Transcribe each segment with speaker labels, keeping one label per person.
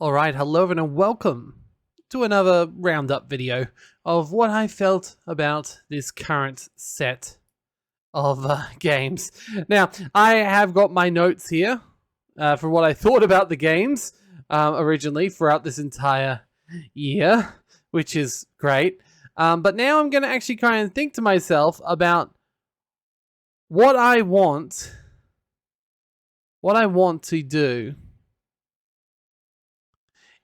Speaker 1: Alright, hello and welcome to another Roundup video of what I felt about this current set of games. Now, I have got my notes here for what I thought about the games originally throughout this entire year, which is great. But now I'm going to actually try and think to myself about what I want to do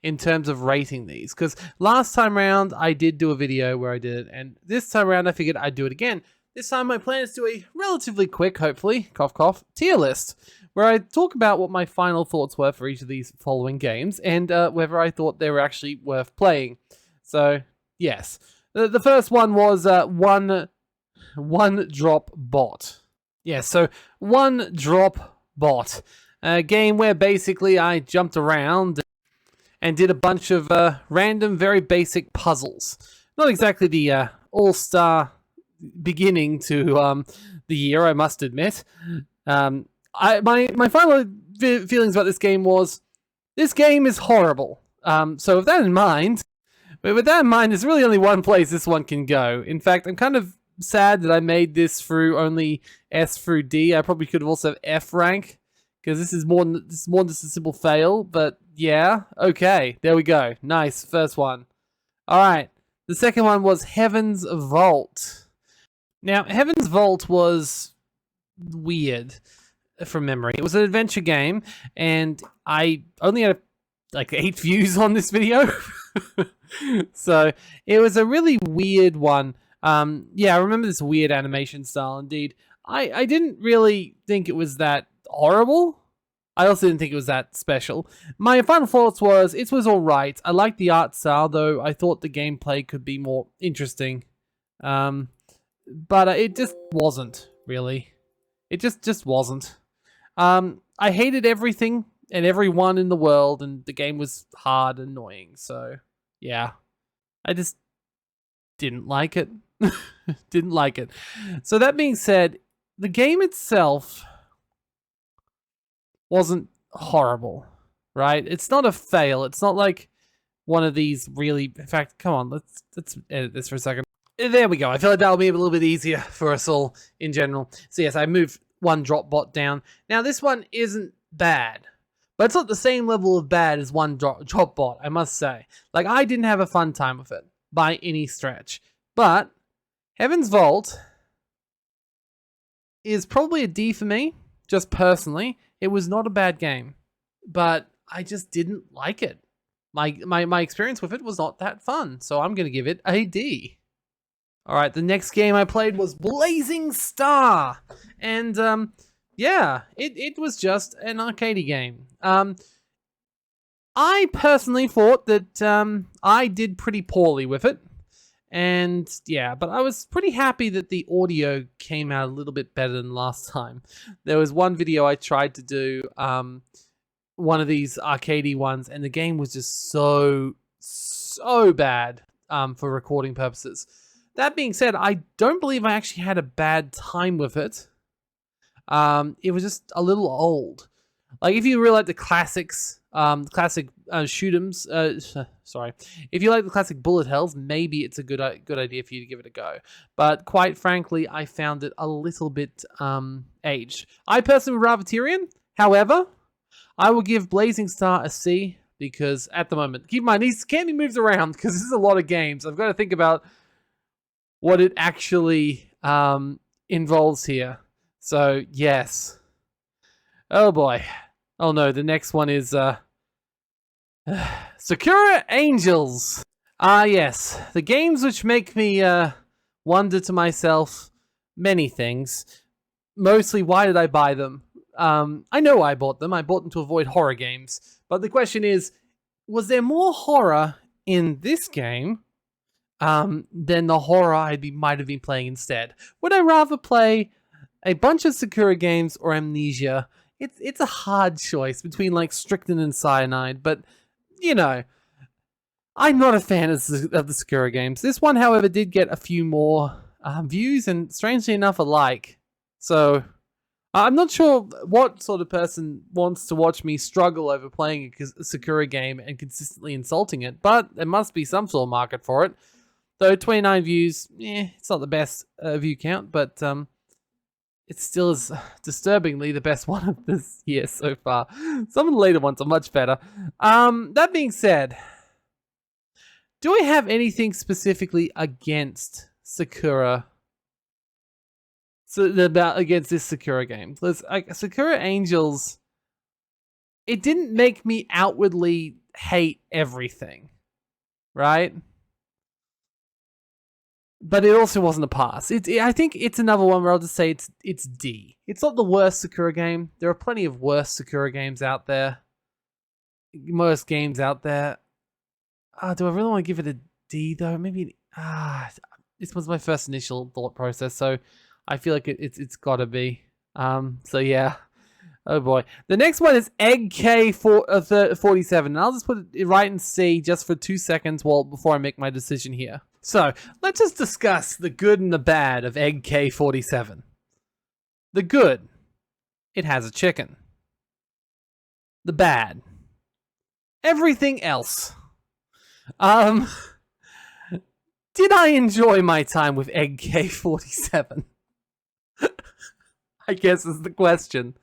Speaker 1: in terms of rating these, because last time around I did do a video where I did it, and this time around I figured I'd do it again. This time my plan is to do a relatively quick, hopefully, cough cough, tier list, where I talk about what my final thoughts were for each of these following games, and whether I thought they were actually worth playing. So, yes. The first one was one drop bot. Yeah, so one drop bot. A game where basically I jumped around and did a bunch of random, very basic puzzles. Not exactly the all-star beginning to the year, I must admit. My final feelings about this game was, this game is horrible. So with that in mind, there's really only one place this one can go. In fact, I'm kind of sad that I made this through only S through D. I probably could have also have F rank, because this is more than just a simple fail, but yeah, okay, there we go. Nice, first one. Alright, the second one was Heaven's Vault. Now, Heaven's Vault was weird from memory. It was an adventure game, and I only had like 8 views on this video. So, it was a really weird one. Yeah, I remember this weird animation style, indeed. I didn't really think it was that horrible. I also didn't think it was that special. My final thoughts was, it was alright. I liked the art style, though I thought the gameplay could be more interesting. But it just wasn't, really. It just wasn't. I hated everything and everyone in the world, and the game was hard and annoying, so yeah. I just didn't like it. Didn't like it. So that being said, the game itself wasn't horrible, right? It's not a fail. It's not like one of these really... In fact, come on, let's edit this for a second. There we go. I feel like that'll be a little bit easier for us all in general. So yes, I moved one drop bot down. Now this one isn't bad, but it's not the same level of bad as one drop bot, I must say. Like, I didn't have a fun time with it by any stretch. But Heaven's Vault is probably a D for me, just personally. It was not a bad game, but I just didn't like it. My experience with it was not that fun, so I'm going to give it a D. Alright, the next game I played was Blazing Star, and yeah, it was just an arcade game. I personally thought that I did pretty poorly with it. And yeah, but I was pretty happy that the audio came out a little bit better than last time. There was one video I tried to do, one of these arcadey ones, and the game was just so bad for recording purposes. That being said, I don't believe I actually had a bad time with it. It was just a little old. Like, if you really like the classics, classic shoot'ems, sorry. If you like the classic bullet hells, maybe it's a good idea for you to give it a go. But quite frankly, I found it a little bit aged. I personally would rather Tyrion. However, I will give Blazing Star a C, because at the moment, keep in mind, these can't be moved around because this is a lot of games. I've got to think about what it actually involves here. So, yes. Oh boy. Oh no, the next one is Sakura Angels. Ah yes, the games which make me wonder to myself many things. Mostly, why did I buy them? I know I bought them. I bought them to avoid horror games. But the question is, was there more horror in this game than the horror I might have been playing instead? Would I rather play a bunch of Sakura games or Amnesia? It's a hard choice between, like, Strychnine and Cyanide, but, you know, I'm not a fan of the Sakura games. This one, however, did get a few more views, and strangely enough, a like. So, I'm not sure what sort of person wants to watch me struggle over playing a Sakura game and consistently insulting it, but there must be some sort of market for it. Though 29 views, it's not the best view count, but it still is disturbingly the best one of this year so far. Some of the later ones are much better. That being said, do I have anything specifically against Sakura? Against this Sakura game? Sakura Angels, it didn't make me outwardly hate everything, right? But it also wasn't a pass. I think it's another one where I'll just say it's D. It's not the worst Sakura game. There are plenty of worse Sakura games out there. Most games out there. Do I really want to give it a D though? Maybe. This was my first initial thought process, so I feel like it's gotta be. So yeah. Oh boy. The next one is Egg K47. And I'll just put it right in C just for 2 seconds before I make my decision here. So let's just discuss the good and the bad of Egg K47. The good, it has a chicken. The bad, everything else. Did I enjoy my time with Egg K47? I guess is the question.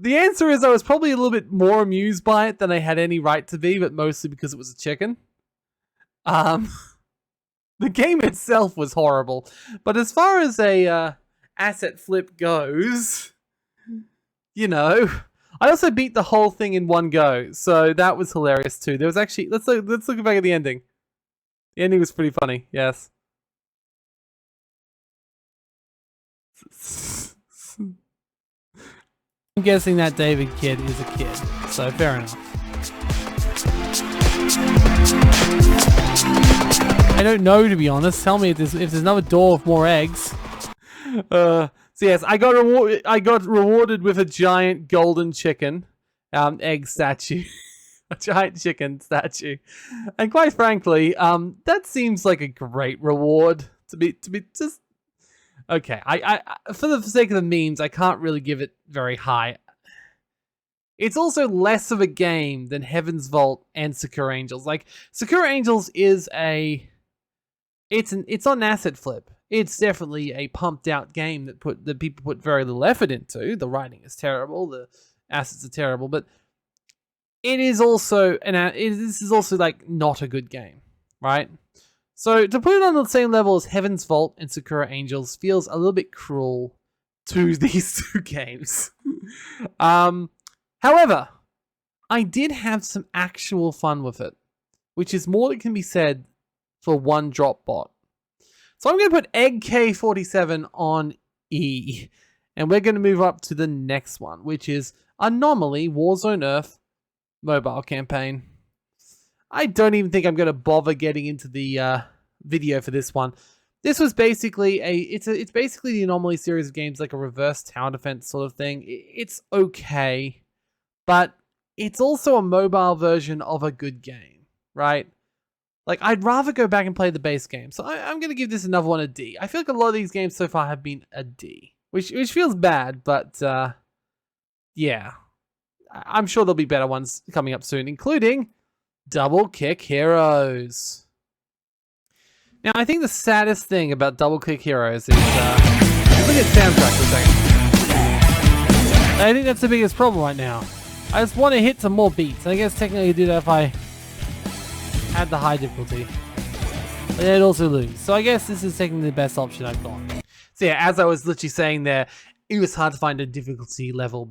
Speaker 1: The answer is I was probably a little bit more amused by it than I had any right to be, but mostly because it was a chicken. The game itself was horrible, but as far as a asset flip goes, I also beat the whole thing in one go, so that was hilarious too. There was actually let's look back at the ending. The ending was pretty funny. Yes. I'm guessing that David kid is a kid, so fair enough. I don't know, to be honest. Tell me if there's another door with more eggs. So yes, I got rewarded with a giant golden chicken, egg statue, a giant chicken statue, and quite frankly, that seems like a great reward to be just. Okay, I for the sake of the memes, I can't really give it very high. It's also less of a game than Heaven's Vault and Sakura Angels. Like, Sakura Angels is it's on asset flip. It's definitely a pumped out game that people put very little effort into. The writing is terrible, the assets are terrible, but it is also this is also like not a good game, right? So to put it on the same level as Heaven's Vault and Sakura Angels feels a little bit cruel to these two games. However, I did have some actual fun with it, which is more that can be said for one drop bot. So I'm going to put Egg K47 on E, and we're going to move up to the next one, which is Anomaly Warzone Earth mobile campaign. I don't even think I'm going to bother getting into the video for this one. This was basically it's basically the Anomaly series of games, like a reverse tower defense sort of thing. It's okay, but it's also a mobile version of a good game, right? Like, I'd rather go back and play the base game. So I'm going to give this another one a D. I feel like a lot of these games so far have been a D, which feels bad, but yeah. I'm sure there'll be better ones coming up soon, including Double Kick Heroes. Now, I think the saddest thing about Double Kick Heroes is... look at soundtrack for a second. I think that's the biggest problem right now. I just want to hit some more beats. I guess technically I do that if I had the high difficulty. But I'd also lose. So I guess this is technically the best option I've got. So yeah, as I was literally saying there, it was hard to find a difficulty level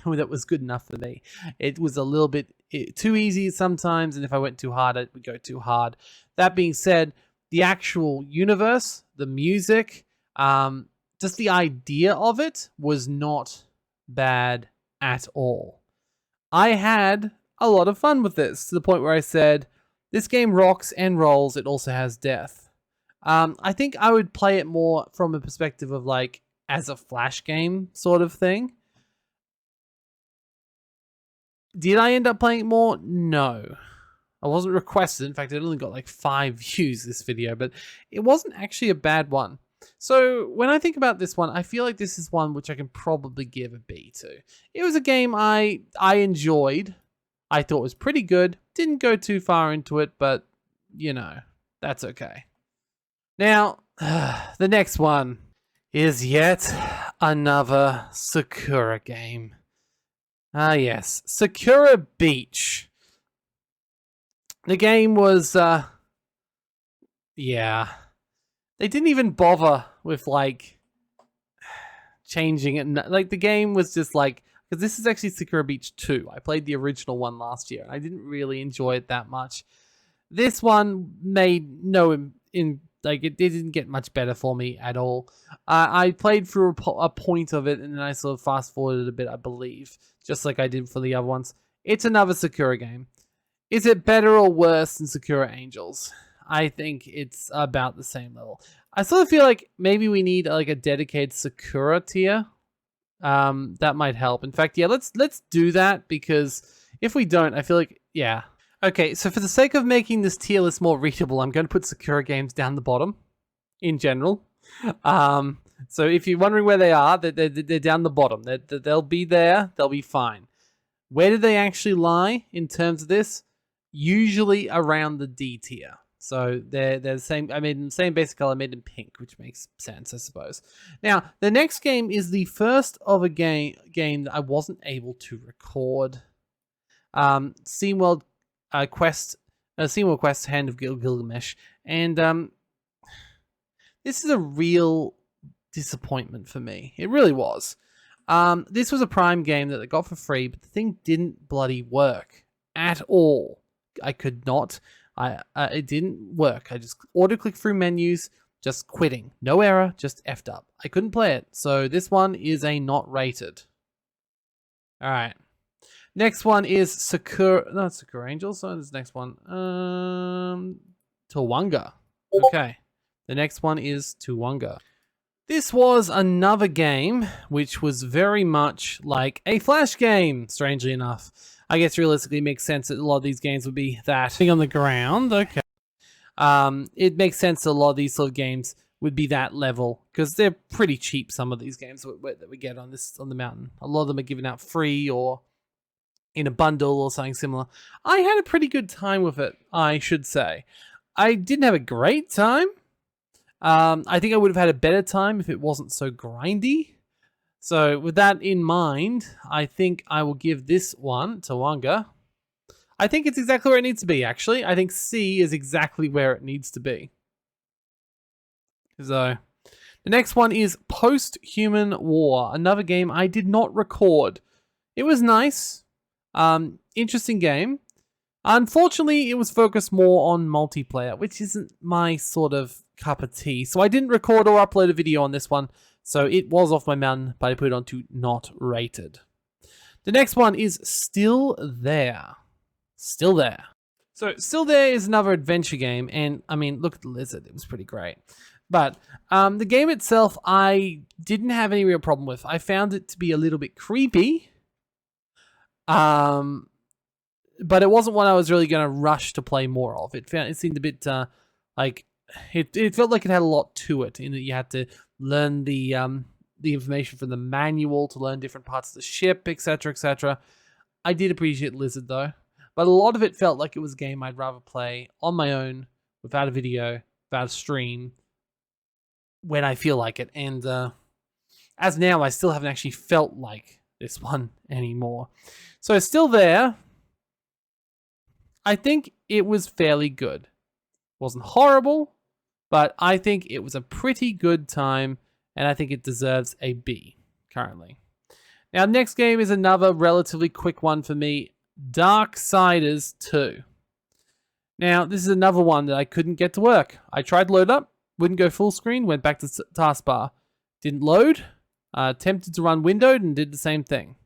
Speaker 1: that was good enough for me. It was a little bit too easy sometimes, and if I went too hard, it would go too hard. That being said, the actual universe, the music, just the idea of it was not bad at all. I had a lot of fun with this, to the point where I said, this game rocks and rolls, it also has death. I think I would play it more from a perspective of like, as a flash game sort of thing. Did I end up playing it more? No. I wasn't requested. In fact, it only got like 5 views this video, but it wasn't actually a bad one. So when I think about this one, I feel like this is one which I can probably give a B to. It was a game I enjoyed. I thought it was pretty good. Didn't go too far into it, but you know, that's okay. Now, the next one is yet another Sakura game. Ah, yes, Sakura Beach. The game was, yeah. They didn't even bother with, like, changing it. Like, the game was just like, because this is actually Sakura Beach 2. I played the original one last year, and I didn't really enjoy it that much. This one made like, it didn't get much better for me at all. I played through a point of it, and then I sort of fast forwarded a bit, I believe, just like I did for the other ones. It's another Sakura game. Is it better or worse than Sakura Angels? I think it's about the same level. I sort of feel like maybe we need like a dedicated Sakura tier. That might help. In fact, yeah, let's do that, because if we don't, I feel like, yeah. Okay, so for the sake of making this tier list more readable, I'm going to put Sakura games down the bottom in general. So if you're wondering where they are, they're down the bottom. They'll be there. They'll be fine. Where do they actually lie in terms of this? Usually around the D tier. So they're the same. I made the same basic color, made in pink, which makes sense, I suppose. Now, the next game is the first of a game that I wasn't able to record. SteamWorld Quest, SteamWorld Quest: Hand of Gilgamesh, and this is a real disappointment for me. It really was. This was a Prime game that I got for free, but the thing didn't bloody work at all. I could not. It didn't work. I just auto-click through menus, just quitting. No error, just effed up. I couldn't play it. So this one is a not rated. All right. Next one is Sakura. No, it's Sakura Angels. So this next one. Tawanga. Okay. The next one is Tawanga. This was another game which was very much like a Flash game, strangely enough. I guess realistically it makes sense that a lot of these games would be that thing on the ground. Okay. It makes sense that a lot of these sort of games would be that level, because they're pretty cheap, some of these games that we get on the mountain. A lot of them are given out free or in a bundle or something similar. I had a pretty good time with it, I should say. I didn't have a great time. I think I would have had a better time if it wasn't so grindy. So with that in mind, I think I will give this one to Tawanga. I think it's exactly where it needs to be, actually. I think C is exactly where it needs to be. So the next one is Post-Human War, another game I did not record. It was nice. Interesting game. Unfortunately, it was focused more on multiplayer, which isn't my sort of cup of tea. So I didn't record or upload a video on this one. So it was off my mountain, but I put it on to not rated. The next one is Still There. Still There. So Still There is another adventure game. And I mean, look at the lizard. It was pretty great. But the game itself, I didn't have any real problem with. I found it to be a little bit creepy. But it wasn't one I was really going to rush to play more of. It seemed a bit like it felt like it had a lot to it, in that you had to learn the information from the manual to learn different parts of the ship, etc., etc. I did appreciate Lizard though, but a lot of it felt like it was a game I'd rather play on my own, without a video, without a stream, when I feel like it. And as now, I still haven't actually felt like this one anymore. So it's Still There. I think it was fairly good. Wasn't horrible, but I think it was a pretty good time, and I think it deserves a B currently. Now, next game is another relatively quick one for me, Darksiders 2. Now, this is another one that I couldn't get to work. I tried to load up, wouldn't go full screen, went back to taskbar. Didn't load, attempted to run windowed, and did the same thing.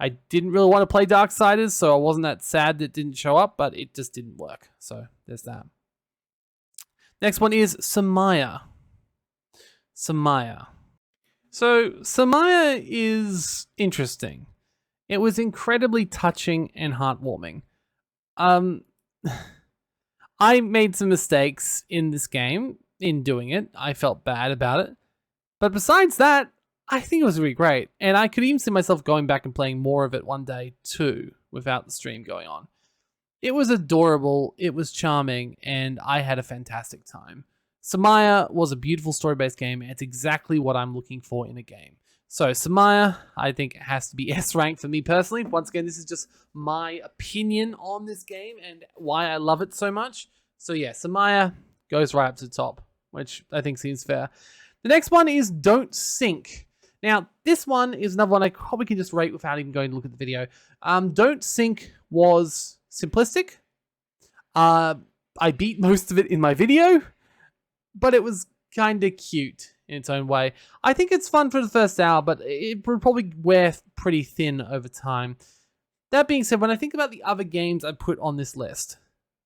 Speaker 1: I didn't really want to play Darksiders, so I wasn't that sad that it didn't show up, but it just didn't work. So there's that. Next one is Samaya. Samaya. So Samaya is interesting. It was incredibly touching and heartwarming. I made some mistakes in this game. in doing it. I felt bad about it. But besides that, I think it was really great. And I could even see myself going back and playing more of it one day too, without the stream going on. It was adorable, it was charming, and I had a fantastic time. Samaya was a beautiful story-based game, and it's exactly what I'm looking for in a game. So Samaya, I think it has to be S rank for me personally. Once again, this is just my opinion on this game and why I love it so much. So yeah, Samaya goes right up to the top, which I think seems fair. The next one is Don't Sink. Now, this one is another one I probably can just rate without even going to look at the video. Don't Sink was simplistic. I beat most of it in my video, but it was kind of cute in its own way. I think it's fun for the first hour, but it would probably wear pretty thin over time. That being said, when I think about the other games I put on this list,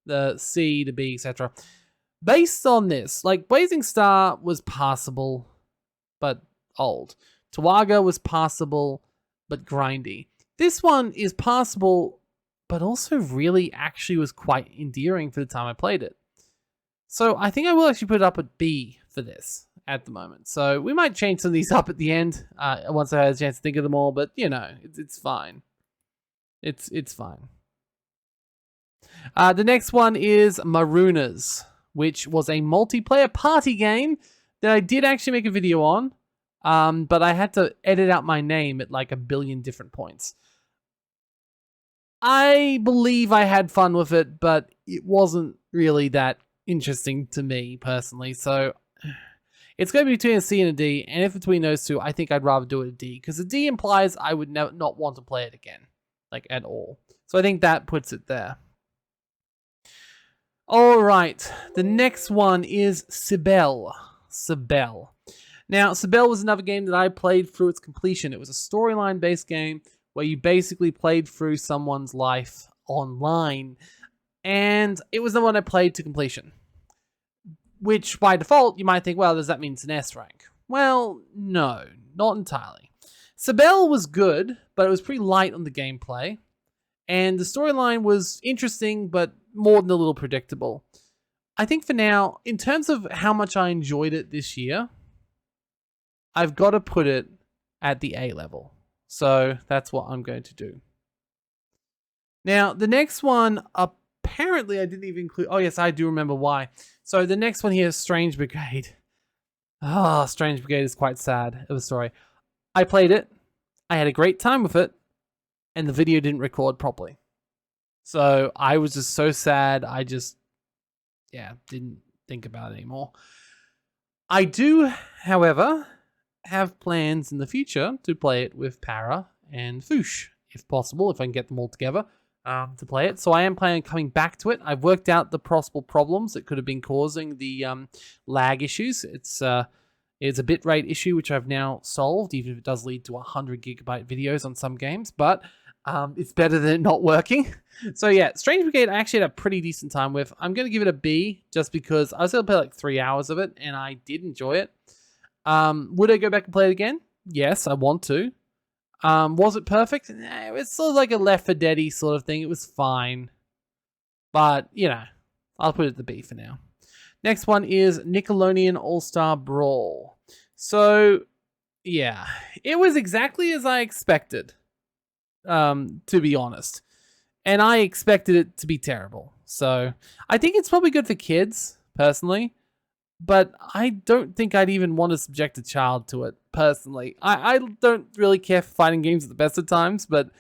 Speaker 1: the C, the B, etc., based on this, like Blazing Star was passable, but old. Tawaga was passable, but grindy. This one is passable, but also really actually was quite endearing for the time I played it. So I think I will actually put it up at B for this at the moment. So we might change some of these up at the end once I had a chance to think of them all, but you know, it's fine. It's fine. The next one is Marooners, which was a multiplayer party game that I did actually make a video on, but I had to edit out my name at like 1 billion different points. I believe I had fun with it, but it wasn't really that interesting to me personally. So it's going to be between a C and a D, and if between those two, I think I'd rather do it a D, because a D implies I would not want to play it again, like at all. So I think that puts it there. All right, the next one is Sibel. Now, Sibel was another game that I played through its completion. It was a storyline-based game where you basically played through someone's life online, and it was the one I played to completion. Which, by default, you might think, well, does that mean it's an S rank? Well, no, not entirely. Sibel was good, but it was pretty light on the gameplay, and the storyline was interesting, but more than a little predictable. I think for now, in terms of how much I enjoyed it this year, I've got to put it at the A level. So that's what I'm going to do. Now, the next one, apparently I didn't even include... Oh, yes, I do remember why. So the next one here is Strange Brigade. Ah, Strange Brigade is quite sad of a story. I played it. I had a great time with it. And the video didn't record properly. So I was just so sad. I just, didn't think about it anymore. I do, however, have plans in the future to play it with Para and Foosh, if possible, if I can get them all together to play it. So I am planning on coming back to it. I've worked out the possible problems that could have been causing the lag issues. It's a bitrate issue, which I've now solved, even if it does lead to 100 gigabyte videos on some games, but it's better than it not working. So yeah, Strange Brigade I actually had a pretty decent time with. I'm going to give it a B, just because I was able to play like 3 hours of it, and I did enjoy it. Would I go back and play it again? Yes, I want to. Was it perfect? Nah, it's sort of like a Left 4 Dead-y sort of thing. It was fine. But, you know, I'll put it at the B for now. Next one is Nickelodeon All-Star Brawl. So, yeah. It was exactly as I expected, to be honest. And I expected it to be terrible. So, I think it's probably good for kids, personally. But I don't think I'd even want to subject a child to it, personally. I don't really care for fighting games at the best of times, but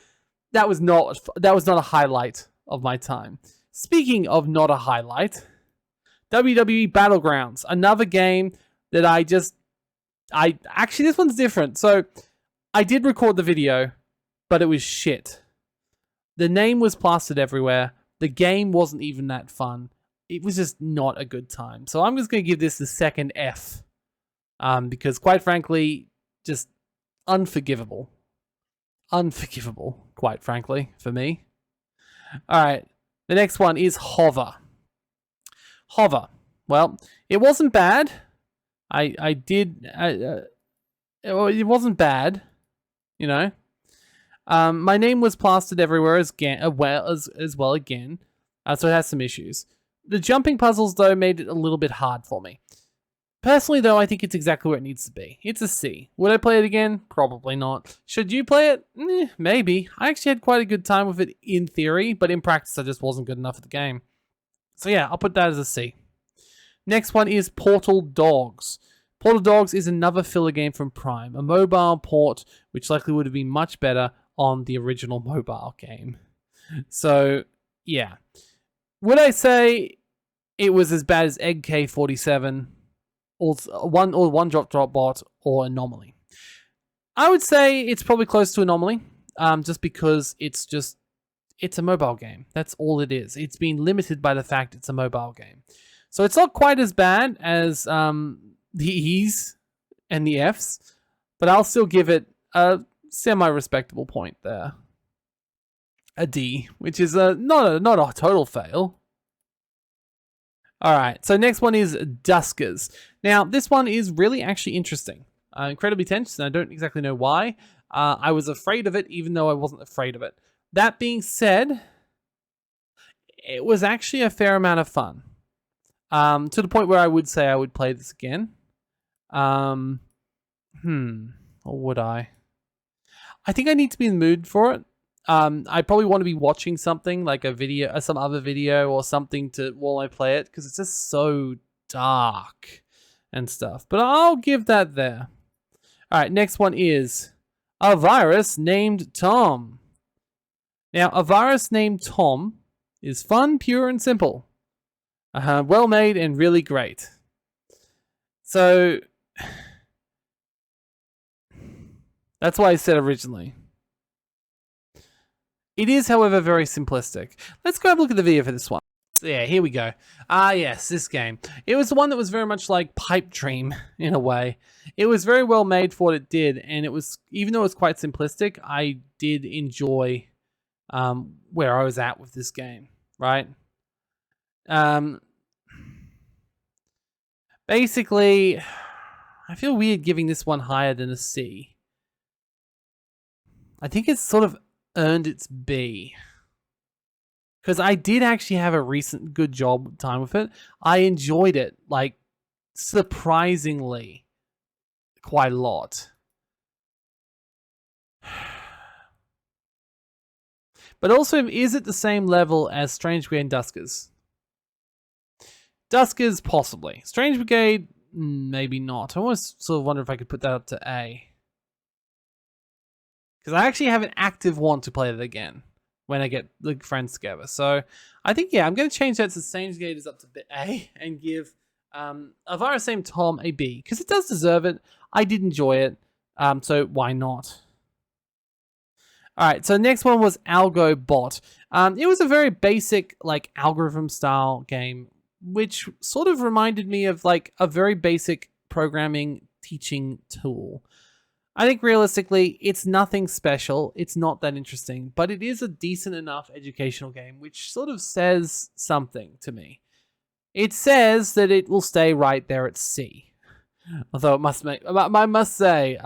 Speaker 1: that was not a highlight of my time. Speaking of not a highlight, WWE Battlegrounds, another game that actually, this one's different. So, I did record the video, but it was shit. The name was plastered everywhere. The game wasn't even that fun. It was just not a good time. So I'm just going to give this the second F. Because quite frankly, just unforgivable. Unforgivable, quite frankly, for me. Alright, the next one is Hover. Hover. Well, it wasn't bad. It wasn't bad, you know. My name was plastered everywhere as well again. So it has some issues. The jumping puzzles, though, made it a little bit hard for me. Personally, though, I think it's exactly where it needs to be. It's a C. Would I play it again? Probably not. Should you play it? Maybe. I actually had quite a good time with it in theory, but in practice, I just wasn't good enough at the game. So yeah, I'll put that as a C. Next one is Portal Dogs. Portal Dogs is another filler game from Prime, a mobile port which likely would have been much better on the original mobile game. So, yeah. Would I say it was as bad as Egg K47, or One Drop Bot, or Anomaly? I would say it's probably close to Anomaly, just because it's a mobile game. That's all it is. It's been limited by the fact it's a mobile game. So it's not quite as bad as the E's and the F's, but I'll still give it a semi-respectable point there. A D, which is not a total fail. Alright, so next one is Duskers. Now, this one is really actually interesting. Incredibly tense, and I don't exactly know why. I was afraid of it, even though I wasn't afraid of it. That being said, it was actually a fair amount of fun. To the point where I would say I would play this again. Or would I? I think I need to be in the mood for it. I probably want to be watching something like a video, some other video or something while I play it, because it's just so dark and stuff. But I'll give that there. All right, next one is A Virus Named Tom. Now, A Virus Named Tom is fun, pure, and simple. Well made and really great. So that's why I said originally. It is, however, very simplistic. Let's go have a look at the video for this one. Yeah, here we go. Yes, this game. It was the one that was very much like Pipe Dream, in a way. It was very well made for what it did, and it was, even though it was quite simplistic, I did enjoy where I was at with this game, right? Basically, I feel weird giving this one higher than a C. I think it's sort of earned its B. Because I did actually have a recent good time with it. I enjoyed it, like, surprisingly quite a lot. But also, is it the same level as Strange Brigade and Duskers? Duskers, possibly. Strange Brigade, maybe not. I almost sort of wonder if I could put that up to A. Because I actually have an active want to play it again when I get the friends together. So I think, yeah, I'm going to change that to Strange Brigade is up to A and give A Virus Named Tom a B. Because it does deserve it. I did enjoy it. So why not? Alright, so next one was Algo Bot. It was a very basic, like, algorithm style game, which sort of reminded me of, like, a very basic programming teaching tool. I think realistically, it's nothing special. It's not that interesting, but it is a decent enough educational game, which sort of says something to me. It says that it will stay right there at C. Although I must say,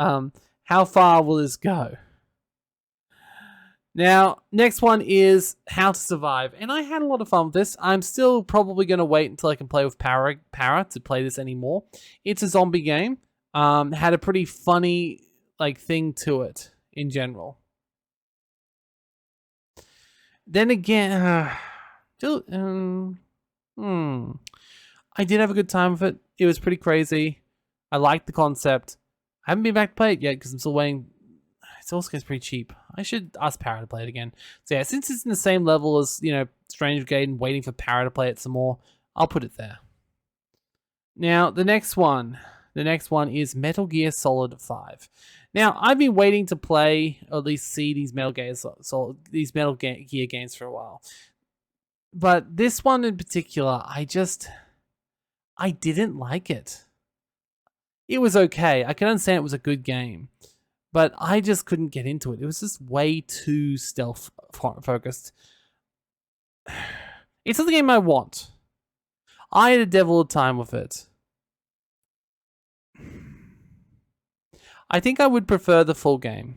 Speaker 1: how far will this go? Now, next one is How to Survive, and I had a lot of fun with this. I'm still probably going to wait until I can play with Para to play this anymore. It's a zombie game. Had a pretty funny thing to it in general. Then again, I did have a good time with it. It was pretty crazy. I liked the concept. I haven't been back to play it yet because I'm still waiting. It also gets pretty cheap. I should ask Para to play it again. So yeah, since it's in the same level as, Strange Brigade and waiting for Para to play it some more, I'll put it there. Now, the next one is Metal Gear Solid 5. Now, I've been waiting to play, or at least see these Metal Gear games for a while. But this one in particular, I didn't like it. It was okay. I can understand it was a good game. But I just couldn't get into it. It was just way too stealth focused. It's not the game I want. I had a devil of a time with it. I think I would prefer the full game.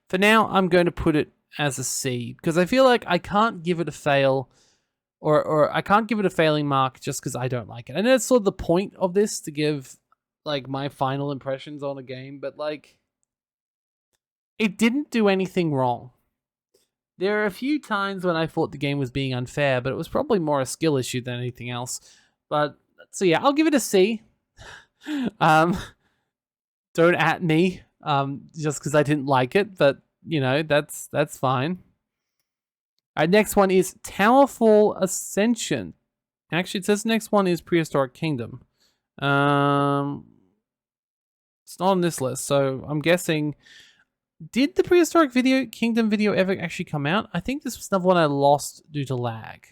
Speaker 1: For now, I'm going to put it as a C because I feel like I can't give it a fail or I can't give it a failing mark just because I don't like it. And that's sort of the point of this, to give like my final impressions on a game, but like it didn't do anything wrong. There are a few times when I thought the game was being unfair, but it was probably more a skill issue than anything else. But so yeah, I'll give it a C. Don't at me just because I didn't like it, but you know, that's fine. Our next one is Towerfall Ascension. Actually, it says the next one is Prehistoric Kingdom. It's not on this list, so I'm guessing. Did the Prehistoric Kingdom video ever actually come out? I think this was another one I lost due to lag.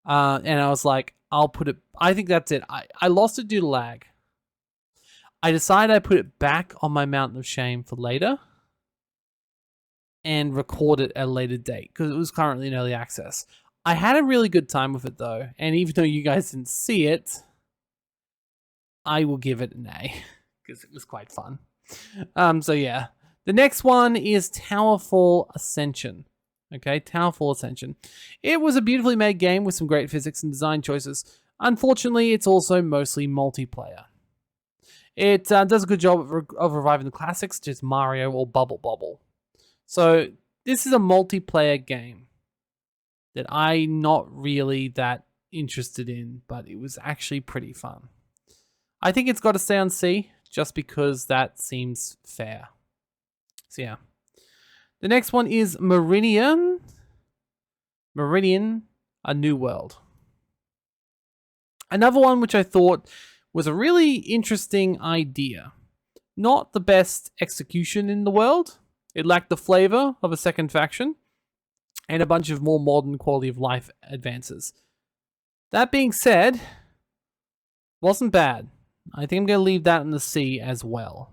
Speaker 1: And I was like, I'll put it. I think that's it. I lost it due to lag. I decided I put it back on my Mountain of Shame for later and record it at a later date because it was currently in early access. I had a really good time with it though, and even though you guys didn't see it, I will give it an A because it was quite fun. So yeah, the next one is Towerfall Ascension. Okay, Towerfall Ascension. It was a beautifully made game with some great physics and design choices. Unfortunately, it's also mostly multiplayer. It does a good job of reviving the classics, such as Mario or Bubble Bobble. So this is a multiplayer game that I'm not really that interested in, but it was actually pretty fun. I think it's got to stay on C, just because that seems fair. So yeah. The next one is Meridian, A New World. Another one which I thought was a really interesting idea. Not the best execution in the world. It lacked the flavor of a second faction and a bunch of more modern quality of life advances. That being said, wasn't bad. I think I'm going to leave that in the C as well.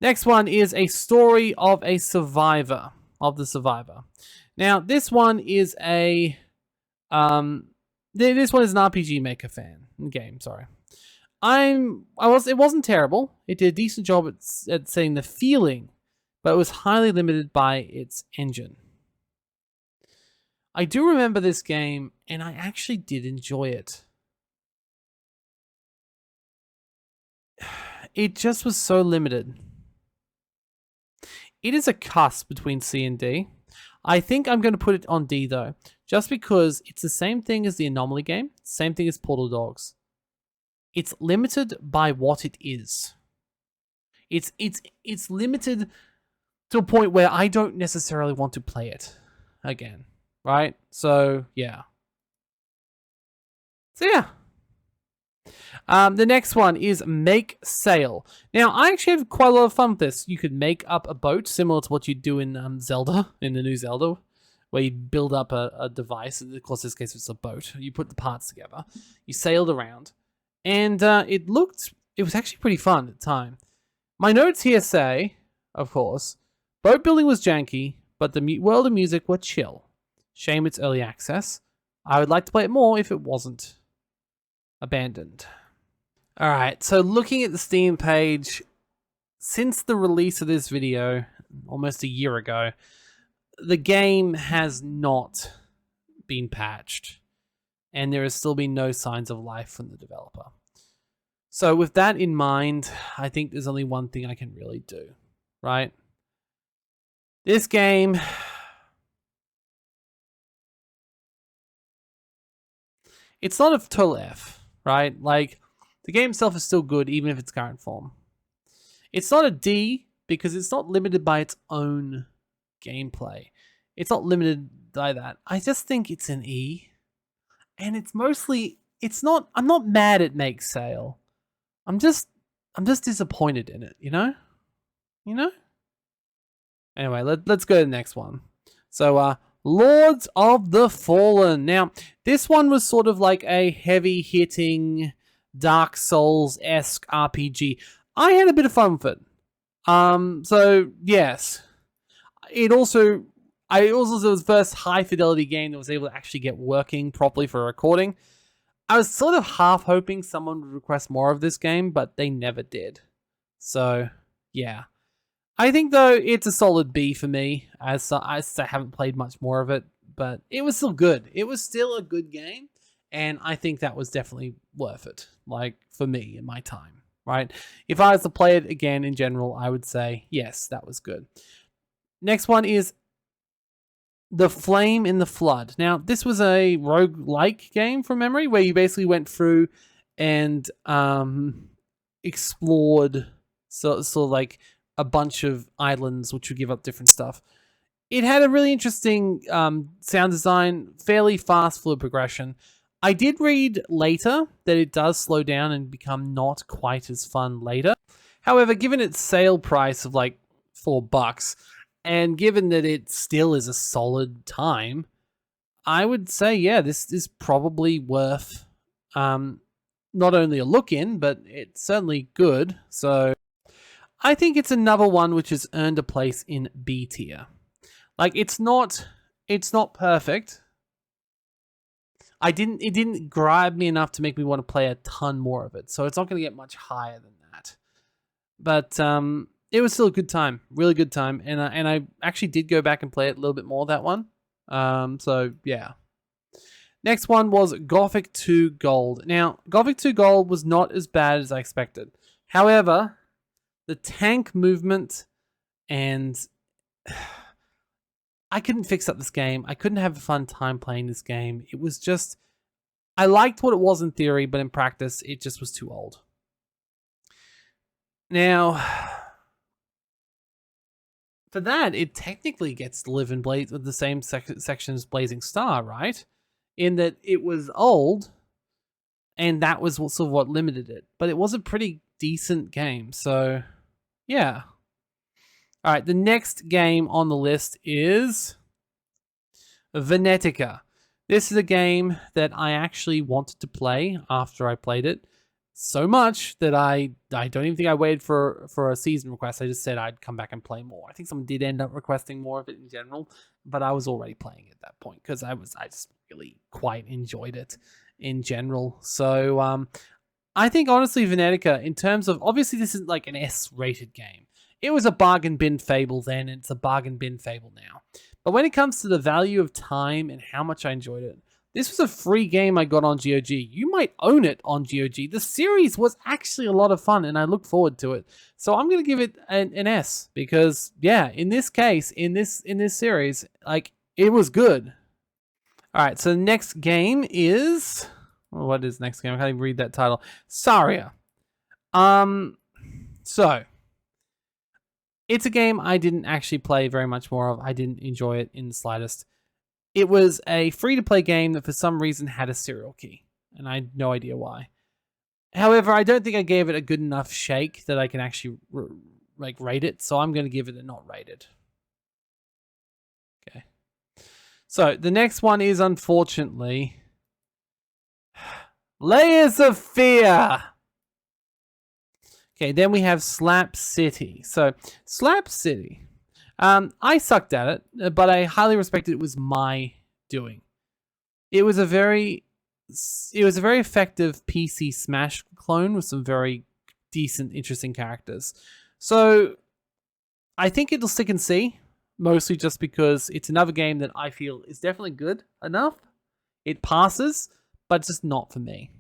Speaker 1: Next one is A Story of a Survivor, of the Survivor. Now, this one is a this one is an RPG Maker game, sorry. It wasn't terrible. It did a decent job at setting the feeling, but it was highly limited by its engine. I do remember this game, and I actually did enjoy it. It just was so limited. It is a cusp between C and D. I think I'm going to put it on D though, just because it's the same thing as the Anomaly game, same thing as Portal Dogs. It's limited by what it is. It's limited to a point where I don't necessarily want to play it again, right? So yeah. The next one is Make Sail. Now, I actually have quite a lot of fun with this. You could make up a boat similar to what you do in Zelda, in the new Zelda, where you build up a device. Of course, in this case, it's a boat. You put the parts together. You sailed around. And it was actually pretty fun at the time. My notes here say, of course, boat building was janky, but the world and music were chill. Shame it's early access. I would like to play it more if it wasn't abandoned. Alright, so looking at the Steam page, since the release of this video, almost a year ago, the game has not been patched, and there has still been no signs of life from the developer. So with that in mind, I think there's only one thing I can really do, right? This game... it's not a total F, right? Like, the game itself is still good, even if it's current form. It's not a D, because it's not limited by its own gameplay. It's not limited by that. I just think it's an E. And it's mostly... I'm not mad at Make Sail. I'm just disappointed in it, you know? You know? Anyway, let's go to the next one. So, Lords of the Fallen. Now, this one was sort of like a heavy-hitting Dark Souls-esque RPG. I had a bit of fun with it. So, yes. It was the first high-fidelity game that was able to actually get working properly for recording. I was sort of half hoping someone would request more of this game, but they never did. So, yeah. I think, though, it's a solid B for me. as I haven't played much more of it, but it was still good. It was still a good game, and I think that was definitely worth it. Like for me in my time, right? If I was to play it again in general, I would say yes, that was good. Next one is The Flame in the Flood. Now, this was a roguelike game from memory where you basically went through and explored so like a bunch of islands which would give up different stuff. It had a really interesting sound design, fairly fast fluid progression. I did read later that it does slow down and become not quite as fun later. However, given its sale price of like $4, and given that it still is a solid time, I would say, yeah, this is probably worth not only a look in, but it's certainly good. So I think it's another one which has earned a place in B tier. Like it's not perfect. It didn't grab me enough to make me want to play a ton more of it. So it's not going to get much higher than that. But it was still a good time, really good time, and I actually did go back and play it a little bit more, that one. So yeah. Next one was Gothic 2 Gold. Now, Gothic 2 Gold was not as bad as I expected. However, the tank movement and I couldn't fix up this game. I couldn't have a fun time playing this game. It was just, I liked what it was in theory, but in practice, it just was too old. Now, for that, it technically gets to live in Blaze with the same section as Blazing Star, right? In that it was old, and that was sort of what limited it. But it was a pretty decent game, so yeah. All right, the next game on the list is Venetica. This is a game that I actually wanted to play after I played it. So much that I don't even think I waited for a season request. I just said I'd come back and play more. I think someone did end up requesting more of it in general, but I was already playing it at that point because I just really quite enjoyed it in general. So I think honestly Venetica, in terms of, obviously this isn't like an S-rated game. It was a bargain bin fable then, and it's a bargain bin fable now. But when it comes to the value of time and how much I enjoyed it, this was a free game I got on GOG. You might own it on GOG. The series was actually a lot of fun, and I look forward to it. So I'm going to give it an S because, yeah, in this case, in this series, like, it was good. All right, so the next game is... Well, what is the next game? I can't even read that title. Saria. So... It's a game I didn't actually play very much more of. I didn't enjoy it in the slightest. It was a free-to-play game that for some reason had a serial key, and I had no idea why. However, I don't think I gave it a good enough shake that I can actually rate it, so I'm going to give it a not rated. Okay. So the next one is, unfortunately, Layers of Fear. Okay, then we have Slap City. So, Slap City. I sucked at it, but I highly respected it was my doing. It was a very effective PC Smash clone with some very decent, interesting characters. So, I think it'll stick in C, mostly just because it's another game that I feel is definitely good enough. It passes, but it's just not for me.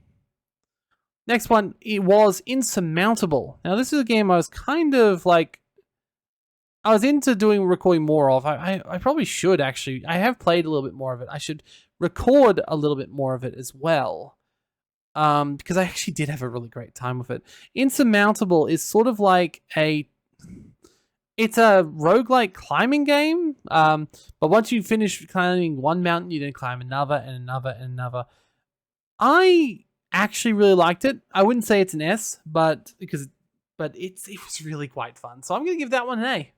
Speaker 1: Next one, it was Insurmountable. Now, this is a game I was kind of like... I was into recording more of. I probably should, actually. I have played a little bit more of it. I should record a little bit more of it as well. Because I actually did have a really great time with it. Insurmountable is sort of like it's a roguelike climbing game. But once you finish climbing one mountain, you then climb another and another and another. I actually really liked it. I wouldn't say it's an S, but it was really quite fun. So I'm going to give that one an A.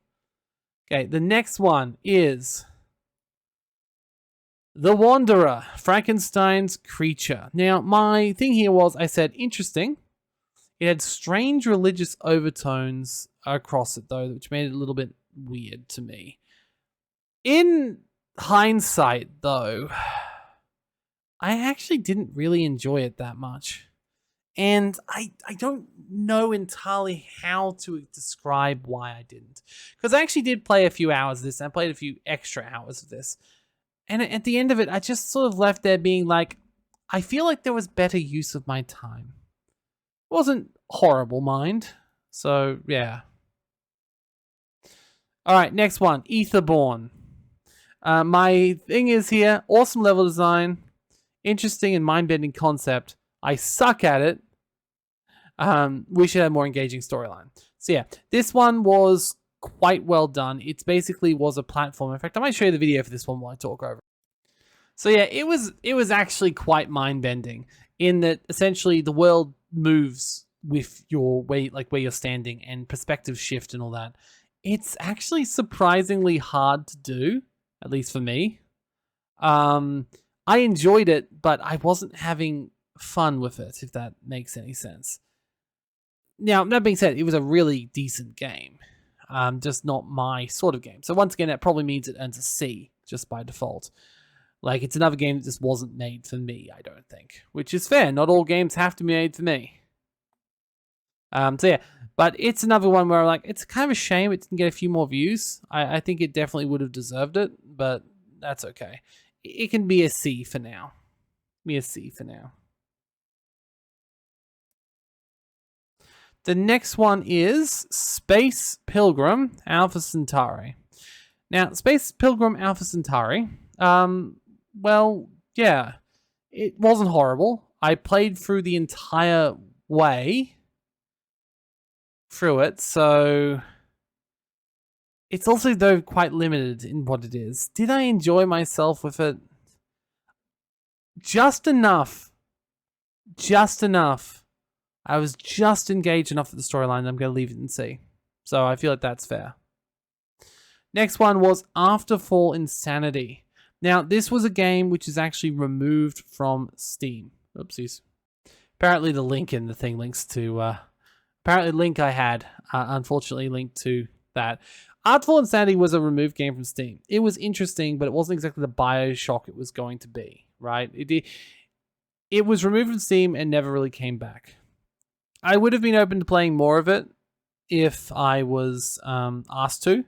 Speaker 1: Okay, the next one is The Wanderer, Frankenstein's Creature. Now, my thing here was, I said, interesting. It had strange religious overtones across it, though, which made it a little bit weird to me. In hindsight, though, I actually didn't really enjoy it that much. And I don't know entirely how to describe why I didn't. Because I actually did play a few hours of this, and I played a few extra hours of this. And at the end of it, I just sort of left there being like, I feel like there was better use of my time. It wasn't horrible, mind. So, yeah. All right, next one, Etherborn. My thing is here, awesome level design, interesting and mind-bending concept. I suck at it. We should have more engaging storyline. So yeah, this one was quite well done. It basically was a platform. In fact, I might show you the video for this one while I talk over. So yeah, it was actually quite mind-bending in that essentially the world moves with your way, like where you're standing, and perspective shift and all that. It's actually surprisingly hard to do, at least for me. I enjoyed it, but I wasn't having fun with it, if that makes any sense. Now, that being said, it was a really decent game. Just not my sort of game. So once again, that probably means it earns a C just by default. Like, it's another game that just wasn't made for me, I don't think. Which is fair. Not all games have to be made for me. So yeah, but it's another one where like it's kind of a shame it didn't get a few more views. I think it definitely would have deserved it, but that's okay. It can be a C for now. Be a C for now. The next one is Space Pilgrim Alpha Centauri. Now, Space Pilgrim Alpha Centauri, well, yeah, it wasn't horrible. I played through the entire way through it, so it's also, though, quite limited in what it is. Did I enjoy myself with it? Just enough. Just enough. I was just engaged enough with the storyline that I'm going to leave it and see. So I feel like that's fair. Next one was Afterfall Insanity. Now, this was a game which is actually removed from Steam. Oopsies. Apparently the link in the thing links to... apparently the link I had, unfortunately, linked to that. Artful Insanity was a removed game from Steam. It was interesting, but it wasn't exactly the Bioshock it was going to be, right? It was removed from Steam and never really came back. I would have been open to playing more of it if I was asked to.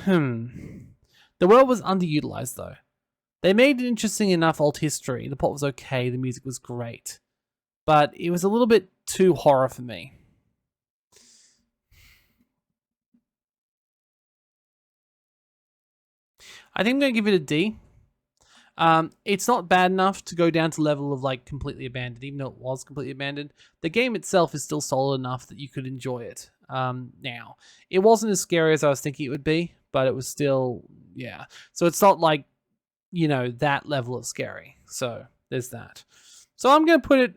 Speaker 1: The world was underutilized, though. They made an interesting enough alt history. The plot was okay. The music was great. But it was a little bit too horror for me. I think I'm going to give it a D. It's not bad enough to go down to level of like completely abandoned, even though it was completely abandoned. The game itself is still solid enough that you could enjoy it. Now, it wasn't as scary as I was thinking it would be, but it was still, yeah. So it's not like, you know, that level of scary. So there's that. So I'm gonna put it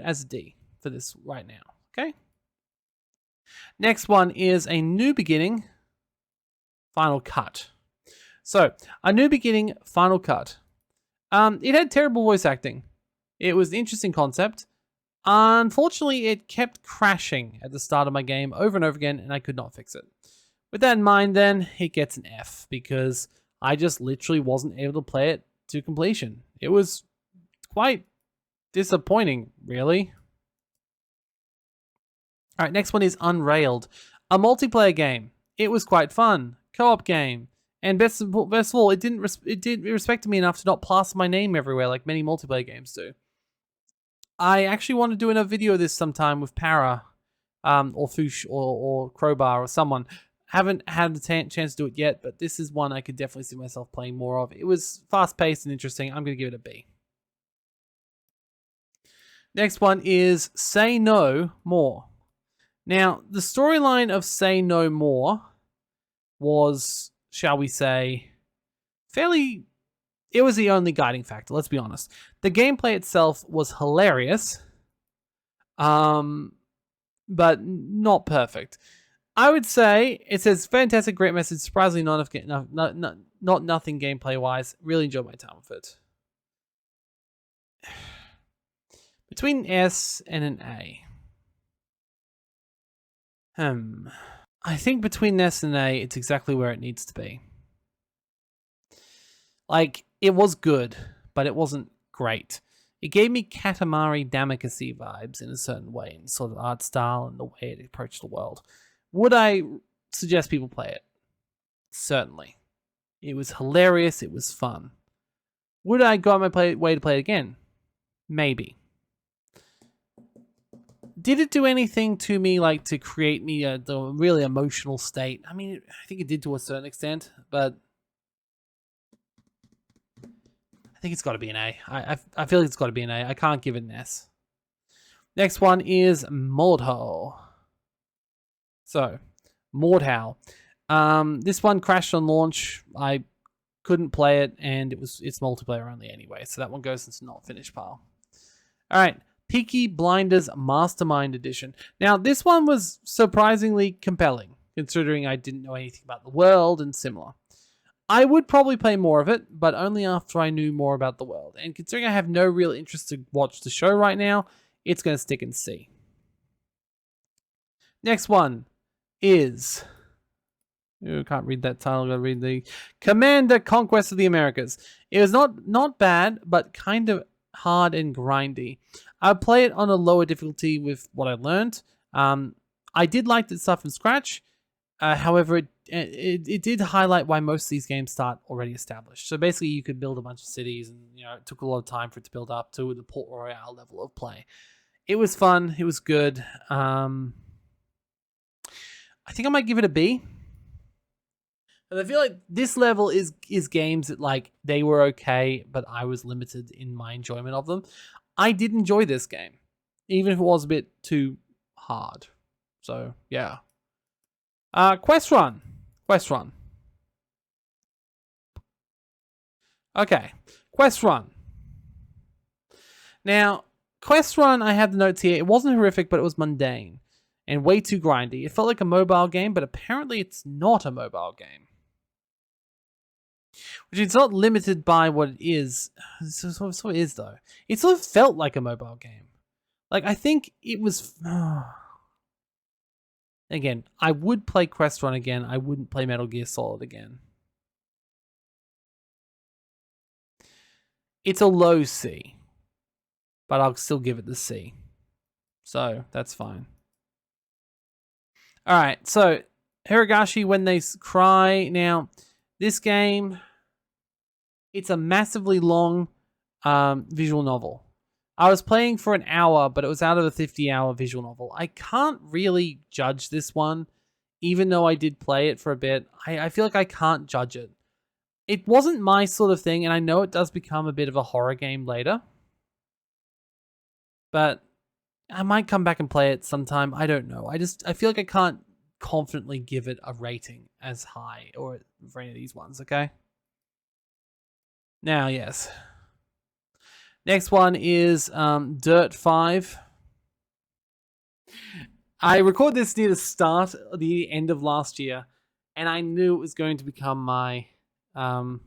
Speaker 1: as a D for this right now. Okay. Next one is A New Beginning, Final Cut. So, A New Beginning, Final Cut. It had terrible voice acting. It was an interesting concept. Unfortunately, it kept crashing at the start of my game over and over again, and I could not fix it. With that in mind, then, it gets an F, because I just literally wasn't able to play it to completion. It was quite disappointing, really. Alright, next one is Unrailed. A multiplayer game. It was quite fun. Co-op game. And best of all, it respected me enough to not plaster my name everywhere like many multiplayer games do. I actually want to do another video of this sometime with Para, or Foosh, or Crowbar, or someone. Haven't had the chance to do it yet, but this is one I could definitely see myself playing more of. It was fast-paced and interesting. I'm going to give it a B. Next one is Say No More. Now, the storyline of Say No More was, shall we say, fairly... It was the only guiding factor, let's be honest. The gameplay itself was hilarious, but not perfect. I would say it says fantastic, great message, surprisingly not nothing gameplay-wise. Really enjoyed my time with it. Between S and an A. I think between S and A, it's exactly where it needs to be. Like, it was good, but it wasn't great. It gave me Katamari Damacy vibes in a certain way, in sort of art style and the way it approached the world. Would I suggest people play it? Certainly. It was hilarious. It was fun. Would I go on my way to play it again? Maybe. Did it do anything to me, like to create me a really emotional state? I mean, I think it did to a certain extent, but I think it's got to be an A. I feel like it's got to be an A. I can't give it an S. Next one is Mordhau. So, Mordhau. This one crashed on launch. I couldn't play it, and it's multiplayer only anyway, so that one goes into not finished pile. All right, Peaky Blinders Mastermind Edition. Now, this one was surprisingly compelling, considering I didn't know anything about the world and similar. I would probably play more of it, but only after I knew more about the world. And considering I have no real interest to watch the show right now, it's going to stick in C. Next one is... I can't read that title. I'm going to read the Commander Conquest of the Americas. It was not bad, but kind of hard and grindy. I would play it on a lower difficulty with what I learned. I did like the stuff from scratch. However, it did highlight why most of these games start already established. So basically, you could build a bunch of cities, and it took a lot of time for it to build up to the Port Royale level of play. It was fun. It was good. I think I might give it a B. But I feel like this level is games that, like, they were okay, but I was limited in my enjoyment of them. I did enjoy this game, even if it was a bit too hard. So, yeah. Quest Run. Okay, Quest Run. Now, Quest Run, I have the notes here. It wasn't horrific, but it was mundane and way too grindy. It felt like a mobile game, but apparently it's not a mobile game. Which is not limited by what it is. So it is, though. It sort of felt like a mobile game. Like, I think it was... Again, I would play Quest Run again. I wouldn't play Metal Gear Solid again. It's a low C. But I'll still give it the C. So, that's fine. Alright, so... Hiragashi When They Cry. Now, this game... It's a massively long visual novel. I was playing for an hour, but it was out of a 50-hour visual novel. I can't really judge this one, even though I did play it for a bit. I feel like I can't judge it. It wasn't my sort of thing, and I know it does become a bit of a horror game later. But I might come back and play it sometime. I don't know. I feel like I can't confidently give it a rating as high or for any of these ones, okay? Now, yes. Next one is Dirt 5. I recorded this near the end of last year, and I knew it was going to become my, what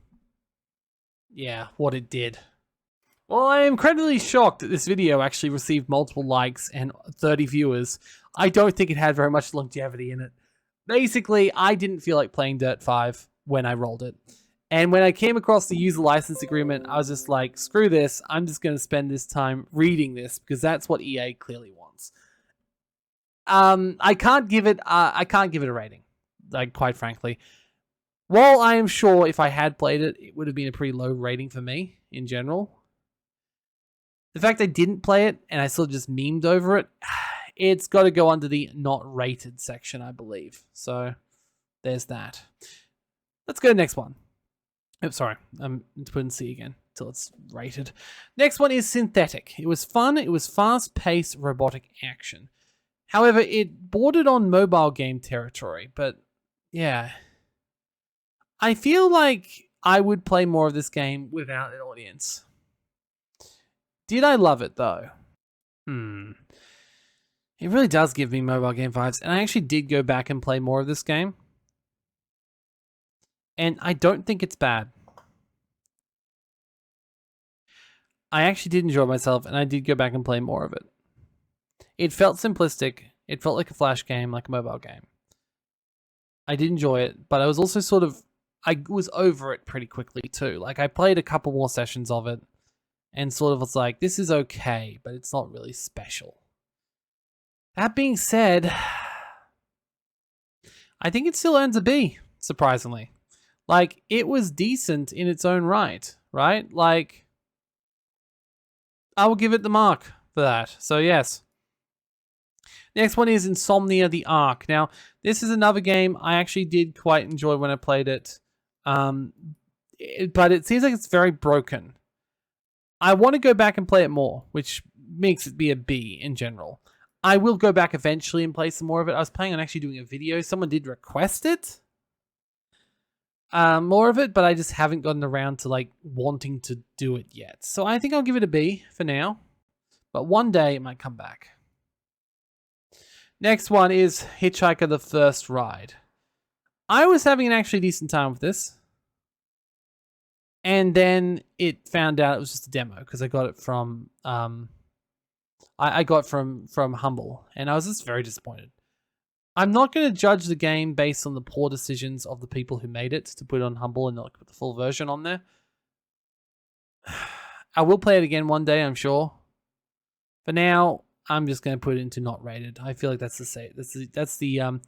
Speaker 1: it did. Well, I am incredibly shocked that this video actually received multiple likes and 30 viewers. I don't think it had very much longevity in it. Basically, I didn't feel like playing Dirt 5 when I rolled it. And when I came across the user license agreement, I was just like, screw this. I'm just going to spend this time reading this because that's what EA clearly wants. I can't give it a rating, like, quite frankly. While I am sure if I had played it, it would have been a pretty low rating for me in general. The fact I didn't play it and I still just memed over it, it's got to go under the not rated section, I believe. So there's that. Let's go to the next one. Oh, sorry, I'm putting C again until it's rated. Next one is Synthetic. It was fun. It was fast-paced robotic action. However, it bordered on mobile game territory. But yeah, I feel like I would play more of this game without an audience. Did I love it though? It really does give me mobile game vibes, and I actually did go back and play more of this game. And I don't think it's bad. I actually did enjoy myself, and I did go back and play more of it. It felt simplistic. It felt like a flash game, like a mobile game. I did enjoy it, but I was also I was over it pretty quickly too. Like, I played a couple more sessions of it, and sort of was like, this is okay, but it's not really special. That being said, I think it still earns a B, surprisingly. Like, it was decent in its own right? Like, I will give it the mark for that. So, yes. Next one is Insomnia the Ark. Now, this is another game I actually did quite enjoy when I played it. But it seems like it's very broken. I want to go back and play it more, which makes it be a B in general. I will go back eventually and play some more of it. I was planning on actually doing a video. Someone did request it. More of it, but I just haven't gotten around to like wanting to do it yet. So I think I'll give it a B for now. But one day it might come back. Next one is Hitchhiker the First Ride. I was having an actually decent time with this. And then it found out it was just a demo because I got it from I got from Humble, and I was just very disappointed. I'm not going to judge the game based on the poor decisions of the people who made it to put it on Humble and not put the full version on there. I will play it again one day, I'm sure. For now, I'm just going to put it into not rated. I feel like that's the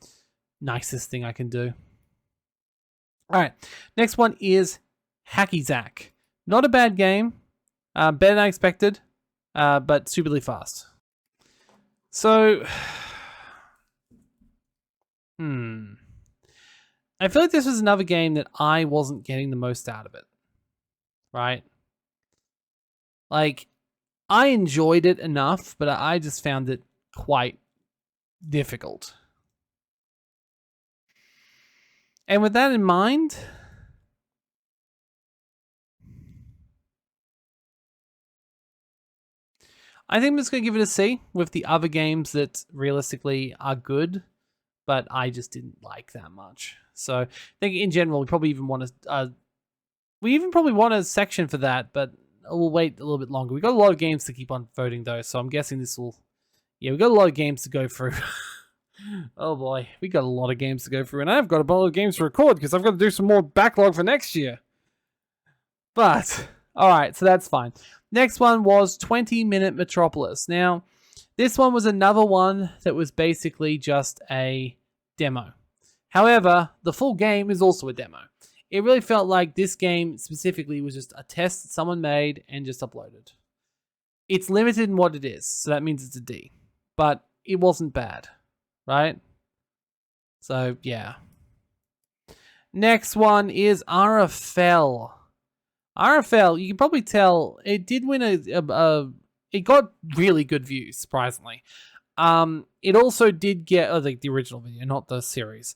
Speaker 1: nicest thing I can do. All right, next one is Hacky Zack. Not a bad game. Better than I expected, but stupidly fast. So, I feel like this was another game that I wasn't getting the most out of it. Right? Like, I enjoyed it enough, but I just found it quite difficult. And with that in mind, I think I'm just going to give it a C with the other games that realistically are good, but I just didn't like that much. So I think in general, we probably even want a section for that, but we'll wait a little bit longer. We've got a lot of games to keep on voting though, so I'm guessing this will, we've got a lot of games to go through. Oh boy, we got a lot of games to go through, and I've got a lot of games to record because I've got to do some more backlog for next year. But, alright, so that's fine. Next one was 20-Minute Metropolis. Now, this one was another one that was basically just a demo. However, the full game is also a demo. It really felt like this game specifically was just a test that someone made and just uploaded. It's limited in what it is, so that means it's a D. But it wasn't bad, right? So, yeah. Next one is RFL. RFL, you can probably tell it did win it got really good views, surprisingly. It also did get the original video, not the series.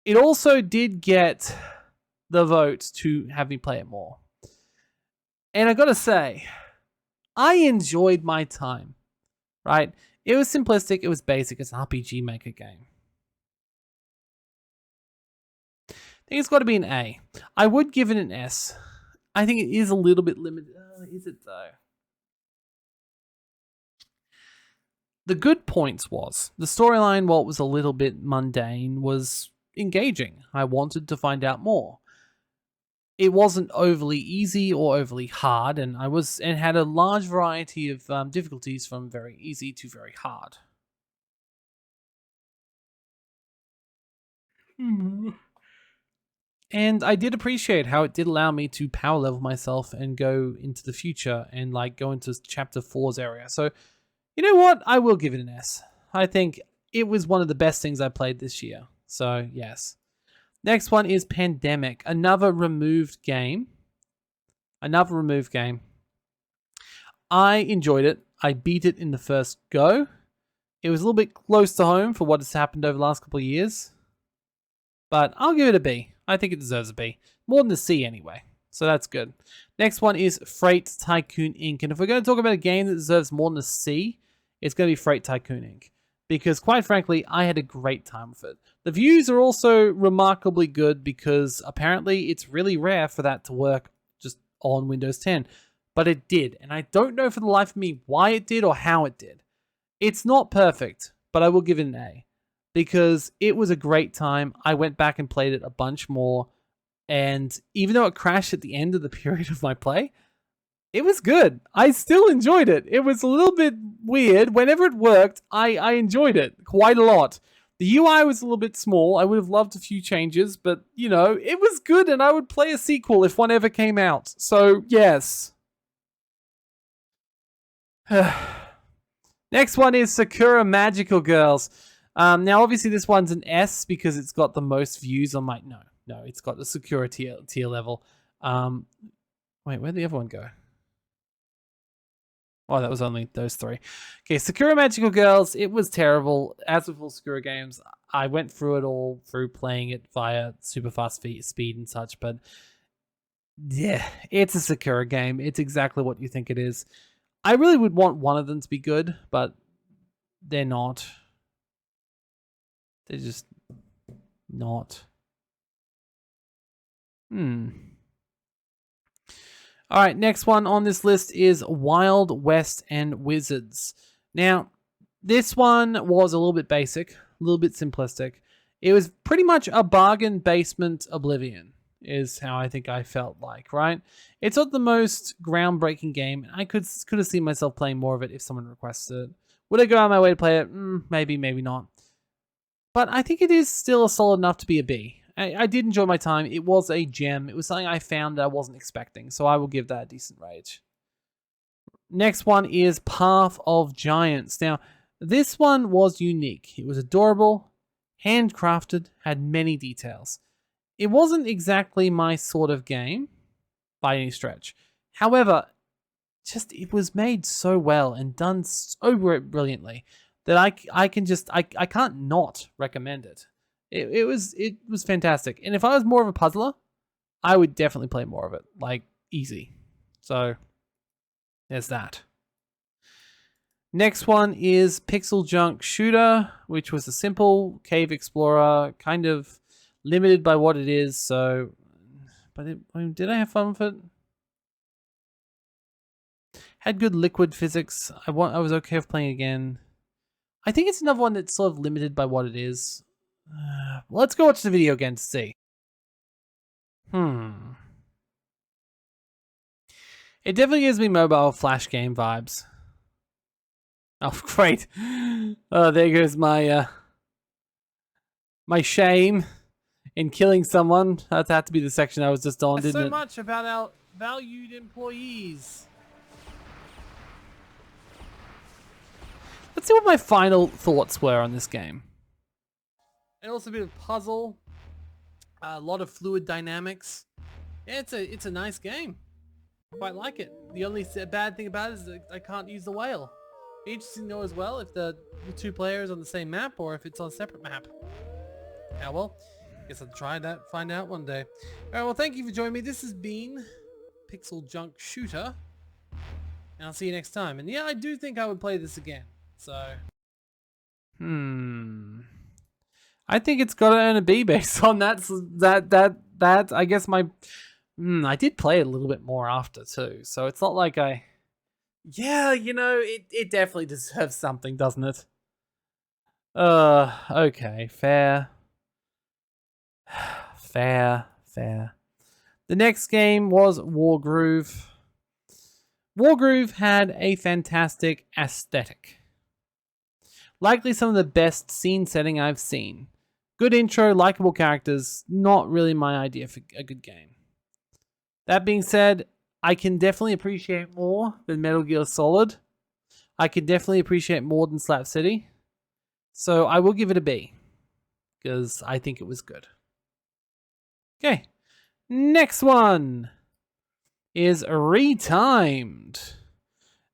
Speaker 1: It also did get the vote to have me play it more. And I gotta say, I enjoyed my time, right? It was simplistic, it was basic, it's an RPG Maker game. I think it's got to be an A. I would give it an S. I think it is a little bit limited. Is it though? The good points was the storyline, while it was a little bit mundane, was engaging. I wanted to find out more. It wasn't overly easy or overly hard, and had a large variety of difficulties from very easy to very hard. And I did appreciate how it did allow me to power level myself and go into the future and like go into chapter 4's area. So, you know what? I will give it an S. I think it was one of the best things I played this year. So, yes. Next one is Pandemic. Another removed game. I enjoyed it. I beat it in the first go. It was a little bit close to home for what has happened over the last couple of years. But I'll give it a B. I think it deserves a B. More than a C anyway. So that's good. Next one is Freight Tycoon Inc. And if we're going to talk about a game that deserves more than a C, it's going to be Freight Tycoon Inc. Because quite frankly, I had a great time with it. The views are also remarkably good because apparently it's really rare for that to work just on Windows 10. But it did. And I don't know for the life of me why it did or how it did. It's not perfect, but I will give it an A. Because it was a great time. I went back and played it a bunch more. And even though it crashed at the end of the period of my play, It was good. I still enjoyed it. It was a little bit weird. Whenever it worked, I enjoyed it quite a lot. The UI was a little bit small. I would have loved a few changes, but you know, it was good and I would play a sequel if one ever came out. So, yes. Next one is Sakura Magical Girls. Now, obviously, this one's an S because it's got the most views on my. No, it's got the Sakura tier level. Wait, where'd the other one go? Oh, that was only those three. Okay, Sakura Magical Girls, it was terrible. As with all Sakura games, I went through it all through playing it via super fast speed and such, but yeah, it's a Sakura game. It's exactly what you think it is. I really would want one of them to be good, but they're not. They're just not. All right, next one on this list is Wild West and Wizards. Now, this one was a little bit basic, a little bit simplistic. It was pretty much a bargain basement Oblivion, is how I think I felt like, right? It's not the most groundbreaking game. I could have seen myself playing more of it if someone requested it. Would I go out of my way to play it? Maybe, maybe not. But I think it is still solid enough to be a B. I did enjoy my time. It was a gem. It was something I found that I wasn't expecting. So I will give that a decent rate. Next one is Path of Giants. Now, this one was unique. It was adorable, handcrafted, had many details. It wasn't exactly my sort of game by any stretch. However, just it was made so well and done so brilliantly that I can't not recommend it. It was fantastic. And if I was more of a puzzler, I would definitely play more of it. Like, easy. So, there's that. Next one is Pixel Junk Shooter, which was a simple cave explorer, kind of limited by what it is. So, did I have fun with it? Had good liquid physics. I was okay with playing again. I think it's another one that's sort of limited by what it is. Let's go watch the video again to see. It definitely gives me mobile flash game vibes. Oh, great. Oh, there goes my my shame in killing someone. That had to be the section I was just on, didn't it? So much about our valued employees. Let's see what my final thoughts were on this game. And also a bit of puzzle, a lot of fluid dynamics. Yeah, it's a nice game. I quite like it. The only bad thing about it is that I can't use the whale. Be interesting to know as well if the two players on the same map or if it's on a separate map. Yeah, well, guess I'll try that, find out one day. Alright, well, thank you for joining me. This has been Pixel Junk Shooter. And I'll see you next time. And yeah, I do think I would play this again. So, I think it's got to earn a B based on that. I guess my, I did play it a little bit more after too. So it's not like yeah, you know, it definitely deserves something, doesn't it? Okay, fair. Fair. The next game was Wargroove. Wargroove had a fantastic aesthetic. Likely some of the best scene setting I've seen. Good intro, likable characters, not really my idea for a good game. That being said, I can definitely appreciate more than Metal Gear Solid. I can definitely appreciate more than Slap City. So I will give it a B, because I think it was good. Okay, next one is Retimed.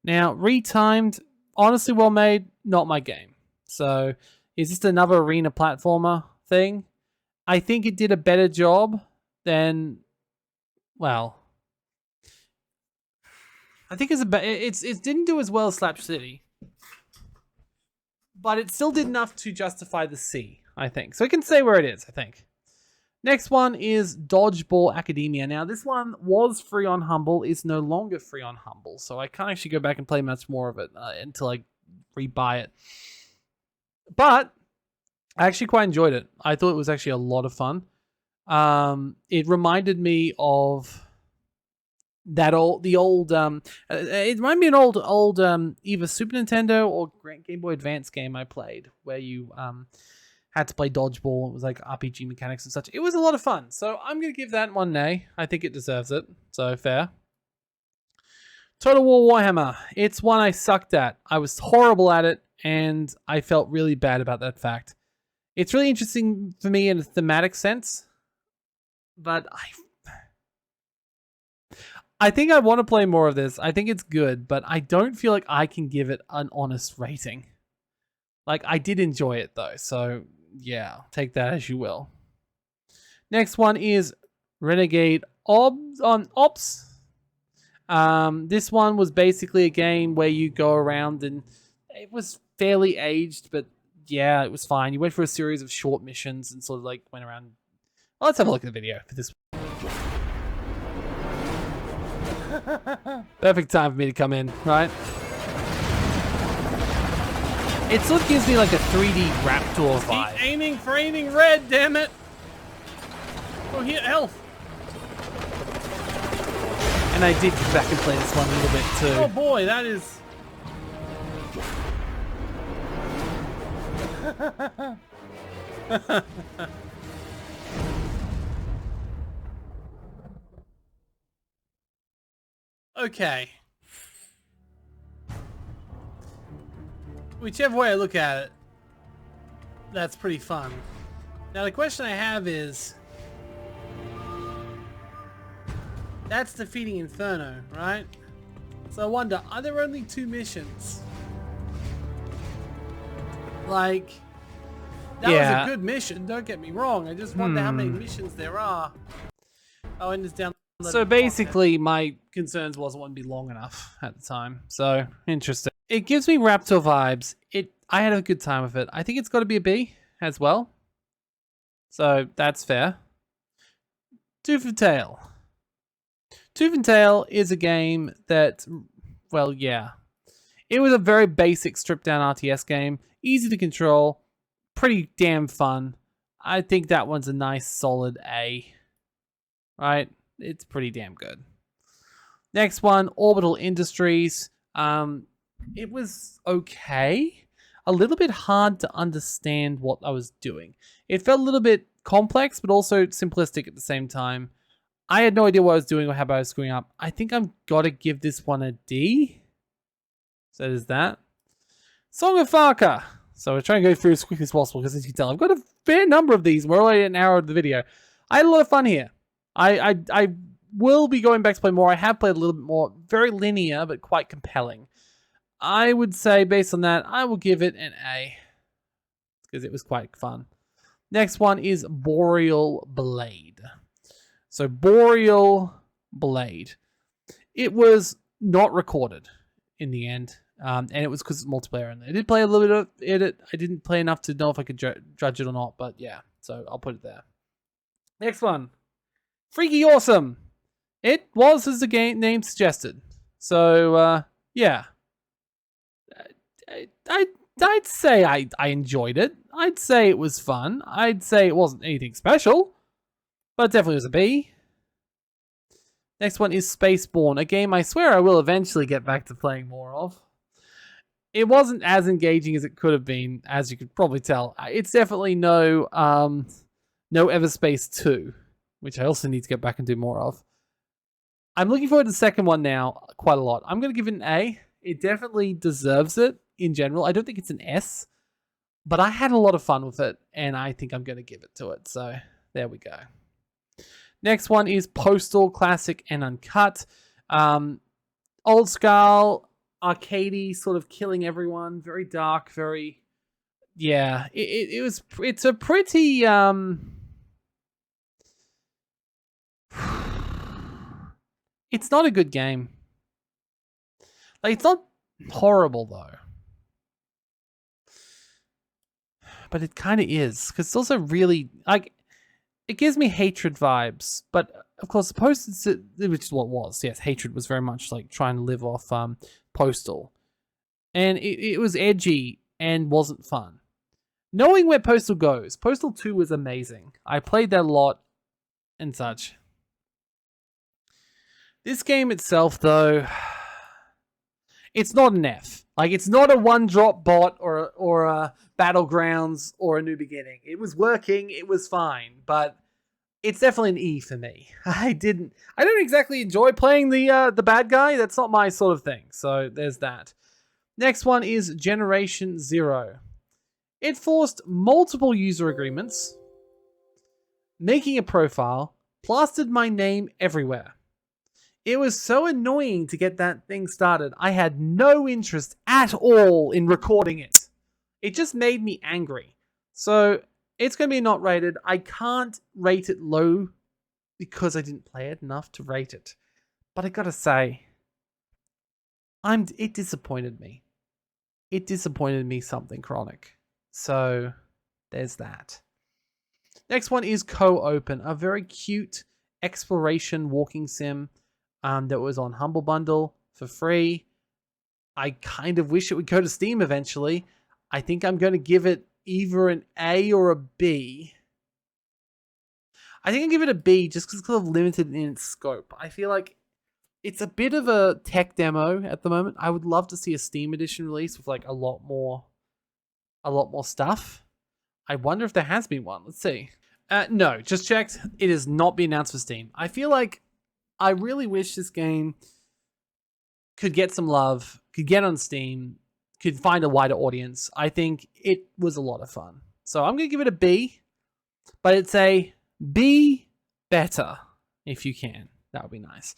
Speaker 1: Now, Retimed, honestly well made, not my game. So, is this another arena platformer thing? I think it did a better job than, well, I think it didn't do as well as Slap City, but it still did enough to justify the C, I think. So it can stay where it is, I think. Next one is Dodgeball Academia. Now, this one was free on Humble. It's no longer free on Humble, so I can't actually go back and play much more of it until I rebuy it. But I actually quite enjoyed it. I thought it was actually a lot of fun. It reminded me of the old it reminded me of an old either Super Nintendo or Game Boy Advance game I played where you had to play dodgeball. It was like RPG mechanics and such. It was a lot of fun. So I'm gonna give that one an A. I think it deserves it. So fair. Total War Warhammer. It's one I sucked at. I was horrible at it, and I felt really bad about that fact. It's really interesting for me in a thematic sense, but I think I want to play more of this. I think it's good, but I don't feel like I can give it an honest rating. Like, I did enjoy it though, so yeah, take that as you will. Next one is Renegade Ops. This one was basically a game where you go around and it was fairly aged, but yeah, it was fine. You went for a series of short missions and sort of like went around. Well, let's have a look at the video for this. Perfect time for me to come in, right? It sort of gives me like a 3D Raptor vibe. Keep aiming for aiming red, damn it! Oh, here, health. And I did go back and play this one a little bit too. Oh boy, that is... Okay. Whichever way I look at it, that's pretty fun. Now the question I have is... That's defeating Inferno, right? So I wonder, are there only 2 missions? Like, that was a good mission, don't get me wrong. I just wonder how many missions there are. Oh, and it's down. So basically, my concerns wasn't want to be long enough at the time. So, interesting. It gives me Raptor vibes. I had a good time with it. I think it's got to be a B as well. So, that's fair. Tooth and Tail. Tooth and Tail is a game that, well, yeah. It was a very basic stripped-down RTS game. Easy to control. Pretty damn fun. I think that one's a nice, solid A. Right? It's pretty damn good. Next one, Orbital Industries. It was okay. A little bit hard to understand what I was doing. It felt a little bit complex, but also simplistic at the same time. I had no idea what I was doing or how I was screwing up. I think I've got to give this one a D. So there's that. Song of Farka. So we're trying to go through as quickly as possible because, as you can tell, I've got a fair number of these. We're already an hour of the video. I had a lot of fun here. I will be going back to play more. I have played a little bit more. Very linear, but quite compelling. I would say, based on that, I will give it an A. Because it was quite fun. Next one is Boreal Blade. So, Boreal Blade. It was not recorded in the end. And it was because it's multiplayer. And I did play a little bit of it. I didn't play enough to know if I could judge it or not. But yeah, so I'll put it there. Next one. Freaky Awesome. It was as the game name suggested. So, yeah. I'd say I enjoyed it. I'd say it was fun. I'd say it wasn't anything special. But it definitely was a B. Next one is Spaceborne. A game I swear I will eventually get back to playing more of. It wasn't as engaging as it could have been, as you could probably tell. It's definitely no Everspace 2. Which I also need to get back and do more of. I'm looking forward to the second one now quite a lot. I'm going to give it an A. It definitely deserves it in general. I don't think it's an S, but I had a lot of fun with it, and I think I'm going to give it to it. So there we go. Next one is Postal Classic and Uncut. Old school, arcadey, sort of killing everyone. Very dark, very... Yeah, it's a pretty... It's not a good game. Like, it's not horrible, though. But it kind of is. Because it's also really... Like, it gives me Hatred vibes. But, of course, which is what it was. Yes, Hatred was very much, like, trying to live off Postal. And it was edgy and wasn't fun. Knowing where Postal goes. Postal 2 was amazing. I played that a lot and such. This game itself, though, it's not an F. Like, it's not a one-drop bot or a Battlegrounds or a New Beginning. It was working, it was fine, but it's definitely an E for me. I don't exactly enjoy playing the bad guy. That's not my sort of thing. So there's that. Next one is Generation Zero. It forced multiple user agreements, making a profile, plastered my name everywhere. It was so annoying to get that thing started. I had no interest at all in recording it. It just made me angry. So it's going to be not rated. I can't rate it low because I didn't play it enough to rate it. But I gotta say, it disappointed me. It disappointed me something chronic. So there's that. Next one is Co-Open, a very cute exploration walking sim that was on Humble Bundle for free. I kind of wish it would go to Steam eventually. I think I'm going to give it either an A or a B. I think I'll give it a B just because it's kind of limited in its scope. I feel like it's a bit of a tech demo at the moment. I would love to see a Steam edition release with like a lot more stuff. I wonder if there has been one. Let's see. No, just checked. It has not been announced for Steam. I feel like I really wish this game could get some love, could get on Steam, could find a wider audience. I think it was a lot of fun. So I'm going to give it a B, but it's a B better if you can. That would be nice.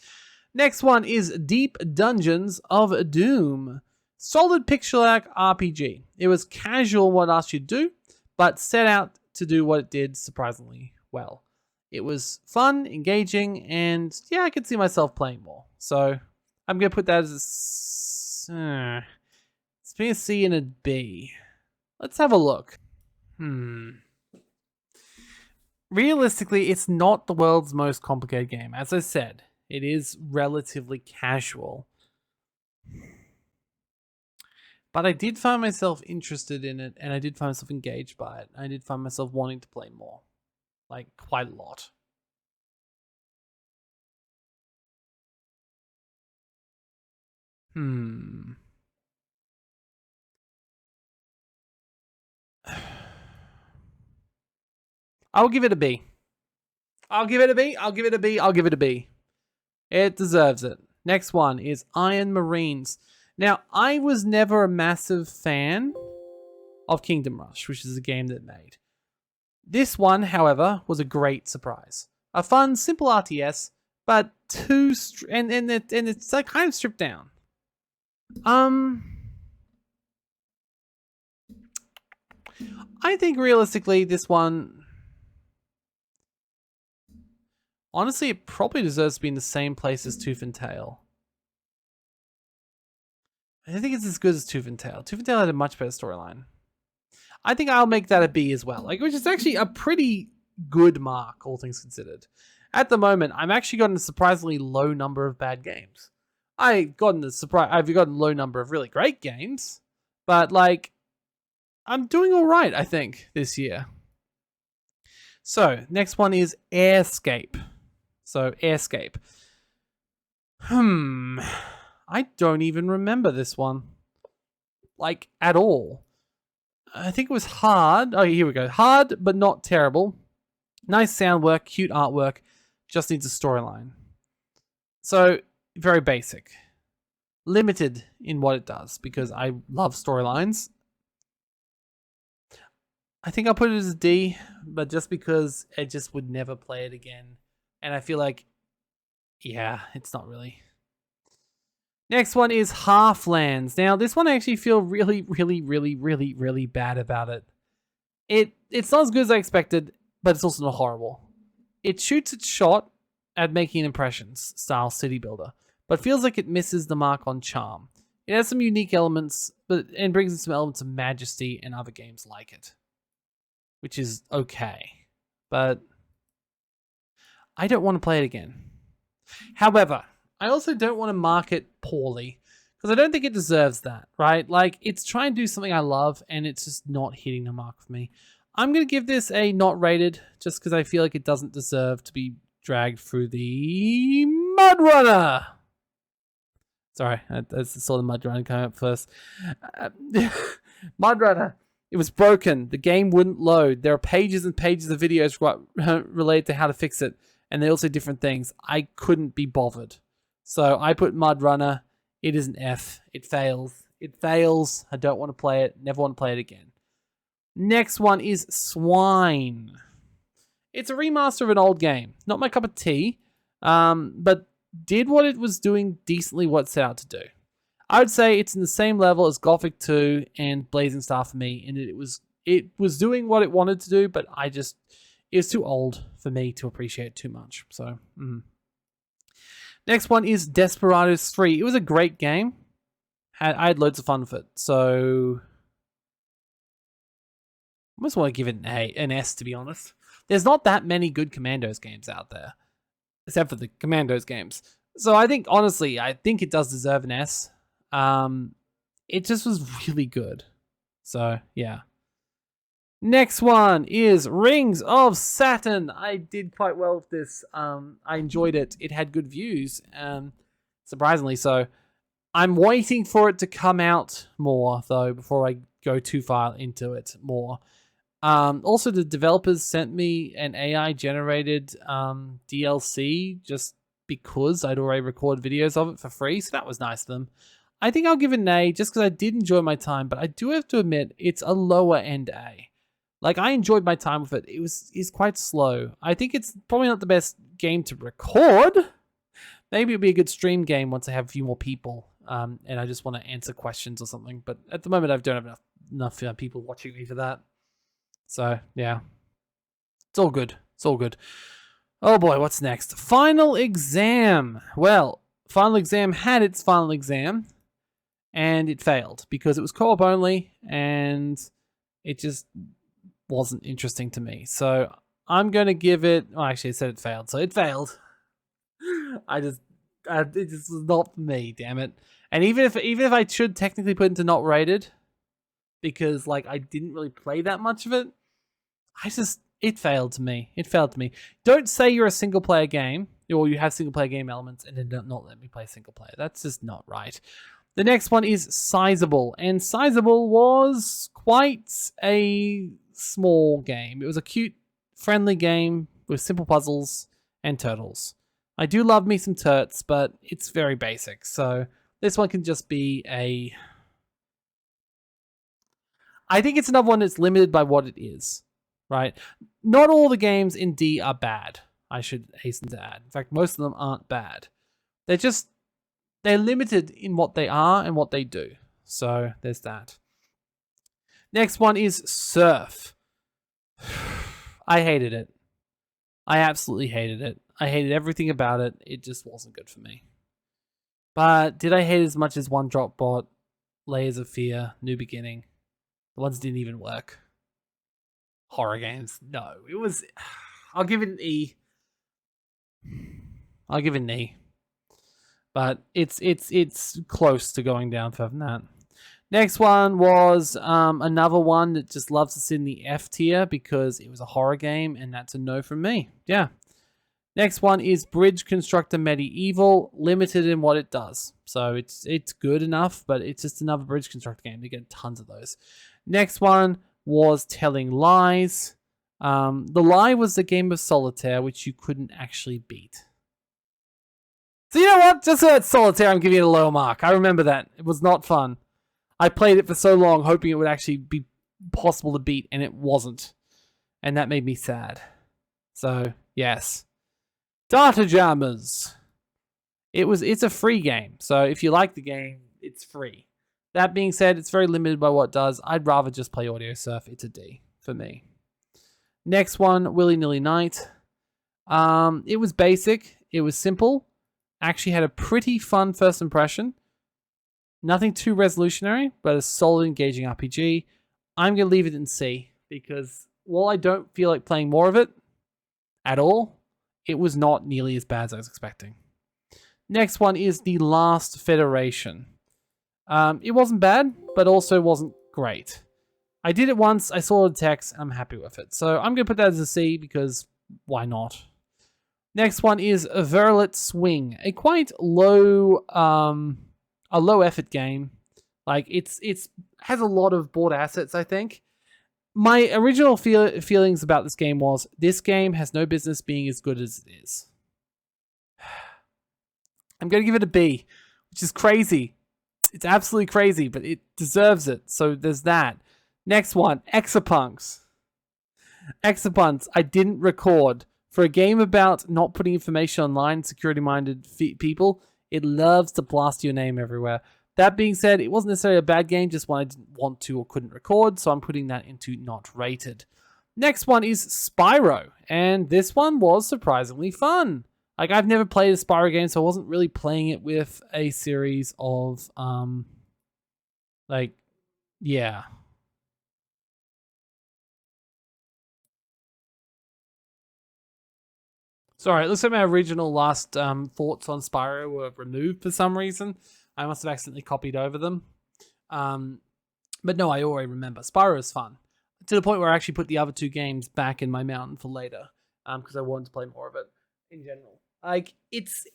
Speaker 1: Next one is Deep Dungeons of Doom. Solid pixel art RPG. It was casual what it asked you to do, but set out to do what it did surprisingly well. It was fun, engaging, and yeah, I could see myself playing more. So I'm going to put that as it's between a C and a B. Let's have a look. Realistically, it's not the world's most complicated game. As I said, it is relatively casual. But I did find myself interested in it, and I did find myself engaged by it. I did find myself wanting to play more. Like, quite a lot. I'll give it a B. I'll give it a B. I'll give it a B. I'll give it a B. It deserves it. Next one is Iron Marines. Now, I was never a massive fan of Kingdom Rush, which is a game that made. This one, however, was a great surprise. A fun, simple RTS, but it's like kind of stripped down. I think realistically, this one, honestly, it probably deserves to be in the same place as Tooth and Tail. I think it's as good as Tooth and Tail. Tooth and Tail had a much better storyline. I think I'll make that a B as well, which is actually a pretty good mark, all things considered. At the moment, I've actually gotten a surprisingly low number of bad games. I've gotten a low number of really great games, but like, I'm doing all right, I think, this year. So next one is Airscape. So Airscape. I don't even remember this one, like, at all. I think it was hard. Oh, here we go. Hard, but not terrible. Nice sound work, cute artwork. Just needs a storyline. So, very basic. Limited in what it does, because I love storylines. I think I'll put it as a D, but just because I just would never play it again. And I feel like, yeah, it's not really. Next one is Halflands. Now, this one I actually feel really bad about it. It's not as good as I expected, but it's also not horrible. It shoots its shot at making impressions, style city builder, but feels like it misses the mark on charm. It has some unique elements, and brings in some elements of majesty and other games like it, which is okay. But I don't want to play it again. However, I also don't want to mark it poorly, because I don't think it deserves that, right? Like, it's trying to do something I love, and it's just not hitting the mark for me. I'm going to give this a not rated, just because I feel like it doesn't deserve to be dragged through the Mud Runner. Sorry, I saw the Mud Runner come up first. Mud Runner. It was broken. The game wouldn't load. There are pages and pages of videos related to how to fix it. And they also different things. I couldn't be bothered. So I put Mud Runner. It is an F. It fails. It fails. I don't want to play it. Never want to play it again. Next one is Swine. It's a remaster of an old game. Not my cup of tea. But did what it was doing decently what it set out to do. I would say it's in the same level as Gothic 2 and Blazing Star for me, and it was doing what it wanted to do, but it was too old for me to appreciate too much. So, Next one is Desperados 3. It was a great game. I had loads of fun with it. So, I almost want to give it an S, to be honest. There's not that many good Commandos games out there, except for the Commandos games. So I think, honestly, it does deserve an S. It just was really good. So, yeah. Next one is Rings of Saturn. I did quite well with this. I enjoyed it. It had good views, surprisingly so. I'm waiting for it to come out more, though, before I go too far into it more. Also, the developers sent me an AI-generated DLC just because I'd already recorded videos of it for free, so that was nice of them. I think I'll give it an A just because I did enjoy my time, but I do have to admit it's a lower end A. Like, I enjoyed my time with it. It's quite slow. I think it's probably not the best game to record. Maybe it'll be a good stream game once I have a few more people, and I just want to answer questions or something. But at the moment, I don't have enough people watching me for that. So, yeah. It's all good. It's all good. Oh boy, what's next? Final Exam. Well, Final Exam had its final exam, and it failed because it was co-op only, and it just wasn't interesting to me. So I'm going to give it... Oh, actually, it said it failed, so it failed. It just was not for me, damn it. And even if I should technically put it into not rated, because like I didn't really play that much of it, it failed to me. It failed to me. Don't say you're a single player game, or you have single player game elements, and then not let me play single player. That's just not right. The next one is Sizable, and Sizable was quite a small game. It was a cute, friendly game with simple puzzles and turtles. I do love me some turts, but it's very basic. So this one can just be a... I think it's another one that's limited by what it is, right? Not all the games in D are bad, I should hasten to add. In fact, most of them aren't bad. They're limited in what they are and what they do. So there's that. Next one is Surf. I hated it. I absolutely hated it. I hated everything about it. It just wasn't good for me. But did I hate it as much as One Drop Bot, Layers of Fear, New Beginning? The ones didn't even work. Horror games. No, it was... I'll give it an E. I'll give it an E. But it's close to going down further than that. Next one was another one that just loves to sit in the F tier because it was a horror game, and that's a no from me. Yeah. Next one is Bridge Constructor Medieval, limited in what it does. So it's good enough, but it's just another Bridge Constructor game. You get tons of those. Next one was Telling Lies. The Lie was the game of solitaire, which you couldn't actually beat. So you know what? Just for that solitaire, I'm giving it a low mark. I remember that. It was not fun. I played it for so long, hoping it would actually be possible to beat, and it wasn't. And that made me sad. So, yes. Data Jammers. It's a free game. So if you like the game, it's free. That being said, it's very limited by what it does. I'd rather just play Audio Surf. It's a D for me. Next one, Willy Nilly Night. It was basic. It was simple. Actually had a pretty fun first impression. Nothing too resolutionary, but a solid, engaging RPG. I'm going to leave it in C because while I don't feel like playing more of it at all, it was not nearly as bad as I was expecting. Next one is The Last Federation. It wasn't bad, but also wasn't great. I did it once, I saw the text, and I'm happy with it. So I'm going to put that as a C because why not? Next one is Verlet Swing, a quite low effort game. Like it's has a lot of board assets, I think. My original feelings about this game was this game has no business being as good as it is. I'm going to give it a B, which is crazy. It's absolutely crazy, but it deserves it. So there's that. Next one, Exapunks. Exapunks, I didn't record. For a game about not putting information online, security-minded people, it loves to blast your name everywhere. That being said, it wasn't necessarily a bad game, just one I didn't want to or couldn't record, so I'm putting that into not rated. Next one is Spyro, and this one was surprisingly fun. Like, I've never played a Spyro game, so I wasn't really playing it with a series of, yeah. Sorry, it looks like my original last thoughts on Spyro were removed for some reason. I must have accidentally copied over them. But no, I already remember. Spyro is fun. To the point where I actually put the other two games back in my mountain for later. Because I wanted to play more of it in general. Like, it's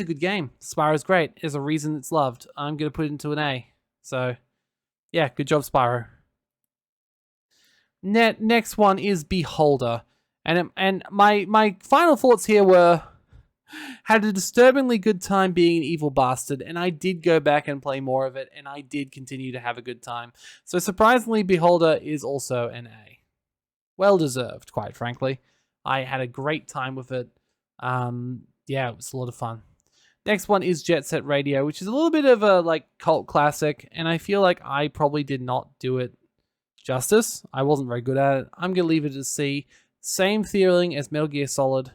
Speaker 1: a good game. Spyro's great. There's a reason it's loved. I'm going to put it into an A. So, yeah, good job, Spyro. Next one is Beholder. And my final thoughts here were, had a disturbingly good time being an evil bastard, and I did go back and play more of it, and I did continue to have a good time. So surprisingly, Beholder is also an A. Well deserved, quite frankly. I had a great time with it. Yeah, it was a lot of fun. Next one is Jet Set Radio, which is a little bit of a cult classic, and I feel like I probably did not do it justice. I wasn't very good at it. I'm going to leave it as C. Same feeling as Metal Gear Solid,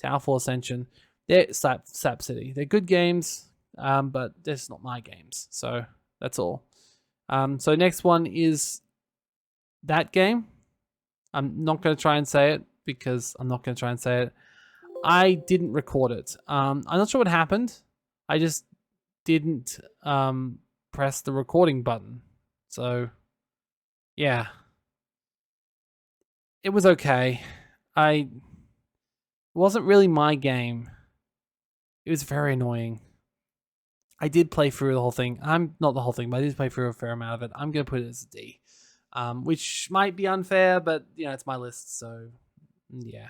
Speaker 1: Towerfall Ascension. They're Slap City. They're good games, but they're just not my games. So that's all. So next one is that game. I'm not going to try and say it because I'm not going to try and say it. I didn't record it. I'm not sure what happened. I just didn't press the recording button. So, yeah. It was okay. It wasn't really my game. It was very annoying. I did play through the whole thing. I'm not the whole thing, but I did play through a fair amount of it. I'm going to put it as a D. Which might be unfair, but it's my list, so yeah.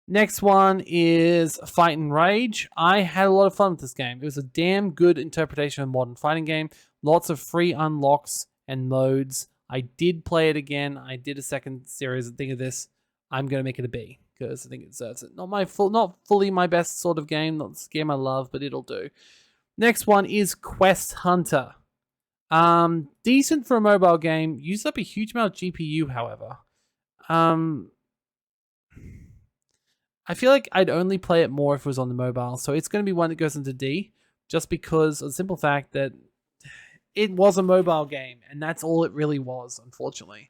Speaker 1: Next one is Fight and Rage. I had a lot of fun with this game. It was a damn good interpretation of a modern fighting game. Lots of free unlocks and modes. I did play it again. I did a second series thing of this. I'm going to make it a B because I think it deserves it. Not fully my best sort of game. Not the game I love, but it'll do. Next one is Quest Hunter. Decent for a mobile game. Used up a huge amount of GPU, however. I feel like I'd only play it more if it was on the mobile, so it's going to be one that goes into D, just because of the simple fact that it was a mobile game, and that's all it really was, unfortunately,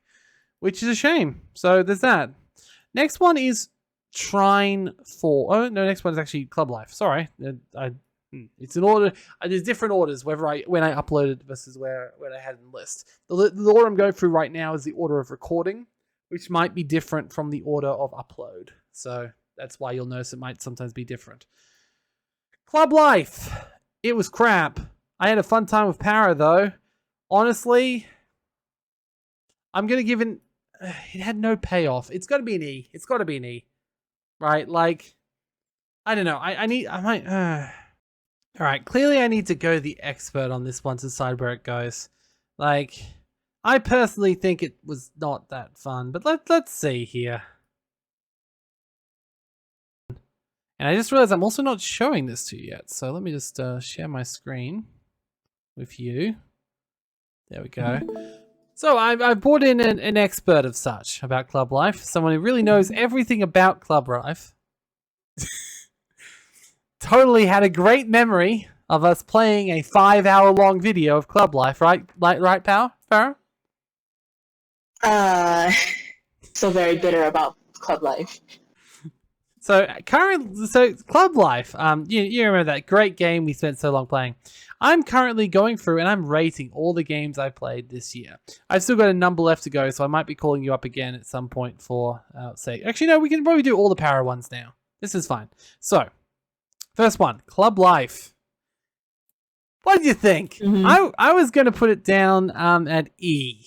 Speaker 1: which is a shame. So there's that. Next one is Trine 4. Oh, no, next one is actually Club Life. Sorry. It's in order. There's different orders when I upload it versus when I had it in the list. The order I'm going through right now is the order of recording, which might be different from the order of upload. So that's why you'll notice it might sometimes be different. Club Life. It was crap. I had a fun time with Para, though. Honestly, I'm going to give it... It had no payoff. It's got to be an E. It's got to be an E. Right? Like, I don't know. I might... Alright, clearly I need to go the expert on this one to decide where it goes. Like, I personally think it was not that fun, but let's see here. And I just realized I'm also not showing this to you yet, so let me just share my screen with you. There we go. So I've brought in an expert of such about Club Life, someone who really knows everything about Club Life. Totally had a great memory of us playing a 5-hour-long video of Club Life, right? Right, Farah?
Speaker 2: So very bitter about Club Life.
Speaker 1: So Club Life, you remember that great game we spent so long playing. I'm currently going through and I'm rating all the games I played this year. I've still got a number left to go, so I might be calling you up again at some point for sake. Actually, no, we can probably do all the Para ones now. This is fine. So, first one, Club Life. What did you think? I was going to put it down at E.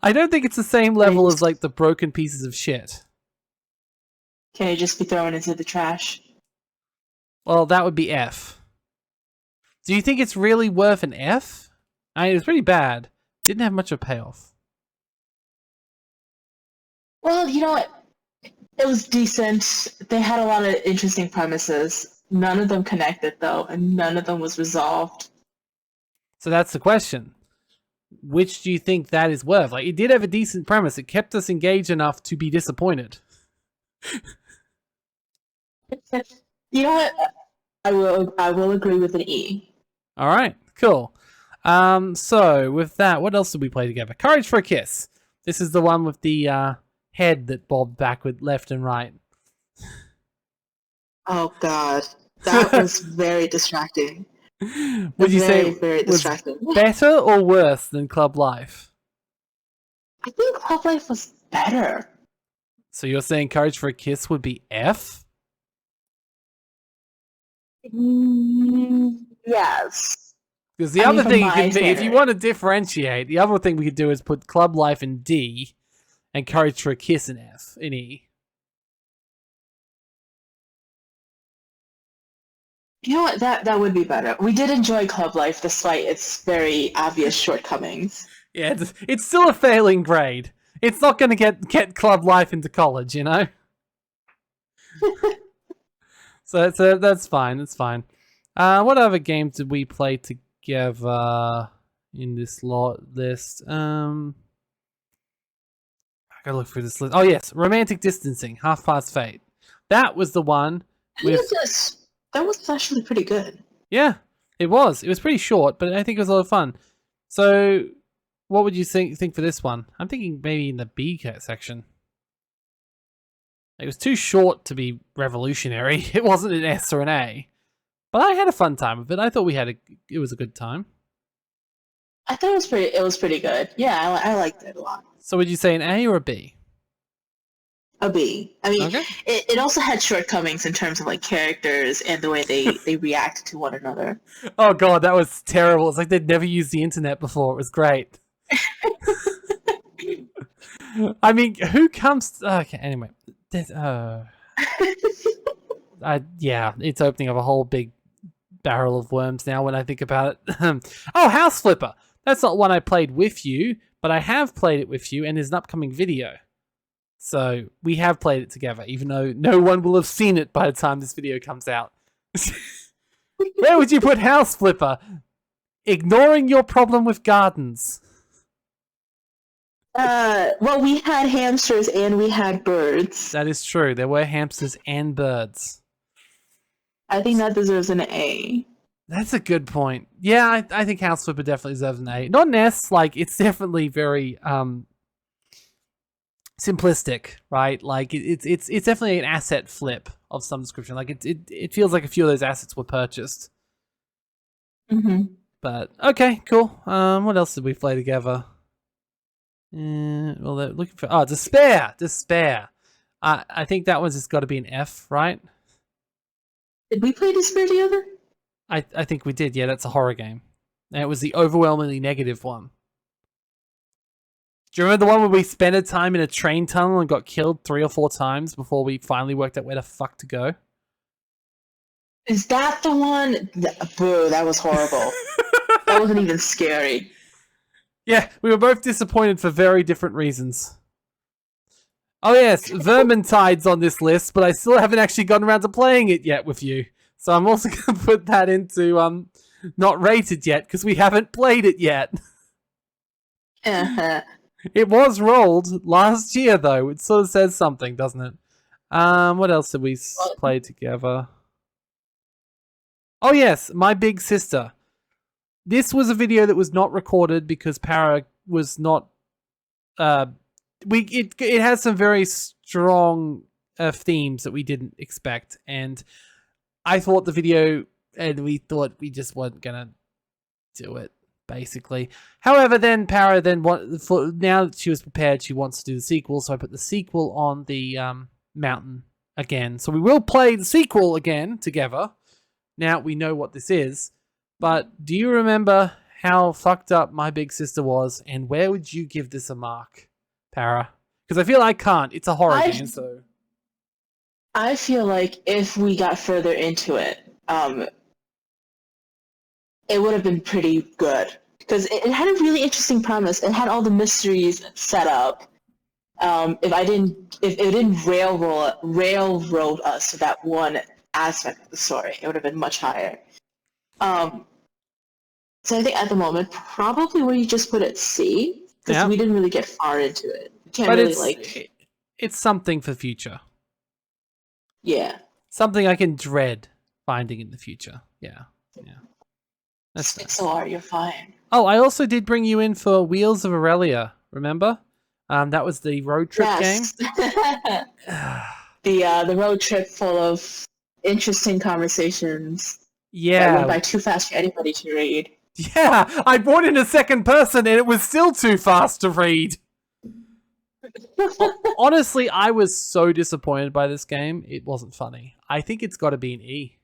Speaker 1: I don't think it's the same level as like the broken pieces of shit.
Speaker 2: Can it just be thrown into the trash?
Speaker 1: Well, that would be F. Do you think it's really worth an F? I mean, it was pretty bad. Didn't have much of a payoff.
Speaker 2: Well, you know what? It was decent. They had a lot of interesting premises. None of them connected, though, and none of them was resolved.
Speaker 1: So that's the question. Which do you think that is worth? Like, it did have a decent premise. It kept us engaged enough to be disappointed.
Speaker 2: You know what? I will agree with an E.
Speaker 1: All right, cool. So with that, what else did we play together? Courage for a Kiss. This is the one with the head that bobbed backward, left and right.
Speaker 2: Oh God, that was very distracting.
Speaker 1: Would you say
Speaker 2: very distracting?
Speaker 1: Better or worse than Club Life?
Speaker 2: I think Club Life was better.
Speaker 1: So you're saying Courage for a Kiss would be F?
Speaker 2: Yes.
Speaker 1: Because the other thing, if you want to differentiate, the other thing we could do is put Club Life in D and Courage for a Kiss in F, in E.
Speaker 2: You know what? That would be better. We did enjoy Club Life despite its very obvious shortcomings.
Speaker 1: Yeah, it's still a failing grade. It's not going to get Club Life into college, you know? so that's fine. That's fine. What other games did we play together in this list? I gotta look through this list. Oh yes, Romantic Distancing, Half Past Fate. That was the one.
Speaker 2: That was actually pretty good.
Speaker 1: Yeah, it was. It was pretty short, but I think it was a lot of fun. So, what would you think for this one? I'm thinking maybe in the B section. It was too short to be revolutionary. It wasn't an S or an A. But I had a fun time with it. I thought it was a good time.
Speaker 2: I thought it was pretty good. Yeah, I liked it a lot.
Speaker 1: So would you say an A or a B?
Speaker 2: A B. I mean,
Speaker 1: okay.
Speaker 2: it also had shortcomings in terms of like characters and the way they react to one another.
Speaker 1: Oh god, that was terrible. It's like they'd never used the internet before. It was great. I mean, who comes... Okay, anyway. Yeah, it's opening up a whole big barrel of worms now when I think about it. Oh, House Flipper. That's not one I played with you, but I have played it with you, and there's an upcoming video. So we have played it together, even though no one will have seen it by the time this video comes out. Where would you put House Flipper? Ignoring your problem with gardens.
Speaker 2: Well, we had hamsters and we had birds.
Speaker 1: That is true. There were hamsters and birds.
Speaker 2: I think that deserves an A.
Speaker 1: That's a good point. Yeah, I think House Flipper definitely deserves an A. Not an S, like, it's definitely very simplistic, right? Like, it's definitely an asset flip of some description. Like, it feels like a few of those assets were purchased.
Speaker 2: Mm-hmm.
Speaker 1: But, okay, cool. What else did we play together? Well, they're looking for... Oh, Despair! Despair. I think that one's just got to be an F, right?
Speaker 2: Did we play Despair together?
Speaker 1: I think we did, yeah, that's a horror game. And it was the overwhelmingly negative one. Do you remember the one where we spent a time in a train tunnel and got killed 3 or 4 times before we finally worked out where the fuck to go?
Speaker 2: Is that the one? Boo, that was horrible. That wasn't even scary.
Speaker 1: Yeah, we were both disappointed for very different reasons. Oh yes, Vermintide's on this list, but I still haven't actually gotten around to playing it yet with you. So I'm also going to put that into not rated yet, because we haven't played it yet.
Speaker 2: Uh-huh.
Speaker 1: It was rolled last year, though. It sort of says something, doesn't it? What else did we play together? Oh yes, My Big Sister. This was a video that was not recorded because Para was not... It has some very strong themes that we didn't expect, and I thought the video, and we thought we just weren't gonna do it, basically. However, then Para now that she was prepared, she wants to do the sequel, so I put the sequel on the mountain again. So we will play the sequel again together. Now we know what this is. But do you remember how fucked up My Big Sister was, and where would you give this a mark, Para? Because I feel I can't. It's a horror game, so...
Speaker 2: I feel like if we got further into it, it would have been pretty good. Because it had a really interesting premise. It had all the mysteries set up. If it didn't railroad us to that one aspect of the story, it would have been much higher. So I think at the moment, probably where you just put it C, because we didn't really get far into it. You can't really
Speaker 1: it's something for the future.
Speaker 2: Yeah.
Speaker 1: Something I can dread finding in the future. Yeah. That's nice.
Speaker 2: So are you fine?
Speaker 1: Oh, I also did bring you in for Wheels of Aurelia. Remember? That was the road trip game.
Speaker 2: The road trip full of interesting conversations.
Speaker 1: Yeah.
Speaker 2: That went by too fast for anybody to read.
Speaker 1: Yeah, I brought in a second person and it was still too fast to read. Honestly, I was so disappointed by this game. It wasn't funny. I think it's got to be an E.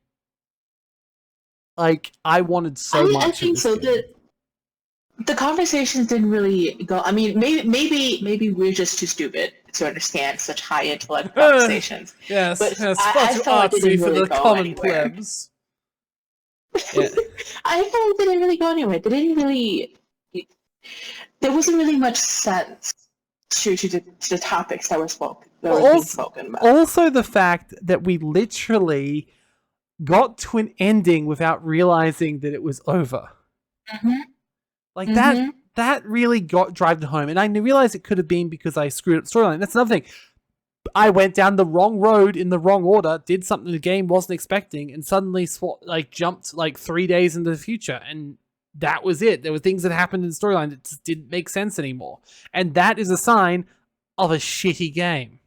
Speaker 1: Like, I wanted so much. I think so.
Speaker 2: The conversations didn't really go. I mean, maybe we're just too stupid to understand such high intellect conversations.
Speaker 1: Yes,
Speaker 2: but
Speaker 1: I felt it didn't really go anywhere. Plebs. Yeah.
Speaker 2: I felt it didn't really go anywhere. There wasn't really much sense to the topics that were being spoken about.
Speaker 1: Also, the fact that we literally got to an ending without realizing that it was over.
Speaker 2: Mm-hmm.
Speaker 1: Like that really drive it home. And I realized it could have been because I screwed up storyline. That's another thing. I went down the wrong road in the wrong order, did something the game wasn't expecting, and suddenly jumped 3 days into the future. And that was it. There were things that happened in the storyline that just didn't make sense anymore. And that is a sign of a shitty game.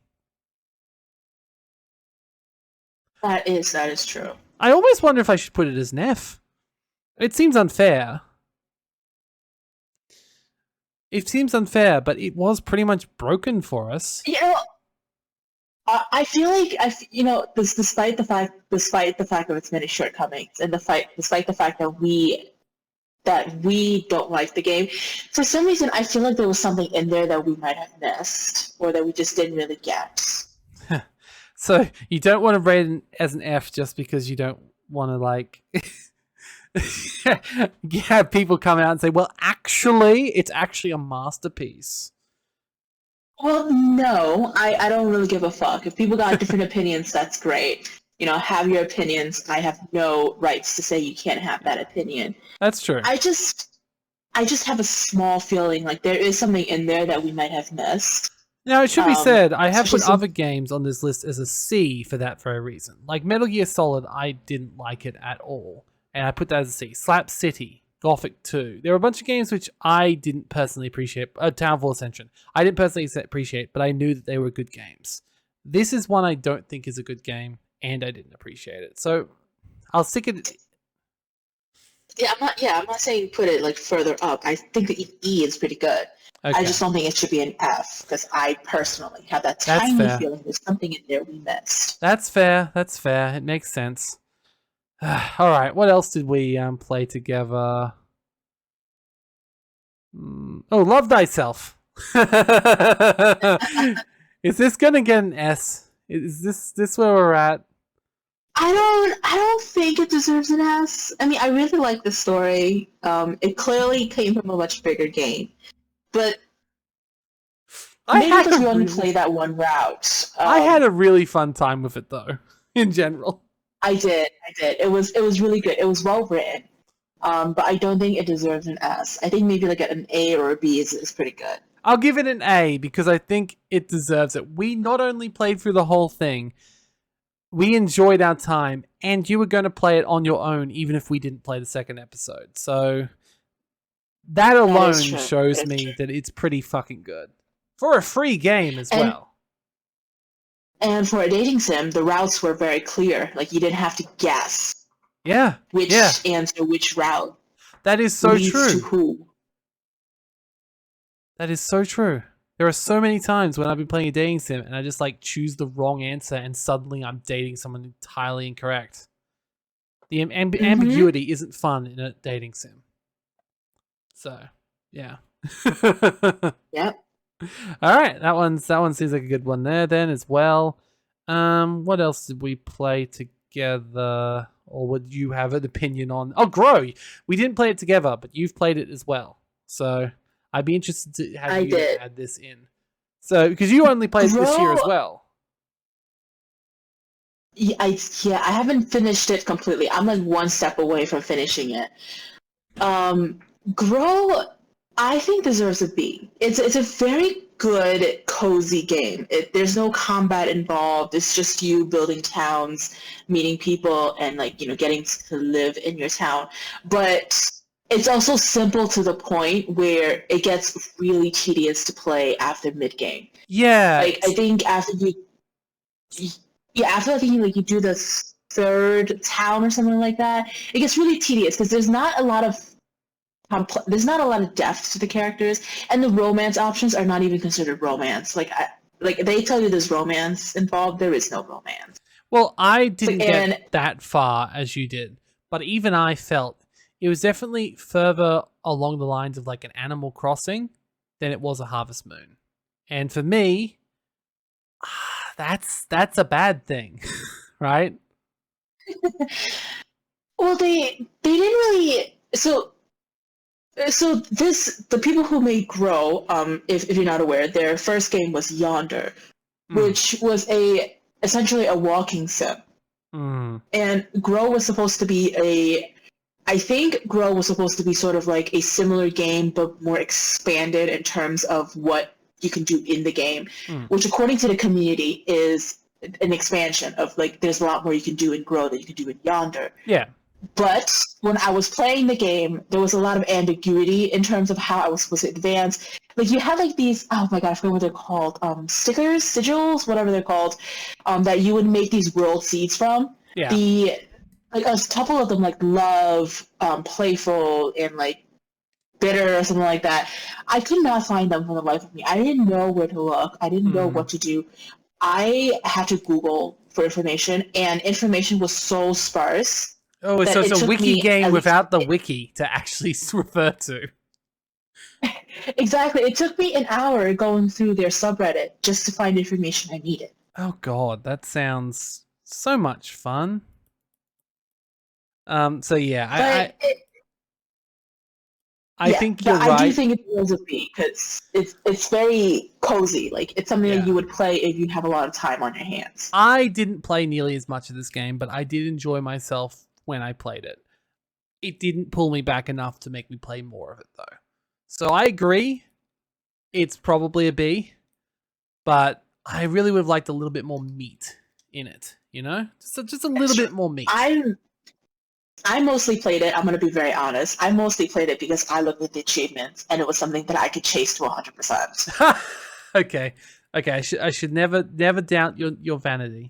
Speaker 2: That is true.
Speaker 1: I always wonder if I should put it as an F. It seems unfair. It seems unfair, but it was pretty much broken for us.
Speaker 2: You know, I feel like despite the fact of its many shortcomings, and despite the fact that we don't like the game, for some reason I feel like there was something in there that we might have missed, or that we just didn't really get.
Speaker 1: So you don't want to rate it as an F just because you don't want to have people come out and say, well, actually, it's actually a masterpiece.
Speaker 2: Well, no, I don't really give a fuck. If people got different opinions, that's great. Have your opinions. I have no rights to say you can't have that opinion.
Speaker 1: That's true.
Speaker 2: I just have a small feeling like there is something in there that we might have missed.
Speaker 1: Now, it should be said, I have put other games on this list as a C for that very reason. Like Metal Gear Solid, I didn't like it at all. And I put that as a C. Slap City, Gothic 2. There were a bunch of games which I didn't personally appreciate. Townfall Ascension. I didn't personally appreciate, but I knew that they were good games. This is one I don't think is a good game, and I didn't appreciate it. So, I'll stick it...
Speaker 2: I'm not saying put it further up. I think the E is pretty good. Okay. I just don't think it should be an F, because I personally have that tiny feeling there's something in there we missed.
Speaker 1: That's fair. It makes sense. All right, what else did we play together? Love Thyself. Is this gonna get an S? Is this where we're at?
Speaker 2: I don't think it deserves an S. I mean, I really like the story. It clearly came from a much bigger game, but maybe because we only play that one route.
Speaker 1: I had a really fun time with it, though. In general.
Speaker 2: I did. It was really good. It was well written, but I don't think it deserves an S. I think maybe an A or a B is pretty good.
Speaker 1: I'll give it an A because I think it deserves it. We not only played through the whole thing, we enjoyed our time, and you were going to play it on your own even if we didn't play the second episode. So that alone shows me that it's pretty fucking good. For a free game as well.
Speaker 2: And for a dating sim, the routes were very clear. You didn't have to guess. Which answer, which route.
Speaker 1: That is so true.
Speaker 2: To who.
Speaker 1: That is so true. There are so many times when I've been playing a dating sim and I just like choose the wrong answer and suddenly I'm dating someone entirely incorrect. The ambiguity isn't fun in a dating sim. So, yeah.
Speaker 2: Yep.
Speaker 1: All right, that one seems like a good one there then as well. What else did we play together, or would you have an opinion on? Oh, Grow. We didn't play it together, but you've played it as well. So I'd be interested to have
Speaker 2: I
Speaker 1: you
Speaker 2: did.
Speaker 1: add this in. So because you only played it this year as
Speaker 2: Grow.
Speaker 1: well.
Speaker 2: Yeah, I haven't finished it completely. I'm like one step away from finishing it. Grow, I think deserves a B. It's a very good, cozy game. There's no combat involved. It's just you building towns, meeting people, and like getting to live in your town. But it's also simple to the point where it gets really tedious to play after mid game.
Speaker 1: Yeah.
Speaker 2: Like I think after you do the third town or something like that, it gets really tedious because there's not a lot of depth to the characters, and the romance options are not even considered romance. Like they tell you there's romance involved, there is no romance.
Speaker 1: Well, I didn't get that far as you did, but even I felt it was definitely further along the lines of like an Animal Crossing than it was a Harvest Moon. And for me, that's a bad thing, right?
Speaker 2: Well, they didn't really the people who made Grow, if you're not aware, their first game was Yonder, which was essentially a walking sim. And Grow was supposed to be I think Grow was supposed to be sort of like a similar game, but more expanded in terms of what you can do in the game, which according to the community is an expansion of like there's a lot more you can do in Grow than you can do in Yonder.
Speaker 1: Yeah.
Speaker 2: But when I was playing the game, there was a lot of ambiguity in terms of how I was supposed to advance. Like you had like these, oh my god, I forget what they're called, stickers, sigils, whatever they're called, that you would make these world seeds from.
Speaker 1: Yeah.
Speaker 2: Like a couple of them, like love, playful, and like bitter or something like that. I could not find them for the life of me. I didn't know where to look. I didn't know what to do. I had to Google for information, and information was so sparse.
Speaker 1: Oh, so it's a wiki game without the wiki to actually refer to.
Speaker 2: Exactly. It took me an hour going through their subreddit just to find information I needed.
Speaker 1: Oh god, that sounds so much fun. So yeah, I think you're right.
Speaker 2: I do think it was a B because it's very cozy. Like it's something that you would play if you have a lot of time on your hands.
Speaker 1: I didn't play nearly as much of this game, but I did enjoy myself when I played it. It didn't pull me back enough to make me play more of it though. So I agree. It's probably a B, but I really would have liked a little bit more meat in it, you know? Just a little bit more meat.
Speaker 2: I mostly played it, I'm going to be very honest. I mostly played it because I looked at the achievements and it was something that I could chase to 100%.
Speaker 1: Okay. I should never doubt your vanity.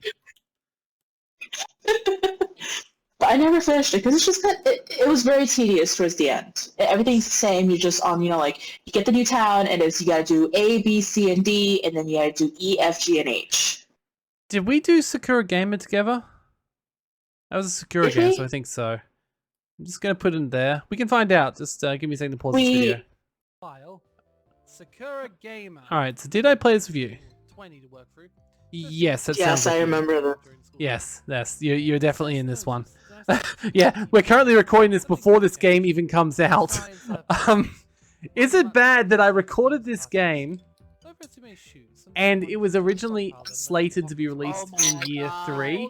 Speaker 2: But I never finished it because it's just that it was very tedious towards the end. Everything's the same. You're just on, like you get the new town and you got to do A, B, C, and D, and then you got to do E, F, G, and H.
Speaker 1: Did we do Sakura Gamer together? That was a Sakura game, so I think so. I'm just going to put it in there. We can find out. Just give me a second to pause this video. File. Sakura Gamer. Alright, so did I play this with you? 20 to work through. Yes,
Speaker 2: I remember that.
Speaker 1: Yes, you're definitely in this one. Yeah, we're currently recording this before this game even comes out. Is it bad that I recorded this game and it was originally slated to be released in year 3,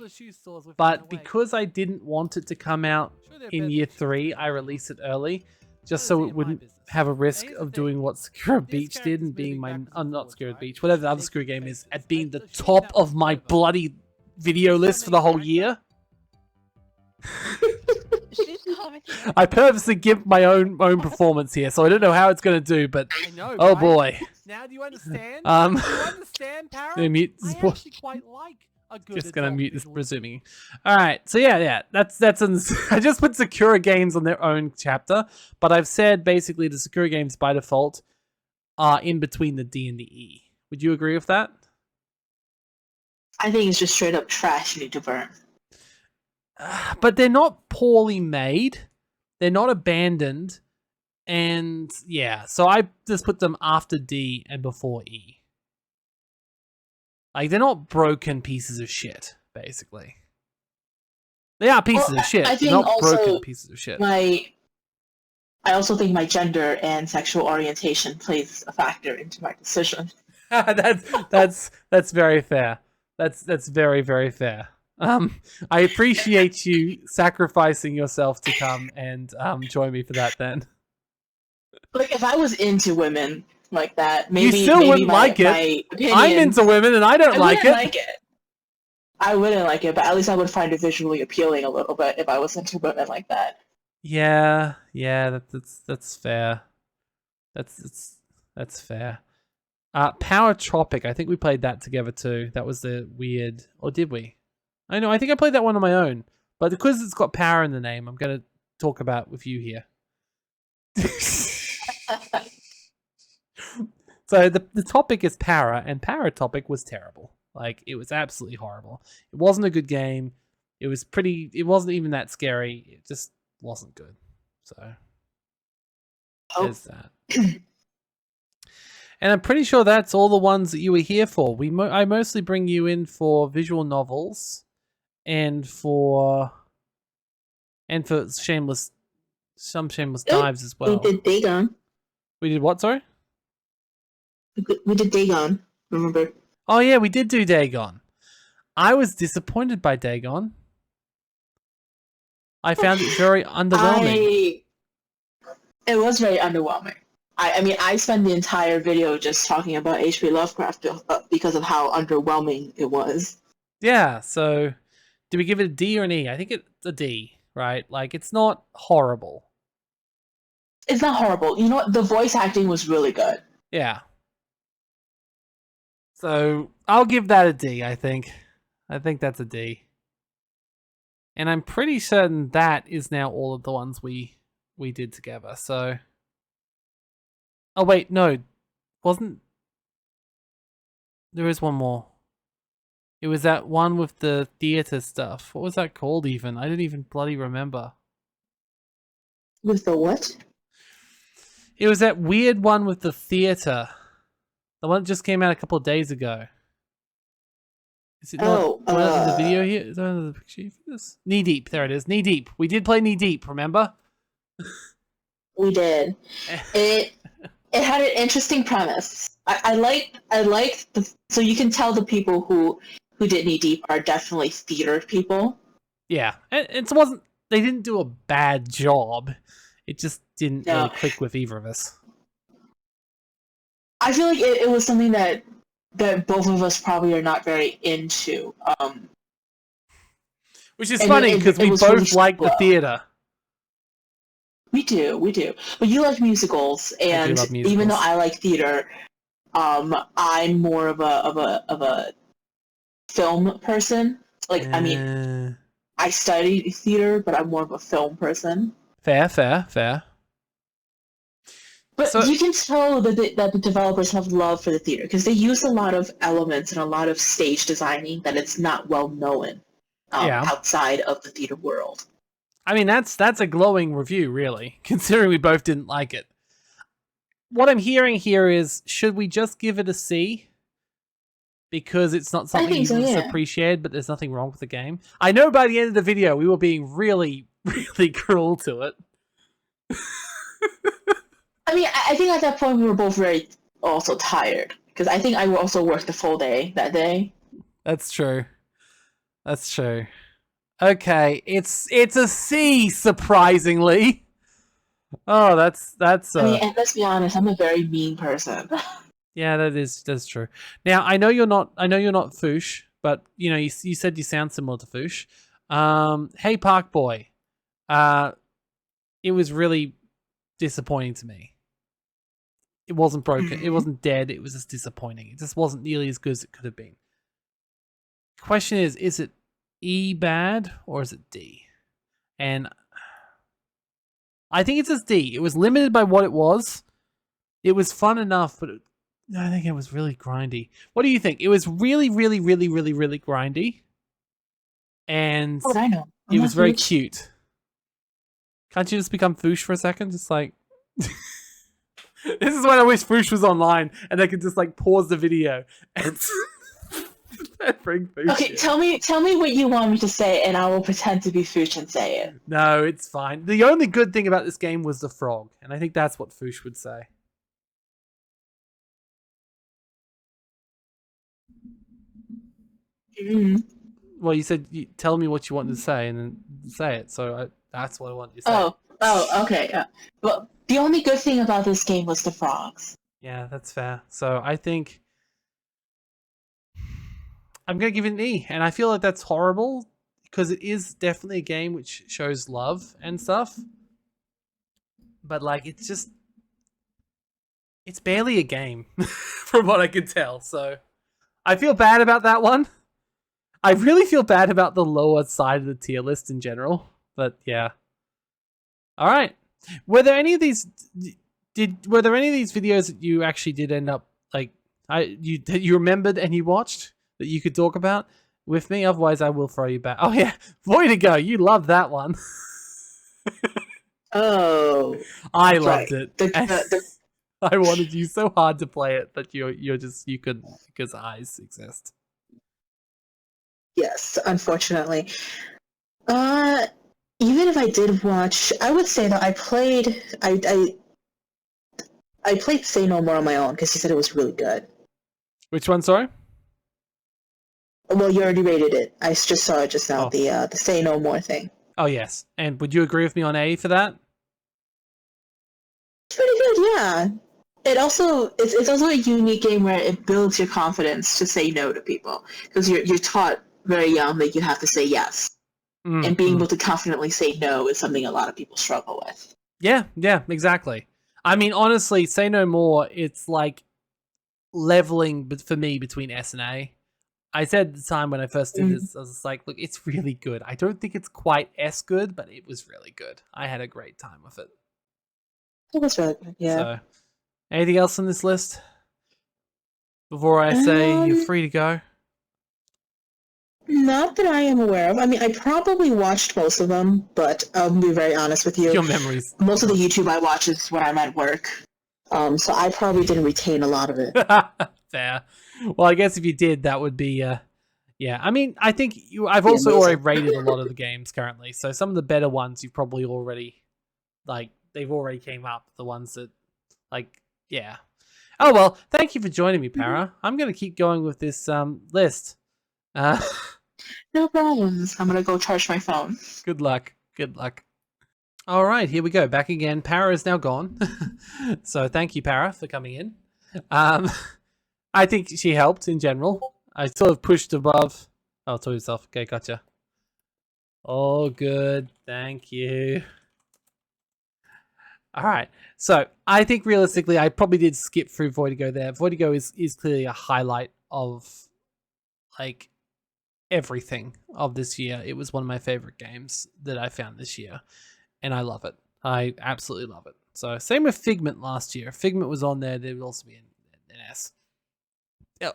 Speaker 1: but because I didn't want it to come out in year 3, I released it early, just so it wouldn't have a risk of doing what Sakura Beach did and being my, not Sakura Beach, whatever the other Sakura game is, at being the top of my bloody video list for the whole year. I purposely give my own performance here, so I don't know how it's going to do, but oh boy. Now do you understand? Do you understand, Parrot? Mute this. I actually quite like a good just going to mute this, resuming. Alright, so yeah, that's I just put Sakura games on their own chapter, but I've said basically the Sakura games by default are in between the D and the E. Would you agree with that?
Speaker 2: I think it's just straight up trash you need to burn.
Speaker 1: But they're not poorly made. They're not abandoned. And yeah, so I just put them after D and before E. Like, they're not broken pieces of shit, basically. They are pieces of shit.
Speaker 2: I think
Speaker 1: not
Speaker 2: also
Speaker 1: broken pieces of shit.
Speaker 2: I also think my gender and sexual orientation plays a factor into my decision.
Speaker 1: that's very fair. That's very, very fair. I appreciate you sacrificing yourself to come and join me for that. Then,
Speaker 2: like, if I was into women like that, maybe
Speaker 1: you still
Speaker 2: maybe
Speaker 1: wouldn't like it. I'm into women and I don't like it.
Speaker 2: I wouldn't like it, but at least I would find it visually appealing a little bit if I was into women like that.
Speaker 1: Yeah, that's fair. That's fair. Power Tropic. I think we played that together too. That was the weird, or did we? I know. I think I played that one on my own, but because it's got power in the name, I'm gonna talk about with you here. So the topic is Para, and Para Topic was terrible. Like, it was absolutely horrible. It wasn't a good game. It wasn't even that scary. It just wasn't good. So there's that. And I'm pretty sure that's all the ones that you were here for. I mostly bring you in for visual novels and for shameless dives as well.
Speaker 2: We did Dagon.
Speaker 1: We did what, sorry?
Speaker 2: We did Dagon, remember?
Speaker 1: Oh yeah, we did do Dagon. I was disappointed by Dagon. I found it very underwhelming.
Speaker 2: It was very underwhelming. I mean, I spent the entire video just talking about H.P. Lovecraft because of how underwhelming it was.
Speaker 1: Yeah, so do we give it a D or an E? I think it's a D, right? Like, it's not horrible.
Speaker 2: It's not horrible. You know what? The voice acting was really good.
Speaker 1: Yeah. So I'll give that a D, I think. I think that's a D. And I'm pretty certain that is now all of the ones we did together, so... Oh wait, no. Wasn't... There is one more. It was that one with the theater stuff. What was that called even? I didn't even bloody remember.
Speaker 2: With the what?
Speaker 1: It was that weird one with the theater. The one that just came out a couple of days ago. Is it not in the video here? Is that in the picture for this? Knee Deep. There it is. Knee Deep. We did play Knee Deep, remember?
Speaker 2: We did. It had an interesting premise. I liked so you can tell the people who did Knee Deep are definitely theater people.
Speaker 1: Yeah. And it wasn't, they didn't do a bad job. It just didn't really click with either of us.
Speaker 2: I feel like it was something that both of us probably are not very into.
Speaker 1: Which is funny because we both really like the theater.
Speaker 2: We do. But you like musicals, and even though I like theater, I'm more of a film person. Like, I mean, I studied theater, but I'm more of a film person.
Speaker 1: Fair.
Speaker 2: But you can tell that the developers have love for the theater because they use a lot of elements and a lot of stage designing that it's not well known outside of the theater world.
Speaker 1: I mean, that's a glowing review, really, considering we both didn't like it. What I'm hearing here is, should we just give it a C? Because it's not something you appreciated, but there's nothing wrong with the game. I know by the end of the video, we were being really, really cruel to it.
Speaker 2: I mean, I think at that point we were both very also tired because I think I also worked the full day that day.
Speaker 1: That's true. Okay, it's a C, surprisingly. Oh, that's.
Speaker 2: I mean, and let's be honest, I'm a very mean person.
Speaker 1: Yeah, that's true. Now I know you're not Foosh, but you know you said you sound similar to Foosh. Hey Park Boy, it was really disappointing to me. It wasn't broken. It wasn't dead. It was just disappointing. It just wasn't nearly as good as it could have been. The question is it E bad or is it D? And I think it's just D. It was limited by what it was. It was fun enough, but I think it was really grindy. What do you think? It was really, really, really, really, really grindy, and
Speaker 2: What would I know? I'm
Speaker 1: it was
Speaker 2: not
Speaker 1: very
Speaker 2: huge.
Speaker 1: cute. Can't you just become Foosh for a second? Just like this is when I wish Foosh was online and they could just like pause the video and, and bring Foosh.
Speaker 2: Okay,
Speaker 1: in.
Speaker 2: tell me what you want me to say, and I will pretend to be Fooch and say it.
Speaker 1: No, it's fine. The only good thing about this game was the frog, and I think that's what Foosh would say.
Speaker 2: Mm.
Speaker 1: Well, you said tell me what you want to say and then say it. So that's what I want you to say.
Speaker 2: Okay. Well, the only good thing about this game was the frogs.
Speaker 1: Yeah, that's fair. So I think I'm gonna give it an E, and I feel like that's horrible because it is definitely a game which shows love and stuff. But like, it's barely a game, from what I can tell. So I feel bad about that one. I really feel bad about the lower side of the tier list in general. But yeah. All right. Were there any of these? Were there any of these videos that you actually did end up like that you remembered and you watched that you could talk about with me? Otherwise, I will throw you back. Oh yeah, Void to Go. You love that one.
Speaker 2: Oh,
Speaker 1: I loved
Speaker 2: right.
Speaker 1: it. I wanted you so hard to play it, but you couldn't because eyes exist.
Speaker 2: Yes, unfortunately. Even if I did watch, I would say that I played Say No More on my own because he said it was really good.
Speaker 1: Which one? Sorry.
Speaker 2: Well, you already rated it. I just saw it just now.
Speaker 1: Oh.
Speaker 2: The Say No More thing.
Speaker 1: Oh yes, and would you agree with me on A for that?
Speaker 2: It's pretty good, yeah. It's also a unique game where it builds your confidence to say no to people because you're taught very young that you have to say yes, and being able to confidently say no is something a lot of people struggle with.
Speaker 1: Yeah, exactly. I mean, honestly, Say No More. It's like leveling, but for me between S and A. I said at the time when I first did this, I was like, look, it's really good. I don't think it's quite S good, but it was really good. I had a great time with it.
Speaker 2: It was really good, yeah.
Speaker 1: So, anything else on this list? Before I say you're free to go?
Speaker 2: Not that I am aware of. I mean, I probably watched most of them, but I'll be very honest with you.
Speaker 1: Your memories.
Speaker 2: Most of the YouTube I watch is when I'm at work. So I probably didn't retain a lot of it.
Speaker 1: Fair. Well, I guess if you did, that would be, yeah. I mean, I think I've also already rated a lot of the games currently. So some of the better ones you've probably already, like, they've already came up. The ones that, like, yeah. Oh, well, thank you for joining me, Para. I'm going to keep going with this list.
Speaker 2: No problems. I'm going to go charge my phone.
Speaker 1: Good luck. All right, here we go. Back again. Para is now gone. So thank you, Para, for coming in. I think she helped in general. I sort of pushed above. Oh, to yourself. Okay, gotcha. Oh, good. Thank you. All right. So I think realistically, I probably did skip through Void to Go there. Void to Go is clearly a highlight of like everything of this year. It was one of my favorite games that I found this year, and I love it. I absolutely love it. So same with Figment last year. Figment was on there. There would also be an S.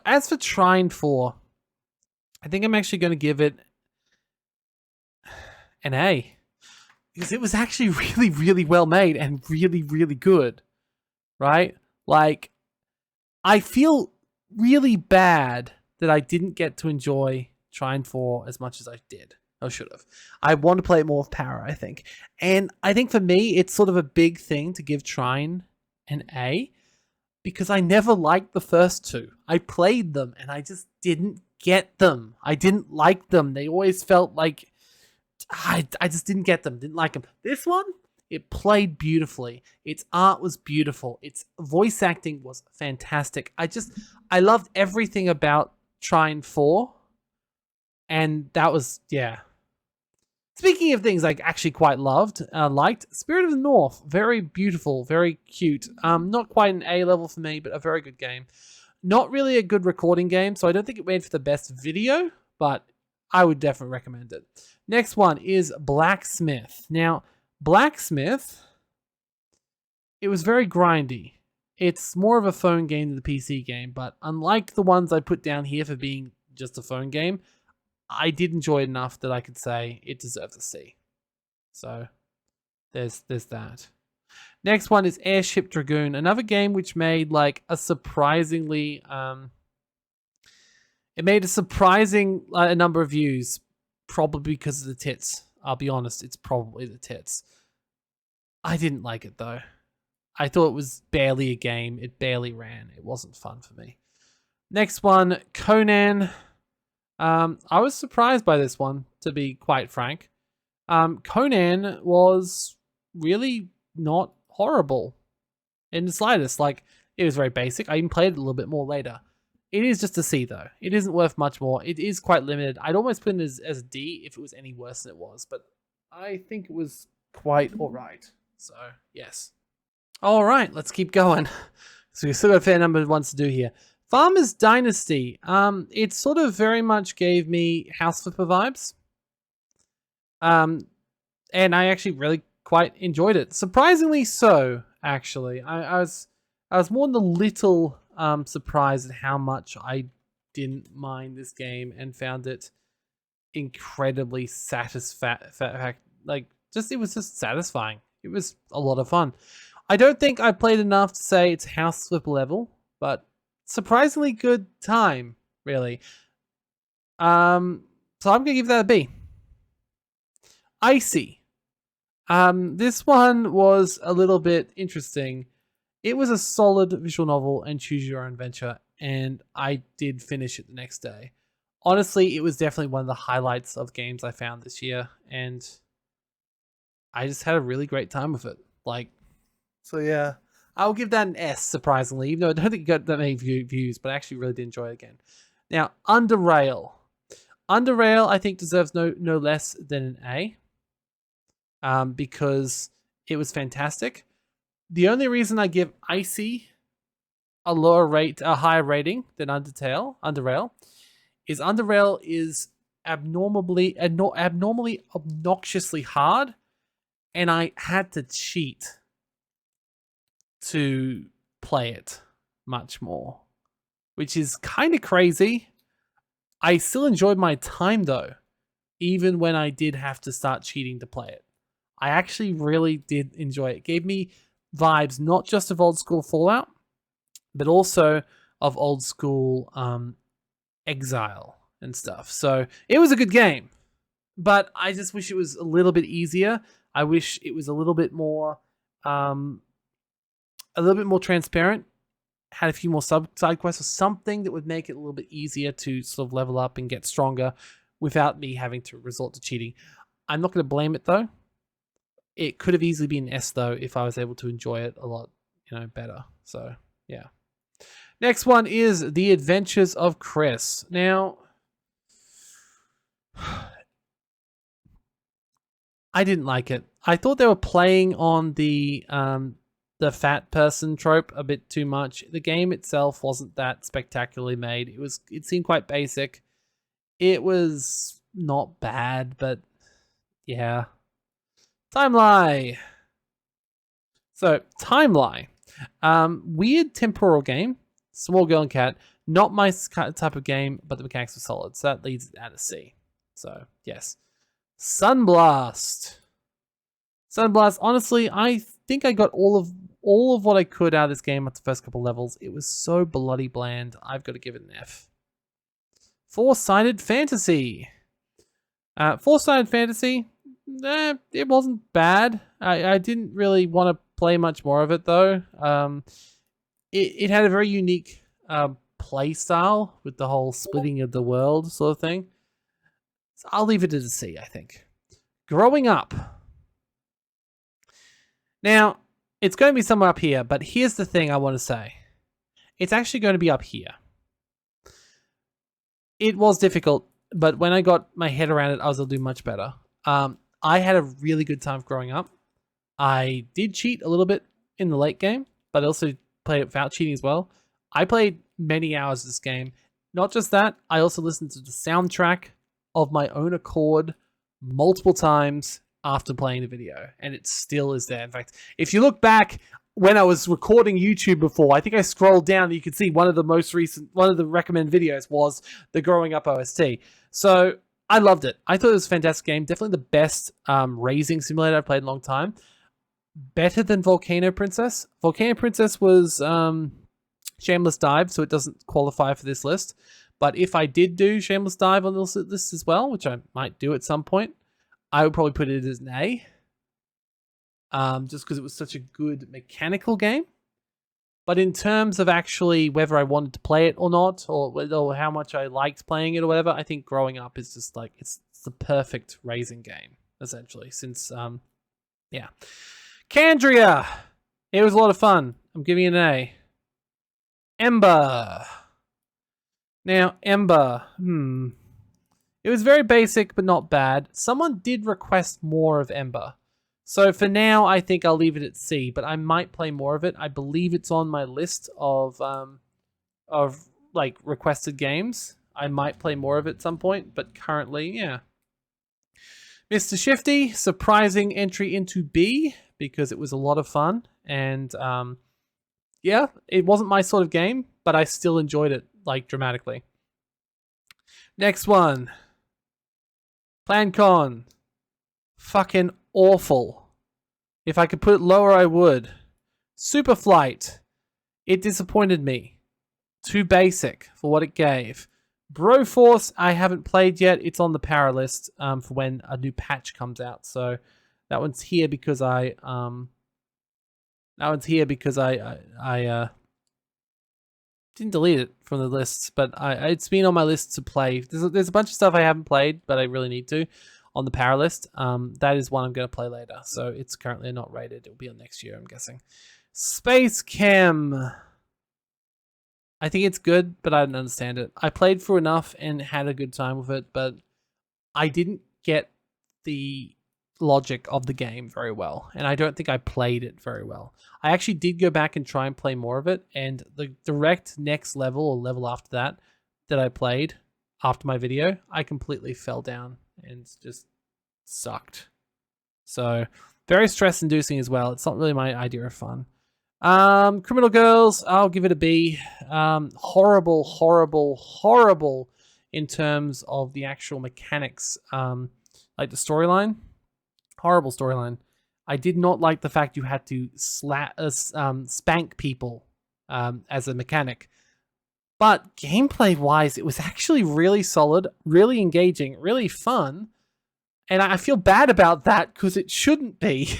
Speaker 1: As for Trine 4, I think I'm actually going to give it an A. Because it was actually really, really well made and really, really good. Right? Like, I feel really bad that I didn't get to enjoy Trine 4 as much as I did. I should have. I want to play it more with Para, I think. And I think for me, it's sort of a big thing to give Trine an A. Because I never liked the first two. I played them and I just didn't get them. I didn't like them. They always felt like I just didn't get them. Didn't like them. This one, it played beautifully. Its art was beautiful. Its voice acting was fantastic. I loved everything about Trine 4. And that was, yeah. Speaking of things I actually quite liked, Spirit of the North, very beautiful, very cute. Not quite an A level for me, but a very good game. Not really a good recording game, so I don't think it made for the best video, but I would definitely recommend it. Next one is Blacksmith. Now, Blacksmith, it was very grindy. It's more of a phone game than the PC game, but unlike the ones I put down here for being just a phone game, I did enjoy it enough that I could say it deserves a C. So there's that. Next one is Airship Dragoon, another game which made like a surprisingly it made a surprising number of views, probably because of the tits. I'll be honest, it's probably the tits. I didn't like it though. I thought it was barely a game. It barely ran. It wasn't fun for me. Next one, Conan. I was surprised by this one, to be quite frank. Conan was really not horrible in the slightest. Like, it was very basic. I even played it a little bit more later. It is just a C, though. It isn't worth much more. It is quite limited. I'd almost put it as a D if it was any worse than it was, but I think it was quite alright. So, yes. Alright, let's keep going. So we've still got a fair number of ones to do here. Farmer's Dynasty. It sort of very much gave me House Flipper vibes. And I actually really quite enjoyed it. Surprisingly so, actually. I was more than a little surprised at how much I didn't mind this game and found it incredibly satisfying. Like, it was just satisfying. It was a lot of fun. I don't think I played enough to say it's House Flipper level, but surprisingly good time, really. So I'm gonna give that a B. Icy. This one was a little bit interesting. It was a solid visual novel and choose your own adventure, and I did finish it the next day. Honestly, it was definitely one of the highlights of games I found this year, and I just had a really great time with it. So yeah, I'll give that an S, surprisingly, even though I don't think it got that many views, but I actually really did enjoy it again. Now, Under Rail. Under Rail, I think, deserves no less than an A, because it was fantastic. The only reason I give Icy a higher rating than Under Rail, is Under Rail is abnormally obnoxiously hard, and I had to cheat to play it much more, which is kind of crazy. I still enjoyed my time though, even when I did have to start cheating to play it. I actually really did enjoy it. It gave me vibes not just of old school Fallout, but also of old school Exile and stuff. So it was a good game, but I just wish it was a little bit easier. I wish it was a little bit more transparent, had a few more side quests or something that would make it a little bit easier to sort of level up and get stronger without me having to resort to cheating. I'm not going to blame it though. It could have easily been S though if I was able to enjoy it a lot, better. So yeah. Next one is The Adventures of Chris. Now, I didn't like it. I thought they were playing on the fat person trope a bit too much. The game itself wasn't that spectacularly made. It seemed quite basic. It was not bad, but yeah. Timeline. So, Timeline. Weird temporal game. Small girl and cat. Not my type of game, but the mechanics were solid. So that leads it at a C. So, yes. Sunblast. Sunblast, honestly, I think I got all of what I could out of this game at the first couple levels. It was so bloody bland. I've got to give it an F. Four-Sided Fantasy. Four-Sided Fantasy, it wasn't bad. I didn't really want to play much more of it, though. It had a very unique play style with the whole splitting of the world sort of thing. So I'll leave it as a C, I think. Growing Up. Now, it's going to be somewhere up here, but here's the thing I want to say. It's actually going to be up here. It was difficult, but when I got my head around it, I was able to do much better. I had a really good time growing up. I did cheat a little bit in the late game, but I also played it without cheating as well. I played many hours of this game. Not just that, I also listened to the soundtrack of my own accord multiple times after playing the video, and it still is there. In fact, if you look back, when I was recording YouTube before, I think I scrolled down and you could see one of the recommended videos was the Growing Up OST. So I loved it. I thought it was a fantastic game. Definitely the best raising simulator I've played in a long time. Better than Volcano Princess. Volcano Princess was Shameless Dive, so it doesn't qualify for this list. But if I did do Shameless Dive on this list as well, which I might do at some point, I would probably put it as an A. Just because it was such a good mechanical game. But in terms of actually whether I wanted to play it or not, or how much I liked playing it or whatever, I think Growing Up is just like, it's the perfect raising game, essentially. Since, yeah. Candria! It was a lot of fun. I'm giving it an A. Ember. Now, Ember. It was very basic, but not bad. Someone did request more of Ember. So for now, I think I'll leave it at C, but I might play more of it. I believe it's on my list of like requested games. I might play more of it at some point, but currently, yeah. Mr. Shifty, surprising entry into B because it was a lot of fun, and yeah, it wasn't my sort of game, but I still enjoyed it like dramatically. Next one, PlanCon. Fucking awful. If I could put it lower, I would. Superflight. It disappointed me. Too basic for what it gave. Broforce, I haven't played yet. It's on the power list for when a new patch comes out. So that one's here because I didn't delete it from the lists, but it's been on my list to play. There's a bunch of stuff I haven't played, but I really need to on the power list. That is one I'm going to play later. So it's currently not rated. It'll be on next year, I'm guessing. Space Chem. I think it's good, but I didn't understand it. I played through enough and had a good time with it, but I didn't get the logic of the game very well, and I don't think I played it very well. I actually did go back and try and play more of it, and the direct next level or level after that I played after my video, I completely fell down and just sucked. So very stress-inducing as well. It's not really my idea of fun. Criminal Girls, I'll give it a B. Horrible, horrible, horrible in terms of the actual mechanics, like the storyline. Horrible storyline. I did not like the fact you had to spank people as a mechanic. But gameplay-wise, it was actually really solid, really engaging, really fun. And I feel bad about that because it shouldn't be.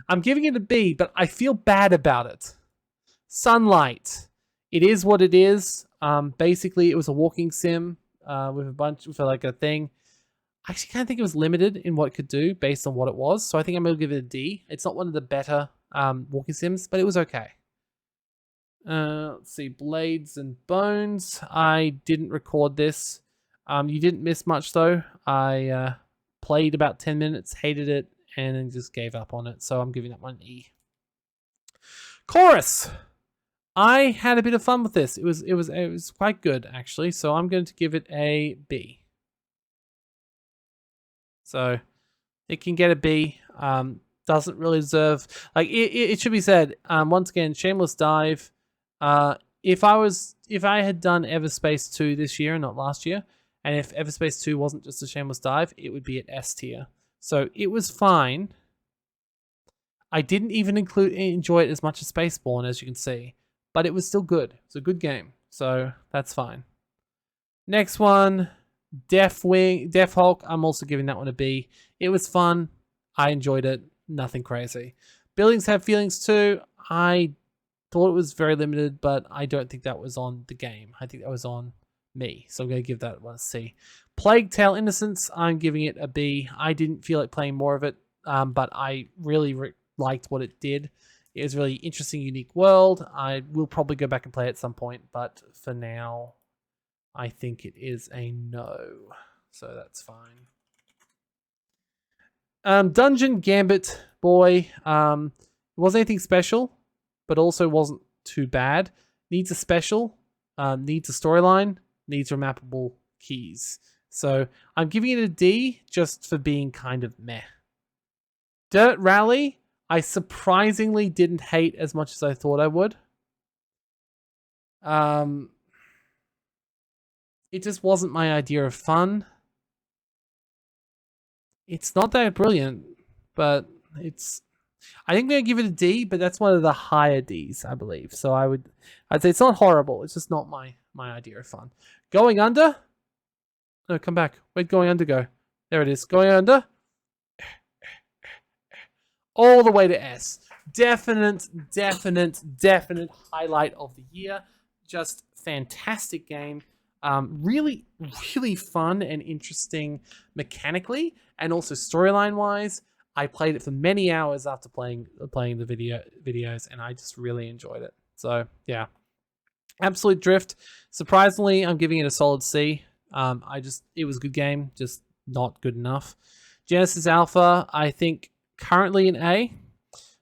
Speaker 1: I'm giving it a B, but I feel bad about it. Sunlight. It is what it is. Basically, it was a walking sim with like a thing. I actually kind of think it was limited in what it could do based on what it was. So I think I'm going to give it a D. It's not one of the better walking sims, but it was okay. Let's see. Blades and Bones. I didn't record this. You didn't miss much, though. I played about 10 minutes, hated it, and then just gave up on it. So I'm giving that one an E. Chorus. I had a bit of fun with this. It was quite good, actually. So I'm going to give it a B. So it can get a B. Doesn't really deserve, like, it should be said, once again, Shameless Dive. If I had done Everspace 2 this year and not last year, and if Everspace 2 wasn't just a Shameless Dive, it would be at S tier. So it was fine. I didn't even enjoy it as much as Spaceborne, as you can see, but it was still good. It's a good game, so that's fine. Next one, Death Hulk. I'm also giving that one a B. It was fun. I enjoyed it. Nothing crazy. Buildings Have Feelings too. I thought it was very limited, but I don't think that was on the game. I think that was on me. So I'm going to give that one a C. Plague Tale Innocence, I'm giving it a B. I didn't feel like playing more of it, but I really liked what it did. It was a really interesting, unique world. I will probably go back and play it at some point, but for now, I think it is a no. So that's fine. Dungeon Gambit Boy. It wasn't anything special, but also wasn't too bad. Needs a special, needs a storyline, needs remappable keys. So I'm giving it a D just for being kind of meh. Dirt Rally, I surprisingly didn't hate as much as I thought I would. It just wasn't my idea of fun. It's not that brilliant, but it's... I think I'm going to give it a D, but that's one of the higher Ds, I believe. So I'd say it's not horrible. It's just not my idea of fun. Going Under? No, come back. Where'd Going Under go? There it is. Going Under. All the way to S. Definite highlight of the year. Just fantastic game. Really, really fun and interesting mechanically, and also storyline wise. I played it for many hours after playing the videos, and I just really enjoyed it. So yeah, Absolute Drift. Surprisingly, I'm giving it a solid C. It was a good game, just not good enough. Genesis Alpha, I think currently an A,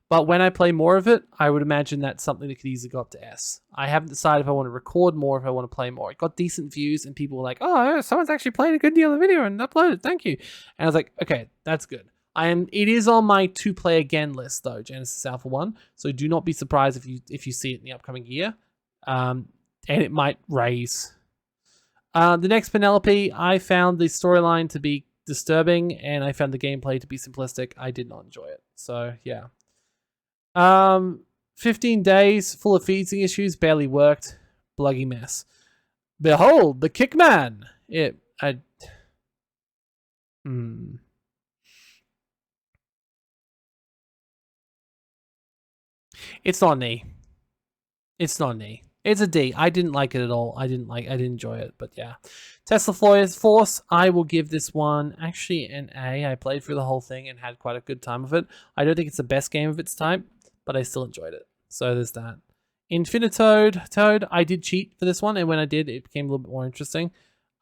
Speaker 1: but when I play more of it, I would imagine that's something that could easily go up to S. I haven't decided if I want to record more, if I want to play more. It got decent views, and people were like, "Oh, someone's actually played a good deal of video and uploaded. Thank you." And I was like, "Okay, that's good." It is on my to play again list though, Genesis Alpha 1. So do not be surprised if you see it in the upcoming year, and it might raise. The next Penelope, I found the storyline to be disturbing, and I found the gameplay to be simplistic. I did not enjoy it. So yeah. 15 days full of feeding issues, barely worked, bluggy mess. Behold the Kickman. It's not an E. It's not an E. It's a D. I didn't like it at all. I didn't enjoy it, but yeah. Tesla Force, I will give this one actually an A. I played through the whole thing and had quite a good time of it. I don't think it's the best game of its type, but I still enjoyed it. So there's that. Toad, I did cheat for this one, and when I did, it became a little bit more interesting.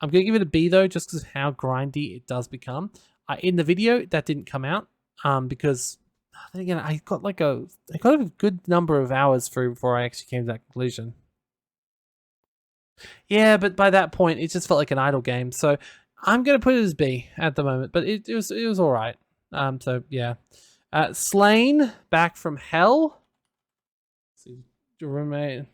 Speaker 1: I'm going to give it a B though, just because of how grindy it does become. In the video, that didn't come out, because then again, I got a good number of hours through before I actually came to that conclusion. Yeah, but by that point, it just felt like an idle game. So I'm going to put it as B at the moment, but it was all right. So yeah. Slain, Back from Hell. Roommate.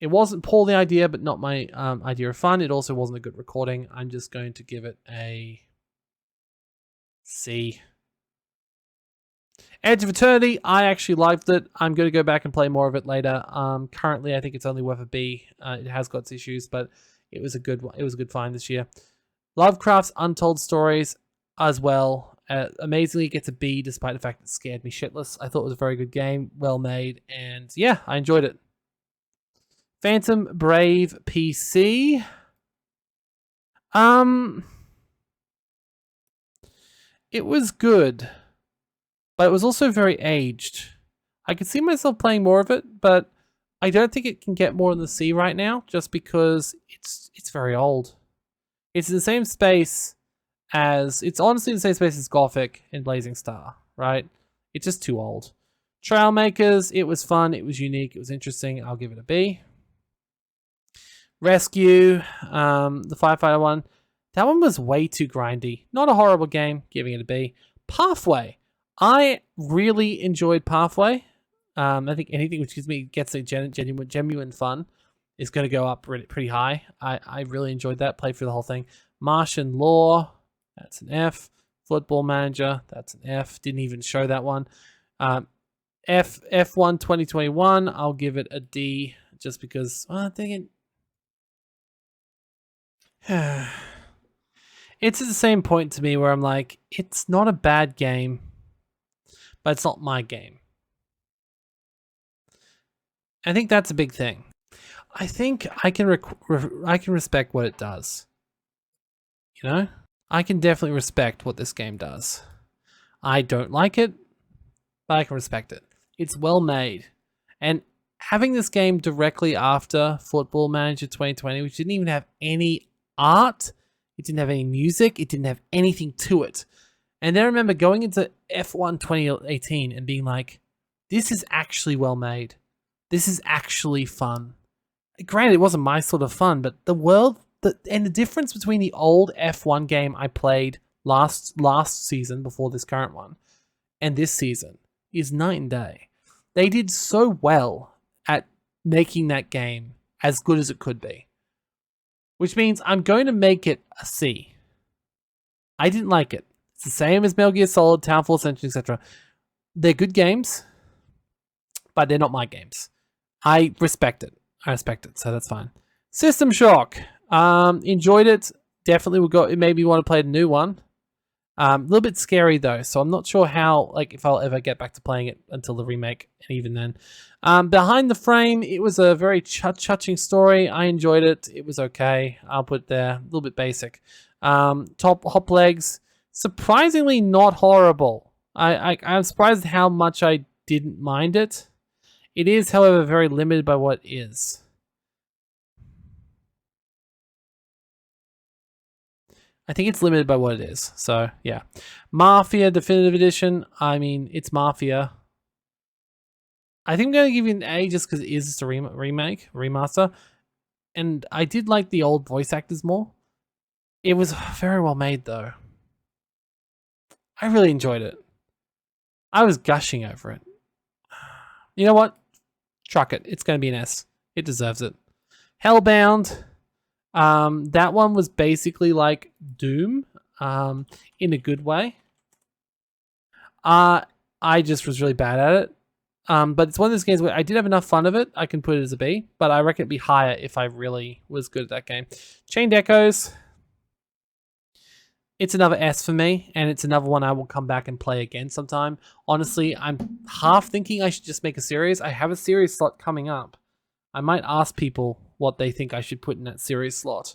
Speaker 1: It wasn't poorly idea, but not my idea of fun. It also wasn't a good recording. I'm just going to give it a C. Edge of Eternity, I actually liked it. I'm going to go back and play more of it later. Currently, I think it's only worth a B. It has got its issues, but it was a good one. It was a good find this year. Lovecraft's Untold Stories as well. Amazingly, it gets a B despite the fact that it scared me shitless. I thought it was a very good game, well made, and yeah, I enjoyed it. Phantom Brave PC. It was good, but it was also very aged. I could see myself playing more of it, but I don't think it can get more than the C right now, just because it's very old. It's in the same space as... It's honestly in the same space as Gothic and Blazing Star, right? It's just too old. Trailmakers, it was fun, it was unique, it was interesting. I'll give it a B. Rescue, the Firefighter one. That one was way too grindy. Not a horrible game, giving it a B. Pathway. I really enjoyed Pathway. I think anything which gets a genuine fun is going to go up pretty high. I really enjoyed that. Played through the whole thing. Martian Law, that's an F. Football Manager, that's an F. Didn't even show that one. F1 2021, I'll give it a D just because I think it's at the same point to me where I'm like, it's not a bad game, but it's not my game. I think that's a big thing. I think I can respect what it does. You know? I can definitely respect what this game does. I don't like it, but I can respect it. It's well made. And having this game directly after Football Manager 2020, which didn't even have any art, it didn't have any music, it didn't have anything to it. And then I remember going into F1 2018 and being like, this is actually well made. This is actually fun. Granted, it wasn't my sort of fun, but the world, and the difference between the old F1 game I played last season before this current one and this season is night and day. They did so well at making that game as good as it could be. Which means I'm going to make it a C. I didn't like it. It's the same as Metal Gear Solid, Townfall Ascension, etc. They're good games, but they're not my games. I respect it. So that's fine. System Shock. Enjoyed it. Definitely would go. It made me want to play the new one. A little bit scary though, so I'm not sure how, like, if I'll ever get back to playing it until the remake, and even then. Behind the Frame, it was a very touching story. I enjoyed it. It was okay. I'll put it there. A little bit basic. Top Hop Legs, surprisingly not horrible. I'm surprised how much I didn't mind it. It is, however, very limited by what is. I think it's limited by what it is. So, yeah. Mafia Definitive Edition. I mean, it's Mafia. I think I'm going to give you an A just because it is just a remaster. And I did like the old voice actors more. It was very well made, though. I really enjoyed it. I was gushing over it. You know what? Truck it. It's going to be an S. It deserves it. Hellbound. That one was basically like Doom, in a good way. I just was really bad at it. But it's one of those games where I did have enough fun of it. I can put it as a B, but I reckon it'd be higher if I really was good at that game. Chained Echoes. It's another S for me, and it's another one I will come back and play again sometime. Honestly, I'm half thinking I should just make a series. I have a series slot coming up. I might ask people what they think I should put in that series slot.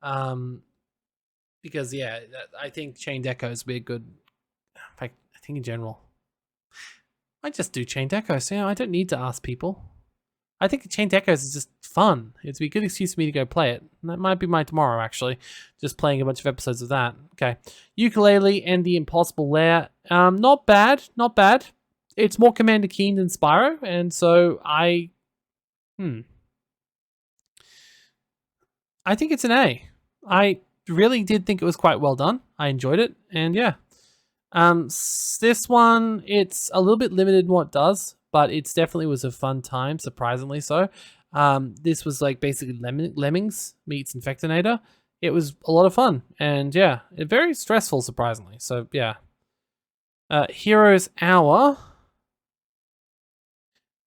Speaker 1: Because, yeah, I think Chained Echoes would be a good... In fact, I think in general. I just do Chained Echoes. You know, I don't need to ask people. I think Chained Echoes is just fun. It'd be a good excuse for me to go play it. And that might be my tomorrow, actually. Just playing a bunch of episodes of that. Okay. Yooka-Laylee and the Impossible Lair. Not bad. Not bad. It's more Commander Keen than Spyro. And so I think it's an A. I really did think it was quite well done. I enjoyed it. And yeah. This one, it's a little bit limited in what it does, but it's definitely was a fun time, surprisingly so. This was like basically Lemmings meets Infectinator. It was a lot of fun, and yeah, very stressful, surprisingly. So yeah. Heroes Hour.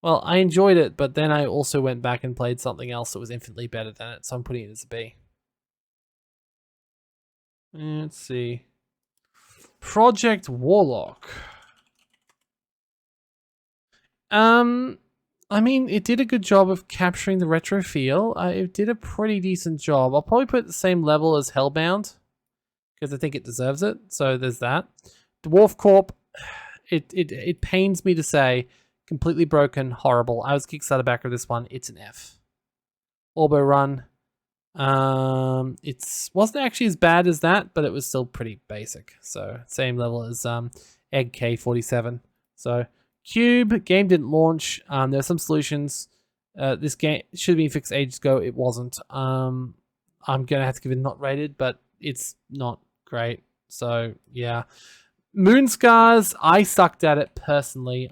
Speaker 1: Well, I enjoyed it, but then I also went back and played something else that was infinitely better than it, so I'm putting it as a B. Let's see. Project Warlock. I mean, it did a good job of capturing the retro feel. It did a pretty decent job. I'll probably put it at the same level as Hellbound, because I think it deserves it. So there's that. Dwarf Corp. It pains me to say, completely broken, horrible. I was Kickstarter backer of this one. It's an F. Orbo Run. It wasn't actually as bad as that, but it was still pretty basic. So same level as Egg K47. So Cube game didn't launch. There are some solutions. This game should have been fixed ages ago. It wasn't. I'm gonna have to give it not rated, but it's not great. So yeah. Moon Scars, I sucked at it personally.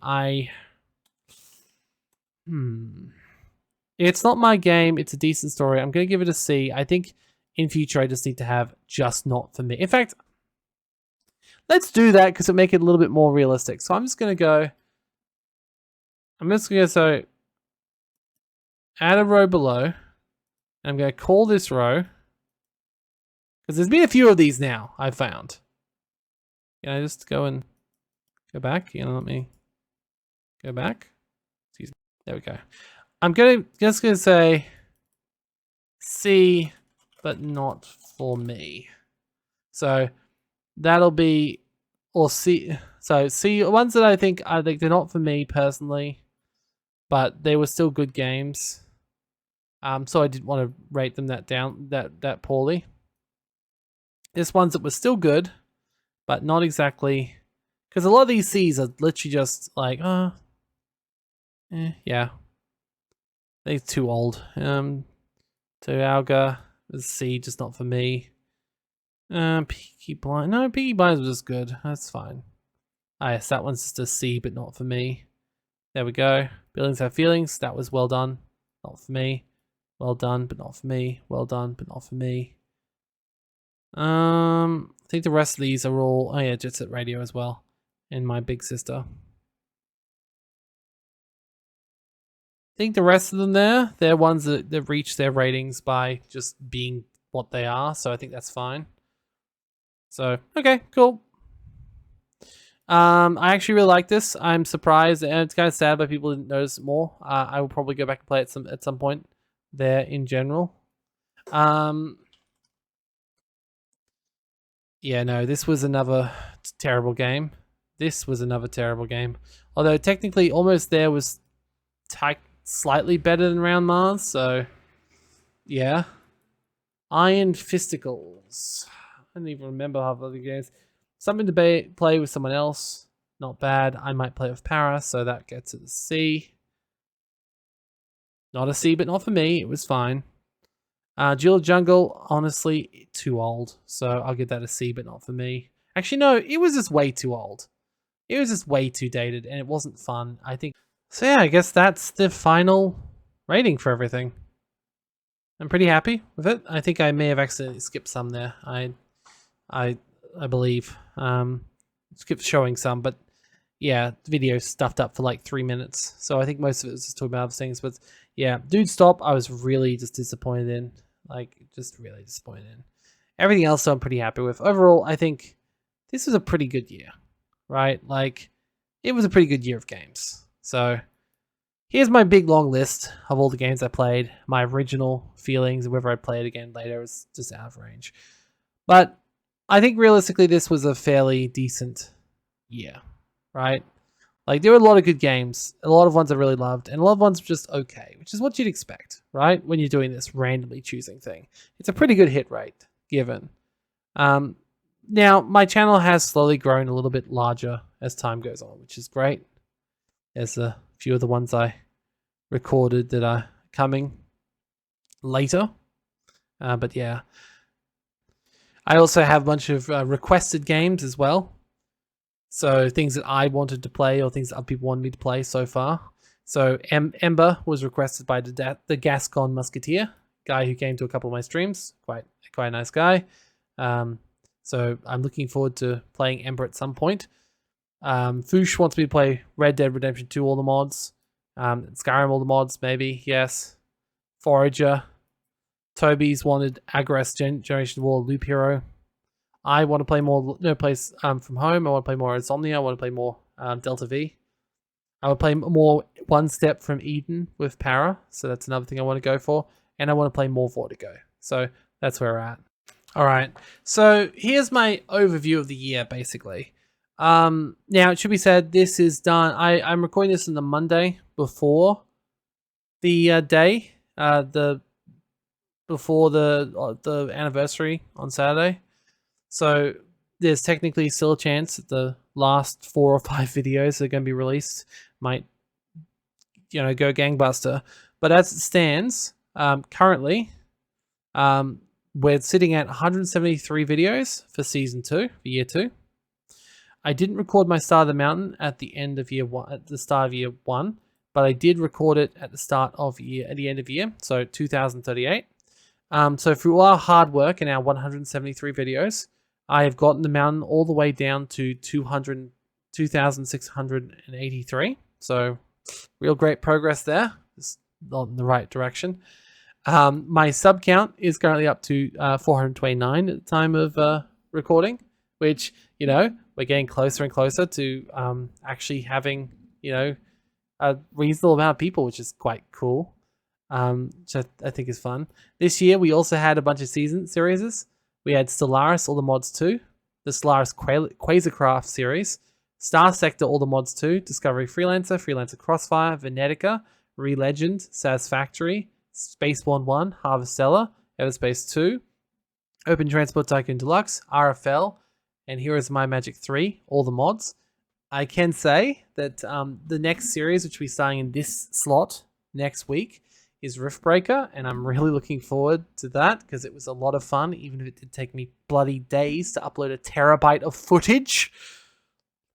Speaker 1: It's not my game. It's a decent story. I'm going to give it a C. I think in future I just need to have just not for me. In fact, let's do that because it'll make it a little bit more realistic. So I'm just going to go... so add a row below. And I'm going to call this row. Because there's been a few of these now, I've found. Can I just go and go back? You know, let me go back. Excuse me. There we go. I'm just gonna say C, but not for me. So that'll be, or C. So C, ones that I think they're not for me personally, but they were still good games. So I didn't want to rate them that poorly. There's ones that were still good, but not exactly, because a lot of these C's are literally just like, yeah. They're too old. To Alga, C, just not for me. Peaky Blinders. No, Peaky Blinders was good. That's fine. Ah, yes, that one's just a C, but not for me. There we go. Buildings have feelings. That was well done. Not for me. Well done, but not for me. Well done, but not for me. I think the rest of these are all... Oh yeah, Jet Set Radio as well. And My Big Sister. I think the rest of them they're ones that reach their ratings by just being what they are. So I think that's fine. So, okay, cool. I actually really like this. I'm surprised, and it's kind of sad, but people didn't notice it more. I will probably go back and play it at some point there in general. Yeah, no, this was another terrible game. This was another terrible game. Although technically, almost there was slightly better than Round Mars. So, yeah. Iron Fisticles. I don't even remember half of the games. Something to play with someone else. Not bad. I might play with Para, so that gets it a C. Not a C, but not for me. It was fine. Jewel Jungle, honestly, too old. So I'll give that a C, but not for me. Actually, no, it was just way too old. It was just way too dated, and it wasn't fun, I think. So yeah, I guess that's the final rating for everything. I'm pretty happy with it. I think I may have accidentally skipped some there. I believe. Skipped showing some, but yeah, the video stuffed up for like 3 minutes. So I think most of it was just talking about other things. But yeah, Dude Stop, I was really just disappointed in. Like, just really disappointed in. Everything else I'm pretty happy with. Overall, I think this was a pretty good year, right? Like, it was a pretty good year of games. So here's my big long list of all the games I played. My original feelings, whether I'd play it again later, was just out of range. But I think realistically, this was a fairly decent year, right? Like, there were a lot of good games, a lot of ones I really loved, and a lot of ones just okay, which is what you'd expect, right? When you're doing this randomly choosing thing. It's a pretty good hit rate, given. Now, my channel has slowly grown a little bit larger as time goes on, which is great. There's a few of the ones I recorded that are coming later. But yeah. I also have a bunch of requested games as well. So things that I wanted to play or things that other people wanted me to play so far. So Ember was requested by the Gascon Musketeer, guy who came to a couple of my streams. Quite a nice guy. So I'm looking forward to playing Ember at some point. Foosh wants me to play Red Dead Redemption 2, all the mods. Skyrim, all the mods, maybe, yes. Forager. Toby's wanted Agorist Generation War Loop Hero. I want to play more No Place From Home. I want to play more Insomnia. I want to play more Delta V. I want to play more One Step From Eden with Para. So that's another thing I want to go for. And I want to play more Vortigo. So that's where we're at. All right. So here's my overview of the year, basically. Now, it should be said, this is done. I'm recording this on the Monday before the day. Before the anniversary on Saturday. So there's technically still a chance that the last 4 or 5 videos that are going to be released might, go gangbuster. But as it stands, currently, we're sitting at 173 videos for season 2, for year 2. I didn't record my Star of the Mountain at the end of year 1, at the start of year 1, but I did record it at the end of year, so 2038. So through our hard work in our 173 videos, I have gotten the mountain all the way down to 2,683. So real great progress there. It's not in the right direction. My sub count is currently up to 429 at the time of recording, which, we're getting closer and closer to actually having, a reasonable amount of people, which is quite cool. Which I think is fun. This year, we also had a bunch of series. We had Stellaris, all the mods 2, the Stellaris Quasarcraft series, Star Sector, all the mods 2, Discovery Freelancer, Freelancer Crossfire, Venetica, Re-Legend, Satisfactory, Spaceborne 1, Harvestella, Everspace 2, Open Transport Tycoon Deluxe, RFL, and Heroes of My Magic 3, all the mods. I can say that the next series, which will be starting in this slot next week, is Riftbreaker, and I'm really looking forward to that because it was a lot of fun, even if it did take me bloody days to upload a terabyte of footage.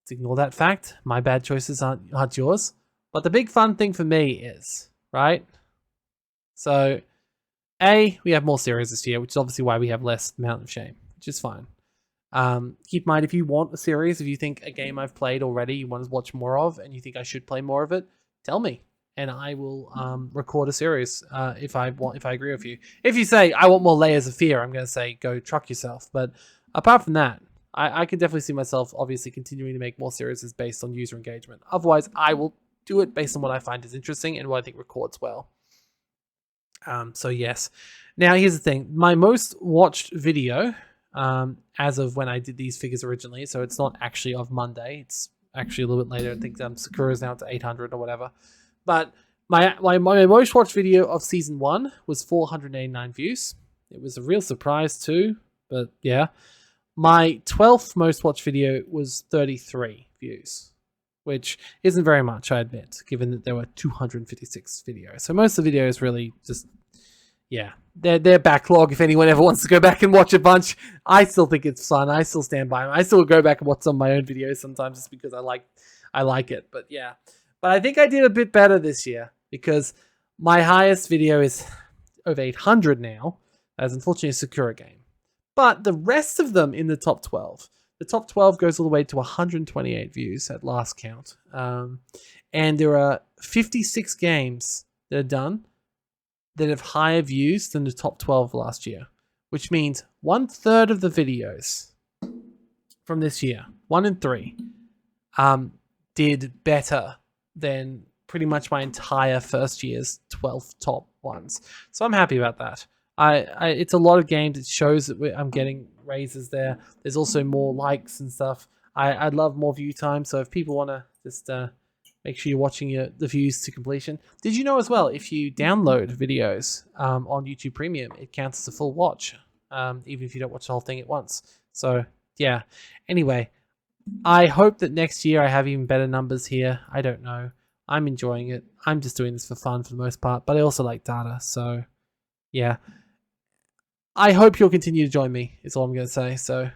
Speaker 1: let's ignore that fact. My bad choices aren't yours. But the big fun thing for me is, right? So, we have more series this year, which is obviously why we have less Mountain of Shame, which is fine. Keep in mind, if you want a series, if you think a game I've played already you want to watch more of, and you think I should play more of it, tell me, and I will record a series if I agree with you. If you say I want more Layers of Fear, I'm going to say go truck yourself. But apart from that, I could definitely see myself obviously continuing to make more series based on user engagement. Otherwise, I will do it based on what I find is interesting and what I think records well. So yes. Now here's the thing. My most watched video, as of when I did these figures originally, so it's not actually of Monday. It's actually a little bit later. I think Sakura's now to 800 or whatever. But my most watched video of season 1 was 489 views. It was a real surprise too, but yeah. My 12th most watched video was 33 views, which isn't very much, I admit, given that there were 256 videos. So most of the videos really just, yeah, they're backlog. If anyone ever wants to go back and watch a bunch, I still think it's fun. I still stand by them. I still go back and watch some of my own videos sometimes just because I like it. But yeah, but I think I did a bit better this year because my highest video is over 800 now. As unfortunately a Sakura game. But the rest of them in the top 12. The top 12 goes all the way to 128 views at last count. And there are 56 games that are done that have higher views than the top 12 last year. Which means 1/3 of the videos from this year, 1 in 3, did better than pretty much my entire first year's 12 top ones. So I'm happy about that. It's a lot of games. It shows that I'm getting raises there. There's also more likes and stuff. I'd love more view time. So if people want to just make sure you're watching the views to completion. Did you know as well, if you download videos on YouTube Premium, it counts as a full watch, even if you don't watch the whole thing at once. So yeah. Anyway, I hope that next year I have even better numbers here. I don't know. I'm enjoying it. I'm just doing this for fun for the most part, but I also like data. So yeah. I hope you'll continue to join me, is all I'm going to say. So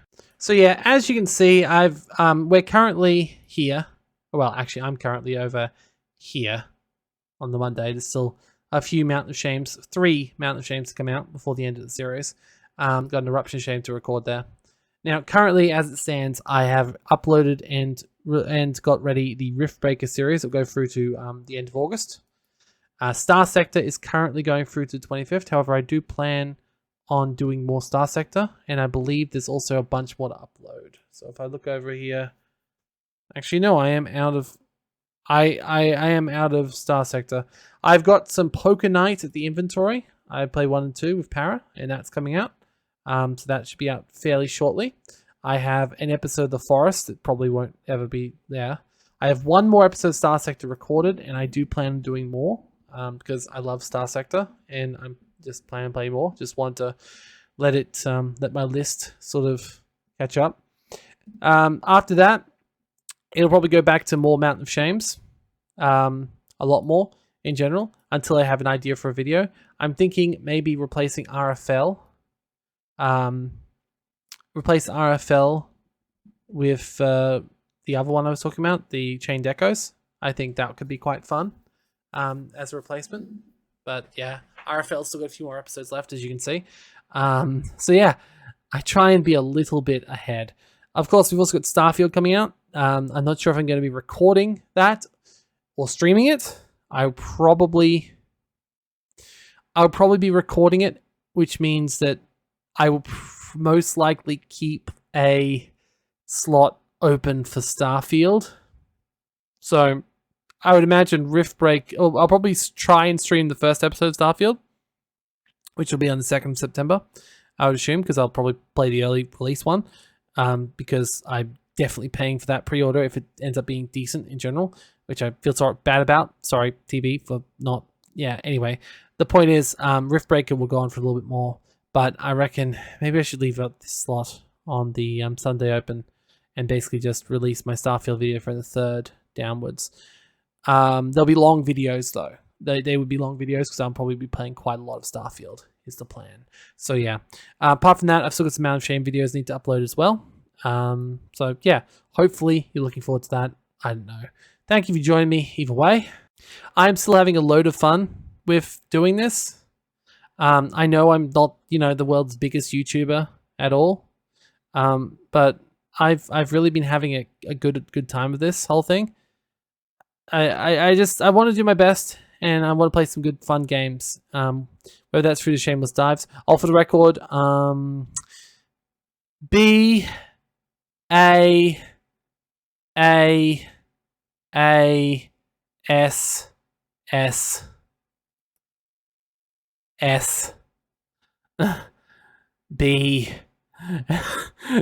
Speaker 1: yeah, as you can see, we're currently here. Well, actually, I'm currently over here on the Monday. There's still a few Mountain of Shames, 3 Mountain of Shames to come out before the end of the series. Got an Eruption Shame to record there. Now, currently, as it stands, I have uploaded and got ready the Rift Breaker series. It'll go through to the end of August. Star Sector is currently going through to the 25th. However, I do plan on doing more Star Sector, and I believe there's also a bunch more to upload. So if I look over here, actually no, I am out of am out of Star Sector. I've got some Poker Night at the inventory. I play 1 and 2 with Para, and that's coming out. So that should be out fairly shortly. I have an episode of The Forest that probably won't ever be there. I have 1 more episode of Star Sector recorded, and I do plan on doing more because I love Star Sector, and I'm just planning to play more. Just want to let my list sort of catch up. After that, it'll probably go back to more Mountain of Shames, a lot more in general, until I have an idea for a video. I'm thinking maybe replacing RFL. Replace RFL with the other one I was talking about, the Chained Echoes. I think that could be quite fun as a replacement. But yeah, RFL's still got a few more episodes left, as you can see. So yeah, I try and be a little bit ahead. Of course, we've also got Starfield coming out. I'm not sure if I'm going to be recording that or streaming it. I'll probably be recording it, which means that I will most likely keep a slot open for Starfield. So I would imagine Rift Break. I'll probably try and stream the first episode of Starfield, which will be on the 2nd of September, I would assume, because I'll probably play the early release one, because I'm definitely paying for that pre-order if it ends up being decent in general, which I feel bad about. Sorry, TB, for not... Yeah, anyway. The point is, Rift Breaker will go on for a little bit more, but I reckon maybe I should leave out this slot on the Sunday Open and basically just release my Starfield video for the 3rd downwards. There'll be long videos though. They would be long videos because I'll probably be playing quite a lot of Starfield is the plan. So yeah. Apart from that, I've still got some Mountain of Shame videos I need to upload as well. So yeah, hopefully you're looking forward to that. I don't know. Thank you for joining me either way. I'm still having a load of fun with doing this. I know I'm not, the world's biggest YouTuber at all. But I've really been having a good time with this whole thing. I want to do my best, and I want to play some good fun games. Whether that's through the Shameless Dives. All for the record, B A S S S B.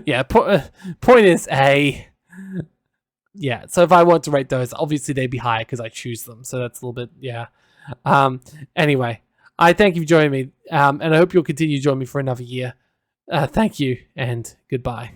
Speaker 1: Yeah, point is A. Yeah, so if I want to rate those, obviously they'd be higher because I choose them. So that's a little bit, yeah. Anyway, I thank you for joining me, and I hope you'll continue to join me for another year. Thank you, and goodbye.